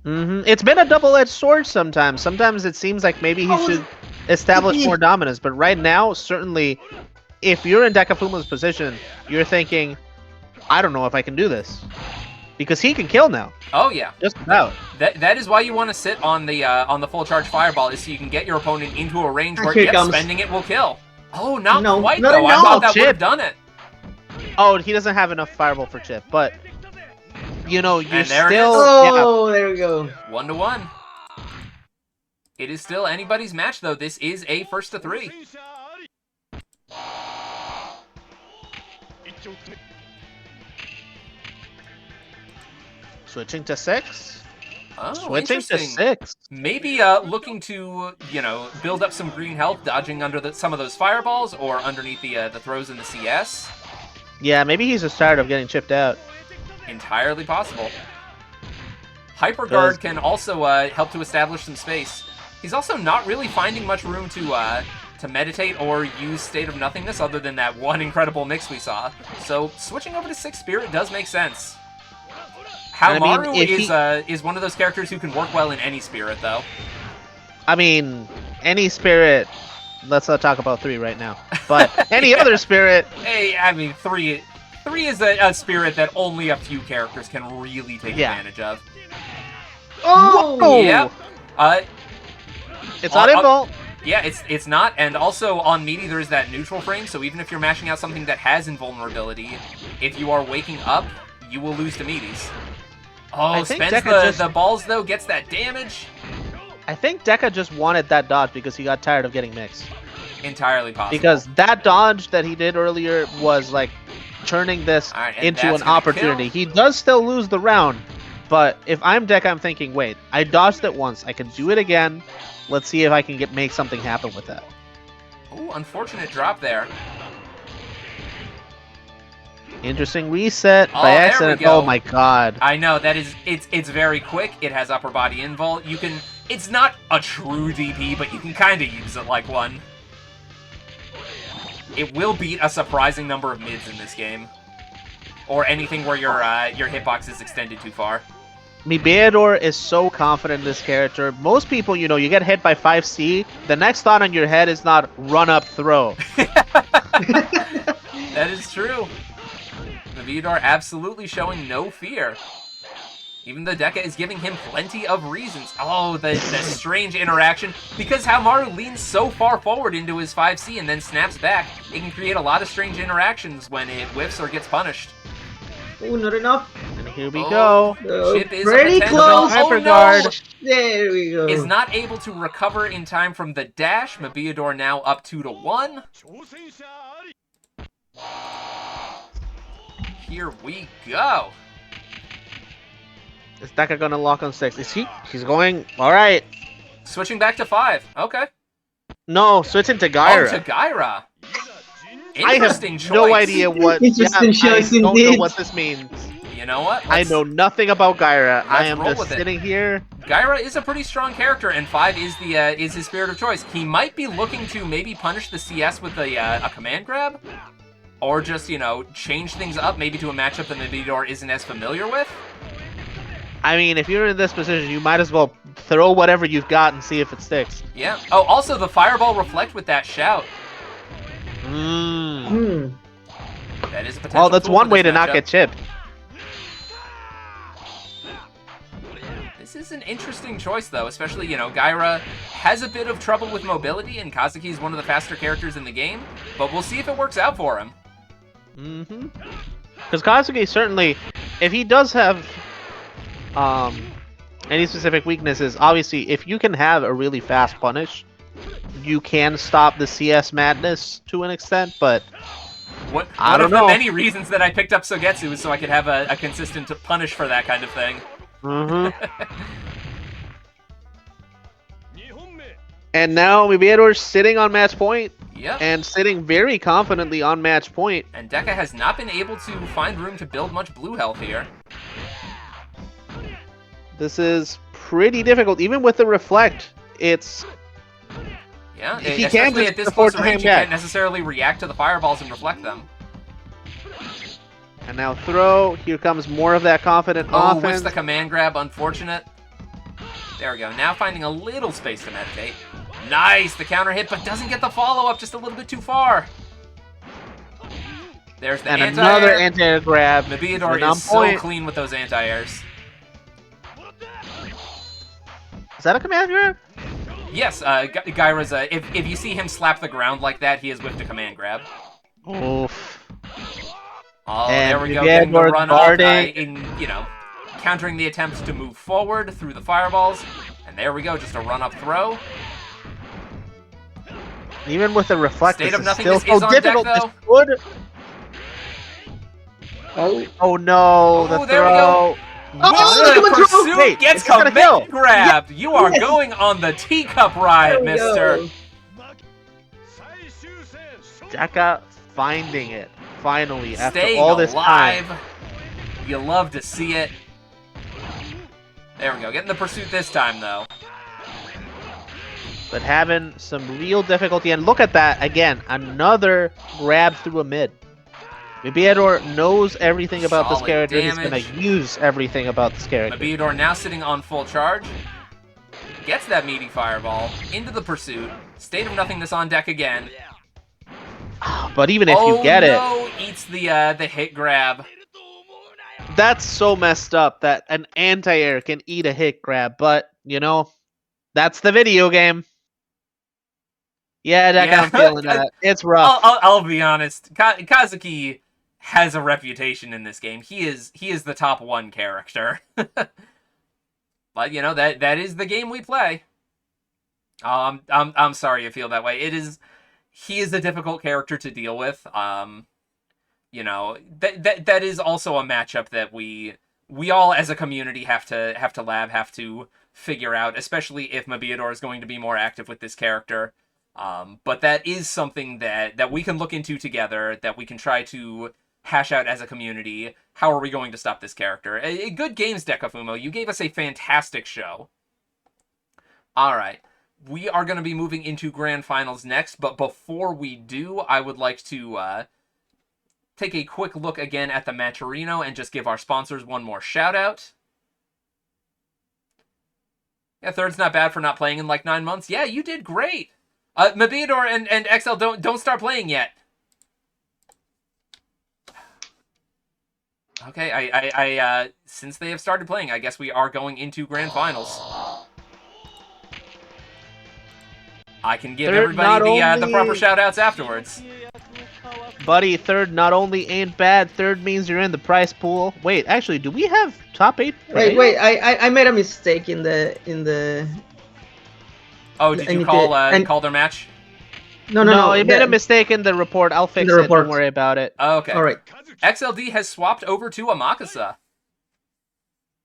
It's been a double-edged sword sometimes. Sometimes it seems like maybe he should establish more dominance. But right now, certainly, if you're in DekaFumo's position, you're thinking, I don't know if I can do this. Because he can kill now. Oh yeah, just about. That is why you want to sit on the full charge fireball, is so you can get your opponent into a range where spending it will kill. Oh, not quite though. I thought that would have done it. Oh, he doesn't have enough fireball for chip, but you know you're there still. Oh, there we go. 1-1. It is still anybody's match though. This is a 1st to 3. Switching to 6. Oh, switching to interesting. 6. Maybe looking to, build up some green health, dodging under some of those fireballs, or underneath the throws in the CS. Yeah, maybe he's just tired of getting chipped out. Entirely possible. Hyperguard can also help to establish some space. He's also not really finding much room to meditate or use State of Nothingness other than that one incredible mix we saw. So switching over to 6 Spirit does make sense. Maru is one of those characters who can work well in any spirit, though. I mean, any spirit. Let's not talk about 3 right now. But any other spirit. Hey, I mean, 3 is a spirit that only a few characters can really take advantage of. Oh! Yep. It's not invul. Yeah, it's not, and also on meaty there's that neutral frame, so even if you're mashing out something that has invulnerability, if you are waking up, you will lose to meaties. Oh, spends the balls, though, gets that damage. I think Deka just wanted that dodge because he got tired of getting mixed. Entirely possible. Because that dodge that he did earlier was like turning this into an opportunity. He does still lose the round, but if I'm Deka, I'm thinking, wait, I dodged it once. I can do it again. Let's see if I can make something happen with that. Ooh, unfortunate drop there. Interesting reset by accident. Oh my god. I know, that is it's very quick. It has upper body invul. It's not a true DP, but you can kind of use it like one. It will beat a surprising number of mids in this game. Or anything where your hitbox is extended too far. Mibeador is so confident in this character. Most people, you get hit by 5C, the next thought on your head is not run up throw. That is true. Mibeador absolutely showing no fear. Even though Deka is giving him plenty of reasons. Oh, the strange interaction. Because how Maru leans so far forward into his 5C and then snaps back, it can create a lot of strange interactions when it whiffs or gets punished. Oh, not enough. And here we go. Chip is Pretty a potential. close. Oh, no! Hyperguard. There we go. Is not able to recover in time from the dash. Mibeador now up 2-1. Here we go. Is Deka gonna lock on 6? Is he? He's going. All right. Switching back to 5. Okay. No, switching to Gyra. Oh, to Gyra. I have Interesting choice. no idea what. Interesting choice I don't indeed. know what this means. You know what? I know nothing about Gyra. I am roll just with it. sitting here. Gyra is a pretty strong character, and 5 is the is his spirit of choice. He might be looking to maybe punish the CS with a command grab, or just, you know, change things up maybe to a matchup that Mibeador isn't as familiar with. I mean, if you're in this position, you might as well throw whatever you've got and see if it sticks. Yeah. Oh, also the fireball reflect with that shout. Mm. That is a potential. Well, that's tool one for way this to not matchup. get chipped. This is an interesting choice, though, especially, you know, Gyra has a bit of trouble with mobility, and Kazuki is one of the faster characters in the game, but we'll see if it works out for him. Mm-hmm. Because Kazuki certainly, if he does have any specific weaknesses, obviously, if you can have a really fast punish, you can stop the CS madness to an extent, but One don't of the know. many reasons that I picked up Sogetsu is so I could have a consistent punish for that kind of thing. Mm-hmm. And now Mibeador's sitting on match point, Yep. and sitting very confidently on match point. And Deka has not been able to find room to build much blue health here. This is pretty difficult, even with the reflect. It's Yeah, If he especially can just at this afford close to range, hang you back. can't necessarily react to the fireballs and reflect them. and now throw. Here comes more of that confident Oh, offense. whiffs the command grab, unfortunate. There we go, now finding a little space to meditate. Nice, the counter hit, but doesn't get the follow-up, just a little bit too far. There's the and anti-air. another anti-air grab. Mibeador When on is so point. clean with those anti-airs. Is that a command grab? Yes, Gyra's, if you see him slap the ground like that, he has whiffed a command grab. Oof. Oh, And there we go, Mibeador getting the run up, guarding. you know, countering the attempts to move forward through the fireballs. And there we go, just a run-up throw. Even with the reflect, State this of is still Nothingness is so on deck, difficult. though. This would... Oh, Oh no, the Oh, there we go. throw. Oh, the the control! pursuit Wait, gets it's gonna command kill. grabbed. You are Yes. going on the teacup ride, there we mister. go. Deka finding it, finally, after Staying all this alive. time. You love to see it. There we go, getting the pursuit this time, though. But having some real difficulty. And look at that, again, another grab through a mid. Mibeador knows everything about this Solid character. He's damage. going to use everything about this character. Mibeador now sitting on full charge. Gets that meaty fireball into the pursuit. State of Nothingness on deck again. But even if you get it, eats the hit grab. that's so messed up that an anti-air can eat a hit grab. But, you know, that's the video game. Yeah, Deka, Yeah. I'm feeling that. It's rough. I'll be honest. Kazuki has a reputation in this game. He is the top 1 character. But you know that is the game we play. I'm sorry you feel that way. He is a difficult character to deal with. You know, that is also a matchup that we all as a community have to figure out, especially if Mibeador is going to be more active with this character. But that is something that we can look into together, that we can try to hash out as a community. How are we going to stop this character? Good games, DekaFumo. You gave us a fantastic show. All right. We are going to be moving into Grand Finals next, but before we do, I would like to take a quick look again at the Matcherino and just give our sponsors one more shout-out. Yeah, third's not bad for not playing in like 9 months. Yeah, you did great. Mibeador and XL, don't start playing yet. Okay, I since they have started playing, I guess we are going into grand finals. I can give Third, everybody not the proper shout-outs afterwards. Buddy, third not only ain't bad, third means you're in the prize pool. Wait, actually, do we have top 8? Wait, I made a mistake in the. Oh, did I you need call to- call their match? No. you made a mistake in the report. I'll fix it. report. Don't worry about it. Okay. All right. XLD has swapped over to Amakusa.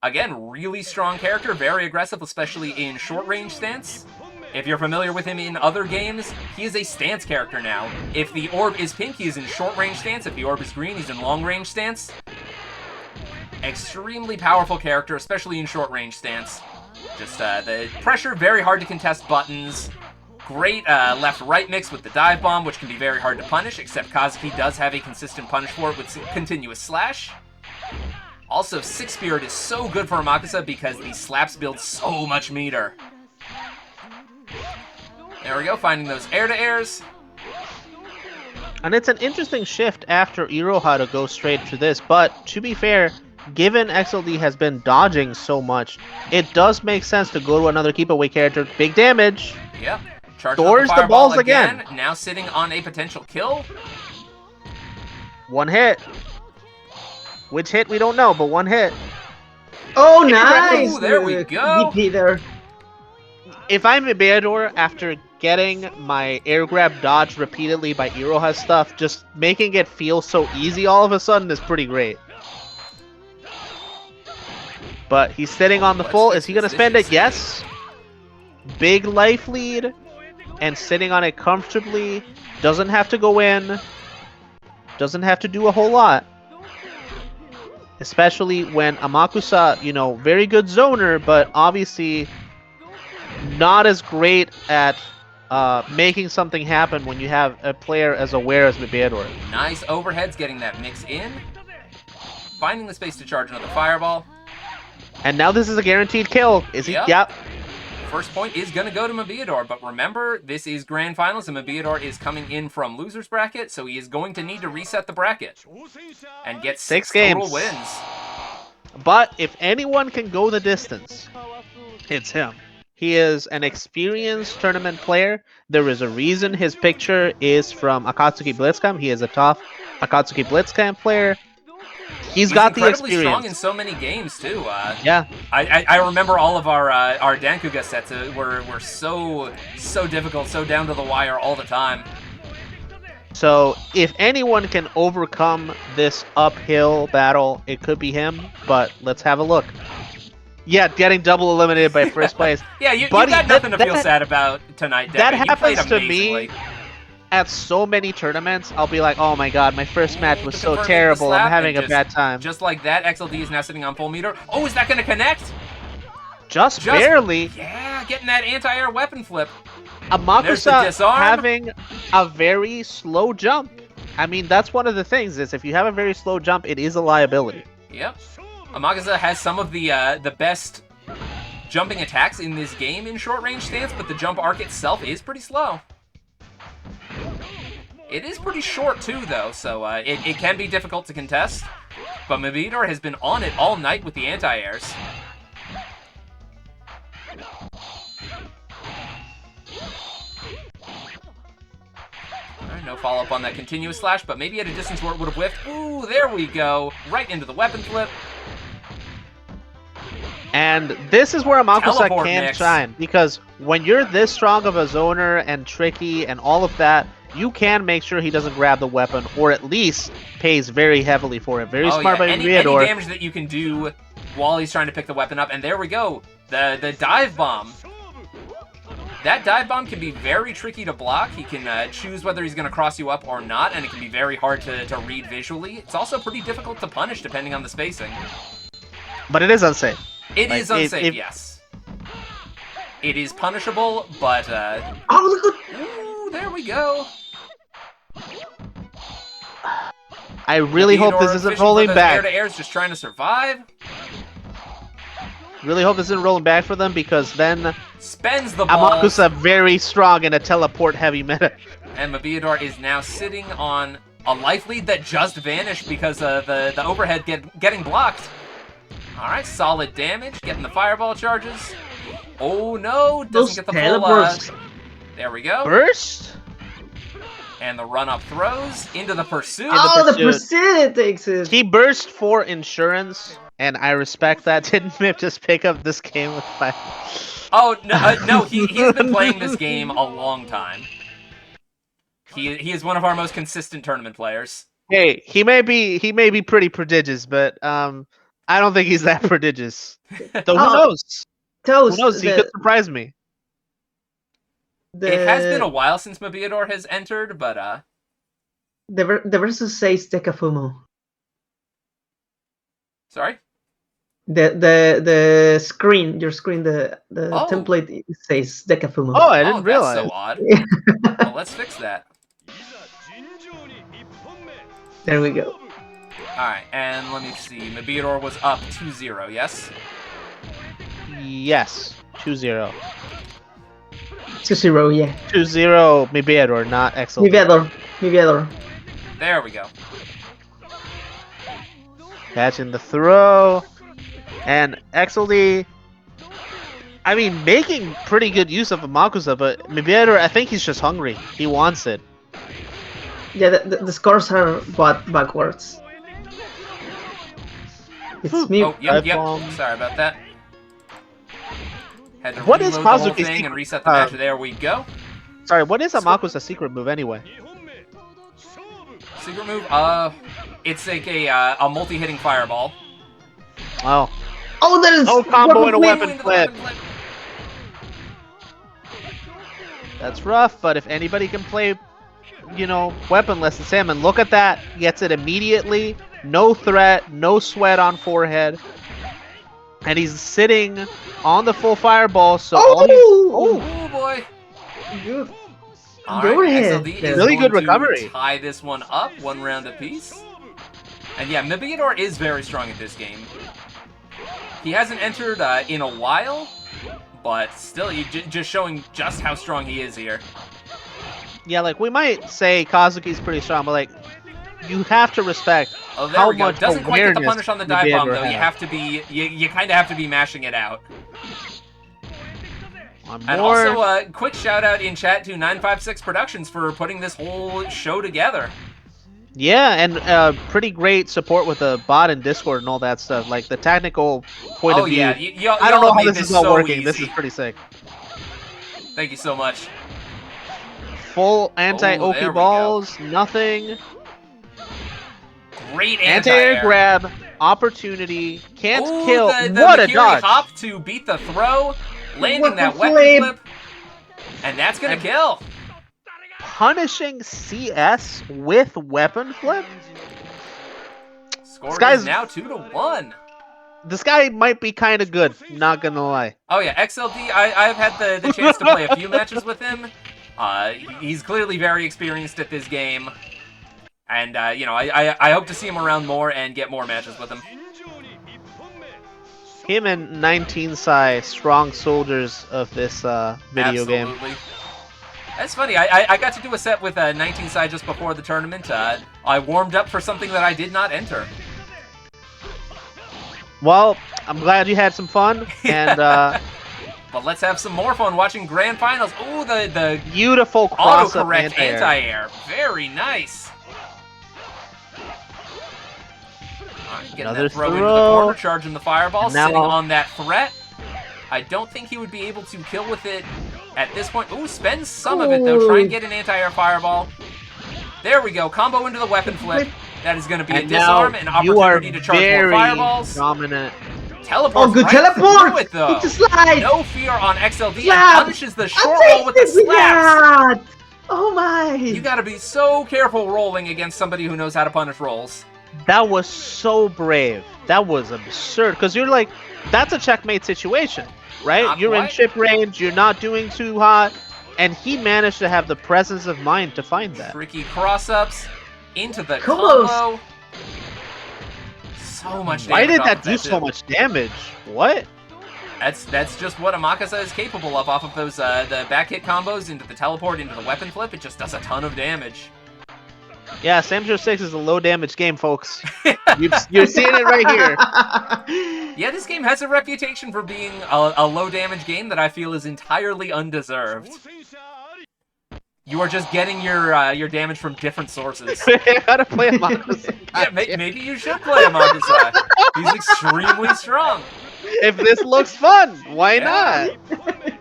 Again, really strong character, very aggressive, especially in short-range stance. If you're familiar with him in other games, he is a stance character now. If the orb is pink, he is in short-range stance. If the orb is green, he's in long-range stance. Extremely powerful character, especially in short-range stance. Just the pressure, very hard to contest buttons. Great left-right mix with the dive bomb, which can be very hard to punish, except Kazuki does have a consistent punish for it with continuous slash. Also, Six Spirit is so good for Amakusa because the slaps build so much meter. There we go, finding those air-to-airs. And it's an interesting shift after Iroha to go straight to this, but to be fair, given XLD has been dodging so much, it does make sense to go to another keep-away character. Big damage. Yep. Charging Doors up the fireball balls again. Now sitting on a potential kill. One hit. Which hit, we don't know, but one hit. Oh, nice! Ooh, there we go. DP there. If I'm Mibeador, after getting my air grab dodged repeatedly by Iroha's stuff, just making it feel so easy all of a sudden is pretty great. But he's sitting on the full. Is he going to spend it? Yes. Big life lead. And sitting on it comfortably. Doesn't have to go in. Doesn't have to do a whole lot. Especially when Amakusa, you know, very good zoner, but obviously not as great at making something happen when you have a player as aware as Mibeador. Nice overheads, getting that mix in. Finding the space to charge another fireball. And now this is a guaranteed kill. Is he? Yep. Yep. First point is going to go to Mibeador, but remember, this is Grand Finals, and Mibeador is coming in from loser's bracket, so he is going to need to reset the bracket and get 6 games. total wins. But if anyone can go the distance, it's him. He is an experienced tournament player. There is a reason his picture is from Akatsuki Blitzcamp. He is a tough Akatsuki Blitzcamp player. He's got the experience. Strong in so many games too. Yeah. I remember all of our Dankuga sets were so difficult, so down to the wire all the time. So if anyone can overcome this uphill battle, it could be him. But let's have a look. Yeah, getting double eliminated by first place. Yeah, you Buddy, got nothing to feel sad about tonight, Deka. That You played happens to amazingly. me at so many tournaments. I'll be like, oh my god, my first match was so Confirming the terrible. slap I'm having and a bad time. Just like that, XLD is now sitting on full meter. Oh, is that going to connect? Just barely. Yeah, getting that anti-air weapon flip. There's the Amakusa disarm. having a very slow jump. I mean, that's one of the things, is if you have a very slow jump, it is a liability. Yep. Amakusa has some of the best jumping attacks in this game in short range stance, but the jump arc itself is pretty slow. It is pretty short too, though, so it can be difficult to contest. But Mibeador has been on it all night with the anti-airs. Alright, no follow-up on that continuous slash, but maybe at a distance where it would have whiffed. Ooh, there we go. Right into the weapon flip. And this is where Amakusa Teleport can mix. shine, because when you're this strong of a zoner and tricky and all of that, you can make sure he doesn't grab the weapon, or at least pays very heavily for it. Very smart by any Mibeador. damage that you can do while he's trying to pick the weapon up, and there we go. The dive bomb. That dive bomb can be very tricky to block. He can choose whether he's going to cross you up or not, and it can be very hard to read visually. It's also pretty difficult to punish depending on the spacing. But it is unsafe. It is unsafe, yes. It is punishable, but... Oh, look at... Ooh, there we go. I really hope this Mibeador isn't fishing rolling for those back. air-to-airs, just trying to survive. Really hope this isn't rolling back for them, because then Spends the ball. Amakusa very strong in a teleport heavy meta. And Mibeador is now sitting on A life lead that just vanished because of the overhead getting blocked. Alright, solid damage. Getting the fireball charges. Oh no, doesn't Those get the full... teleports. There we go. Burst? And the run-up throws into the pursuit. Oh, the pursuit. pursuit takes it. He burst for insurance, and I respect that. Didn't Mip just pick up this game with 5? Oh, no, no, he's been playing this game a long time. He is one of our most consistent tournament players. Hey, he may be pretty prodigious, but I don't think he's that prodigious. Though who knows? Toast. Who knows? He could surprise me. It has been a while since Mibeador has entered, but The versus says DekaFumo. Sorry? The screen, your screen, the Oh. template says DekaFumo. Oh, I didn't realize. That's so odd. Well, let's fix that. There we go. Alright, and let me see. Mibeador was up 2-0, yes? Yes, 2-0. 2-0, yeah. 2-0 Mibeador, not XLD. Mibeador. There we go. Catching the throw. And XLD, I mean, making pretty good use of Amakusa, but Mibeador, I think he's just hungry. He wants it. Yeah, the scores are backwards. It's me. Oh, yep. bomb. Sorry about that. Had to What reload is the whole Kazuki's thing secret- and reset the match. There we go. Sorry, what is Amakusa's secret move anyway? Secret move? It's like a multi-hitting fireball. Oh. Oh, that is No combo and a flip. weapon flip. That's rough, but if anybody can play, you know, weaponless, it's him. And look at that. Gets it immediately. No threat, no sweat on forehead. And he's sitting on the full fireball, so all he's... Oh boy. Good. All Go right, ahead. XLD is Really going good recovery. to tie this one up, 1 round apiece. And yeah, Mibeador is very strong at this game. He hasn't entered in a while, but still, just showing just how strong he is here. Yeah, like, we might say Kazuki's pretty strong, but, like, you have to respect Oh, there how we go. much Doesn't quite get the awareness punish on the dive bomb, Mibeador though. You has. have to be, you kind of have to be mashing it out. One And more. also, quick shout out in chat to 956 Productions for putting this whole show together. Yeah, and pretty great support with the bot and Discord and all that stuff. Like, the technical point of view. Yeah, I don't know how made this is all so working. This is easy. pretty sick. Thank you so much. Full there anti-Oki we balls, nothing. Great Anti-air anti-air. grab, opportunity, can't Ooh, kill. The What a Mikiri dodge! hop to beat the throw, landing Weapon that weapon flip. flip. And that's gonna kill. Punishing CS with weapon flip? Score This guy's- is now 2-1. This guy might be kind of good, not gonna lie. Oh yeah, XLD, I've had the chance to play a few matches with him. He's clearly very experienced at this game. And, you know, I hope to see him around more and get more matches with him. Him and 19 Sai, strong soldiers of this video game. Absolutely. That's funny. I got to do a set with 19 Side just before the tournament. I warmed up for something that I did not enter. Well, I'm glad you had some fun, and But let's have some more fun watching grand finals. Ooh, the beautiful cross-up autocorrect anti-air. anti-air. Very nice. Alright, getting Another that throw into the throw. corner, charging the fireball, Now- sitting on that threat. I don't think he would be able to kill with it at this point. Ooh, spends some of it, though. Try and get an anti-air fireball. There we go. Combo into the weapon flip. That is going to be a And now disarm, an you are opportunity to charge more very fireballs. dominant. Teleport Oh, good right teleport! through it, though. It's a slide! No fear on XLD Slap! and punishes the short roll with the slaps. Yeah! Oh my! You gotta be so careful rolling against somebody who knows how to punish rolls. That was so brave. That was absurd. Because you're like, that's a checkmate situation, right? Not You're in quite. chip range, you're not doing too hot, and he managed to have the presence of mind to find that. Tricky cross-ups into the Combos. combo. So much damage. Why did off that of do so too. much damage? What? That's just what Amakusa is capable of off of those the back hit combos into the teleport into the weapon flip. It just does a ton of damage. Yeah, Samjo 6 is a low damage game, folks. You're seeing it right here. Yeah, this game has a reputation for being a low damage game that I feel is entirely undeserved. You are just getting your damage from different sources. I gotta play a Makusai. Yeah, maybe you should play a Makusai. He's extremely strong. If this looks fun, why Yeah. not?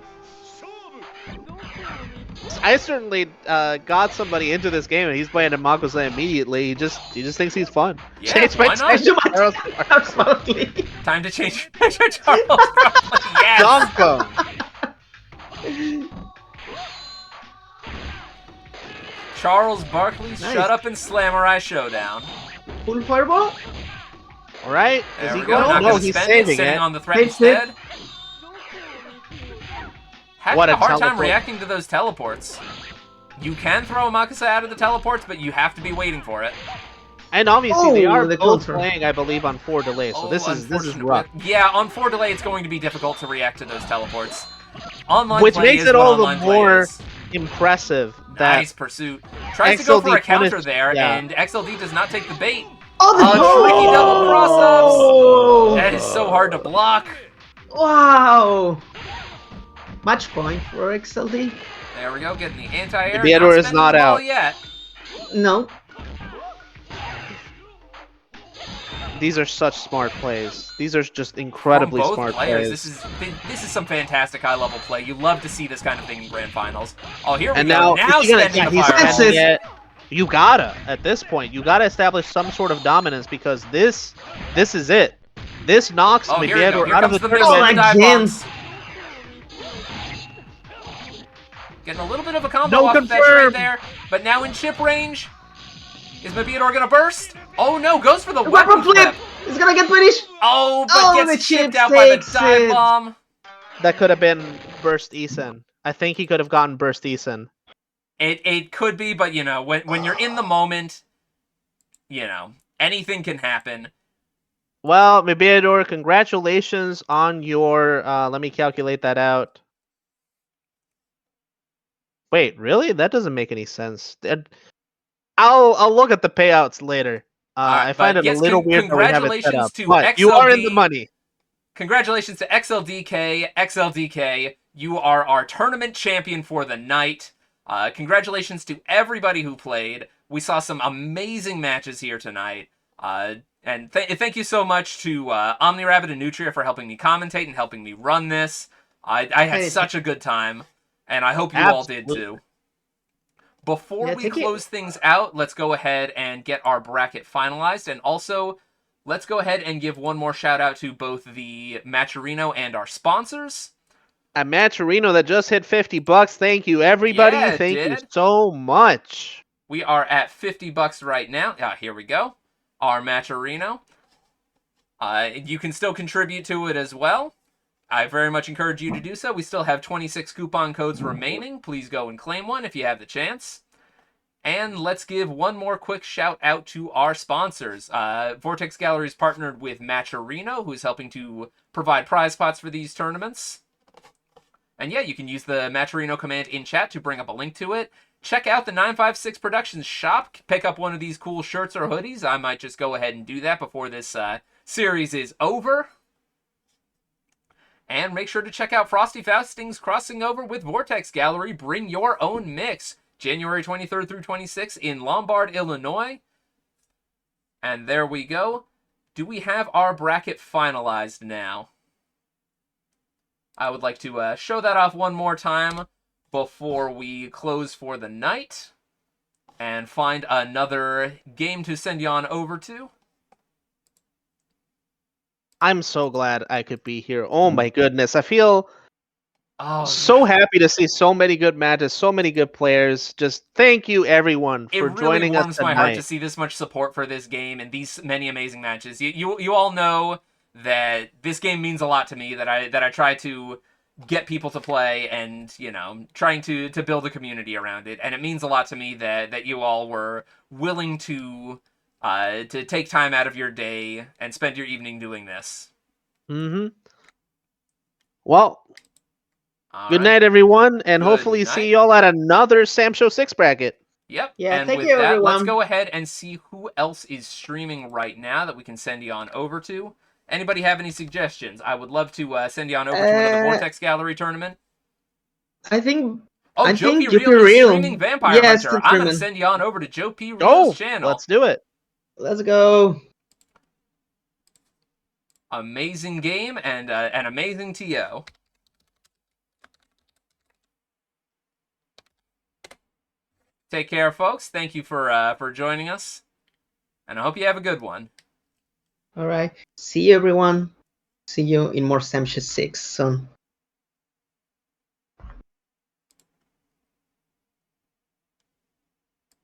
I certainly got somebody into this game, and he's playing a Makusai immediately. He just thinks he's fun. Yeah, Change my why not? team to Charles Charles Barkley. Time to change Charles Barkley. Yes. Donko. Charles Barkley, Nice. Shut Up and Slamurai Showdown. Full fireball. All right, There is he we go. going? Not No, gonna he's spend it, saving sitting it. on the threat Takes it. instead. Having What a a hard time teleport. reacting to those teleports. You can throw a Makusai out of the teleports, but you have to be waiting for it. And obviously they Oh, are the both counter. playing, I believe, on 4 delay. So this is unfortunate. rough. Yeah, on 4 delay, it's going to be difficult to react to those teleports. Online Which play makes is it what all the online play more is. impressive that Nice pursuit. Tries to go for a XLD counter punished- there, yeah. and XLD does not take the bait. Oh, the Tricky double cross-ups. Oh. That is so hard to block. Wow. Match point for XLD. There we go, getting the anti-air. Mibeador is spending not the ball out. yet. No. these are such smart plays. These are just incredibly From both smart players, plays. this is some fantastic high-level play. You love to see this kind of thing in grand finals. Oh, here we And go. now, Now if you're gonna, spending the he's fireball. spending it. You gotta, at this point, you gotta establish some sort of dominance because this is it. This knocks Oh, here we go. Mibeador Here out of comes the the mix of tournament. the dive again. bombs. Getting a little bit of a combo No off of that confirm. trade there, but now in chip range. Is Mibeador gonna burst? Oh no, goes for the Weapon weapon flip. It's gonna get finished. Oh, but Oh, gets the chipped chip out by the takes dive it. bomb. That could have been Burst Eason. I think he could have gotten Burst Eason. It could be, but you know, when you're in the moment, you know, anything can happen. Well, Mibeador, congratulations on your. Let me calculate that out. Wait, really? That doesn't make any sense. I'll look at the payouts later. Alright, I find but it a yes, little weird that we have it set congratulations up. to But you are in the XLD. money. Congratulations to XLDK. You are our tournament champion for the night. Congratulations to everybody who played. We saw some amazing matches here tonight. And thank you so much to OmniRabbit and Nutria for helping me commentate and helping me run this. I had Hey, such a good time, and I hope you all did Absolutely. too. Before Yeah, we take it. close things out, let's go ahead and get our bracket finalized, and also let's go ahead and give one more shout out to both the Matcherino and our sponsors. A Matcherino that just hit $50. Thank you, everybody. Yeah, it Thank you did. so much. We are at $50 right now. Here we go. Our Matcherino. You can still contribute to it as well. I very much encourage you to do so. We still have 26 coupon codes remaining. Please go and claim one if you have the chance. And let's give one more quick shout out to our sponsors. Vortex Gallery is partnered with Matcherino, who's helping to provide prize pots for these tournaments. And yeah, you can use the Matcherino command in chat to bring up a link to it. Check out the 956 Productions shop. Pick up one of these cool shirts or hoodies. I might just go ahead and do that before this series is over. And make sure to check out Frosty Fausting's crossing over with Vortex Gallery. Bring your own mix. January 23rd through 26th in Lombard, Illinois. And there we go. Do we have our bracket finalized now? I would like to show that off one more time before we close for the night and find another game to send you on over to. I'm so glad I could be here. Oh my goodness. I feel Oh, so happy to see so many good matches, so many good players. Just thank you everyone it for really joining us warms my heart to tonight. see this much support for this game and these many amazing matches. You all know that this game means a lot to me, that I try to get people to play and, you know, trying to build a community around it. And it means a lot to me that you all were willing to take time out of your day and spend your evening doing this. Mm-hmm. Well, All good right. night everyone, and Good hopefully night. see y'all at another Sam Show 6 bracket. Yep. Yeah, and thank with you, that, let's everyone. go ahead and see who else is streaming right now that we can send you on over to. Anybody have any suggestions? I would love to send you on over to another Vortex Gallery tournament. I think. Oh, I Joe think P. Joe P. Real is Real. streaming Vampire Yes, Hunter. it's I'm going to streaming. send you on over to Joe P. Real's Oh, channel. let's do it. Let's go. Amazing game and an amazing TO. Take care, folks. Thank you for joining us, and I hope you have a good one. All right. See you, everyone. See you in more Samsha 6 soon.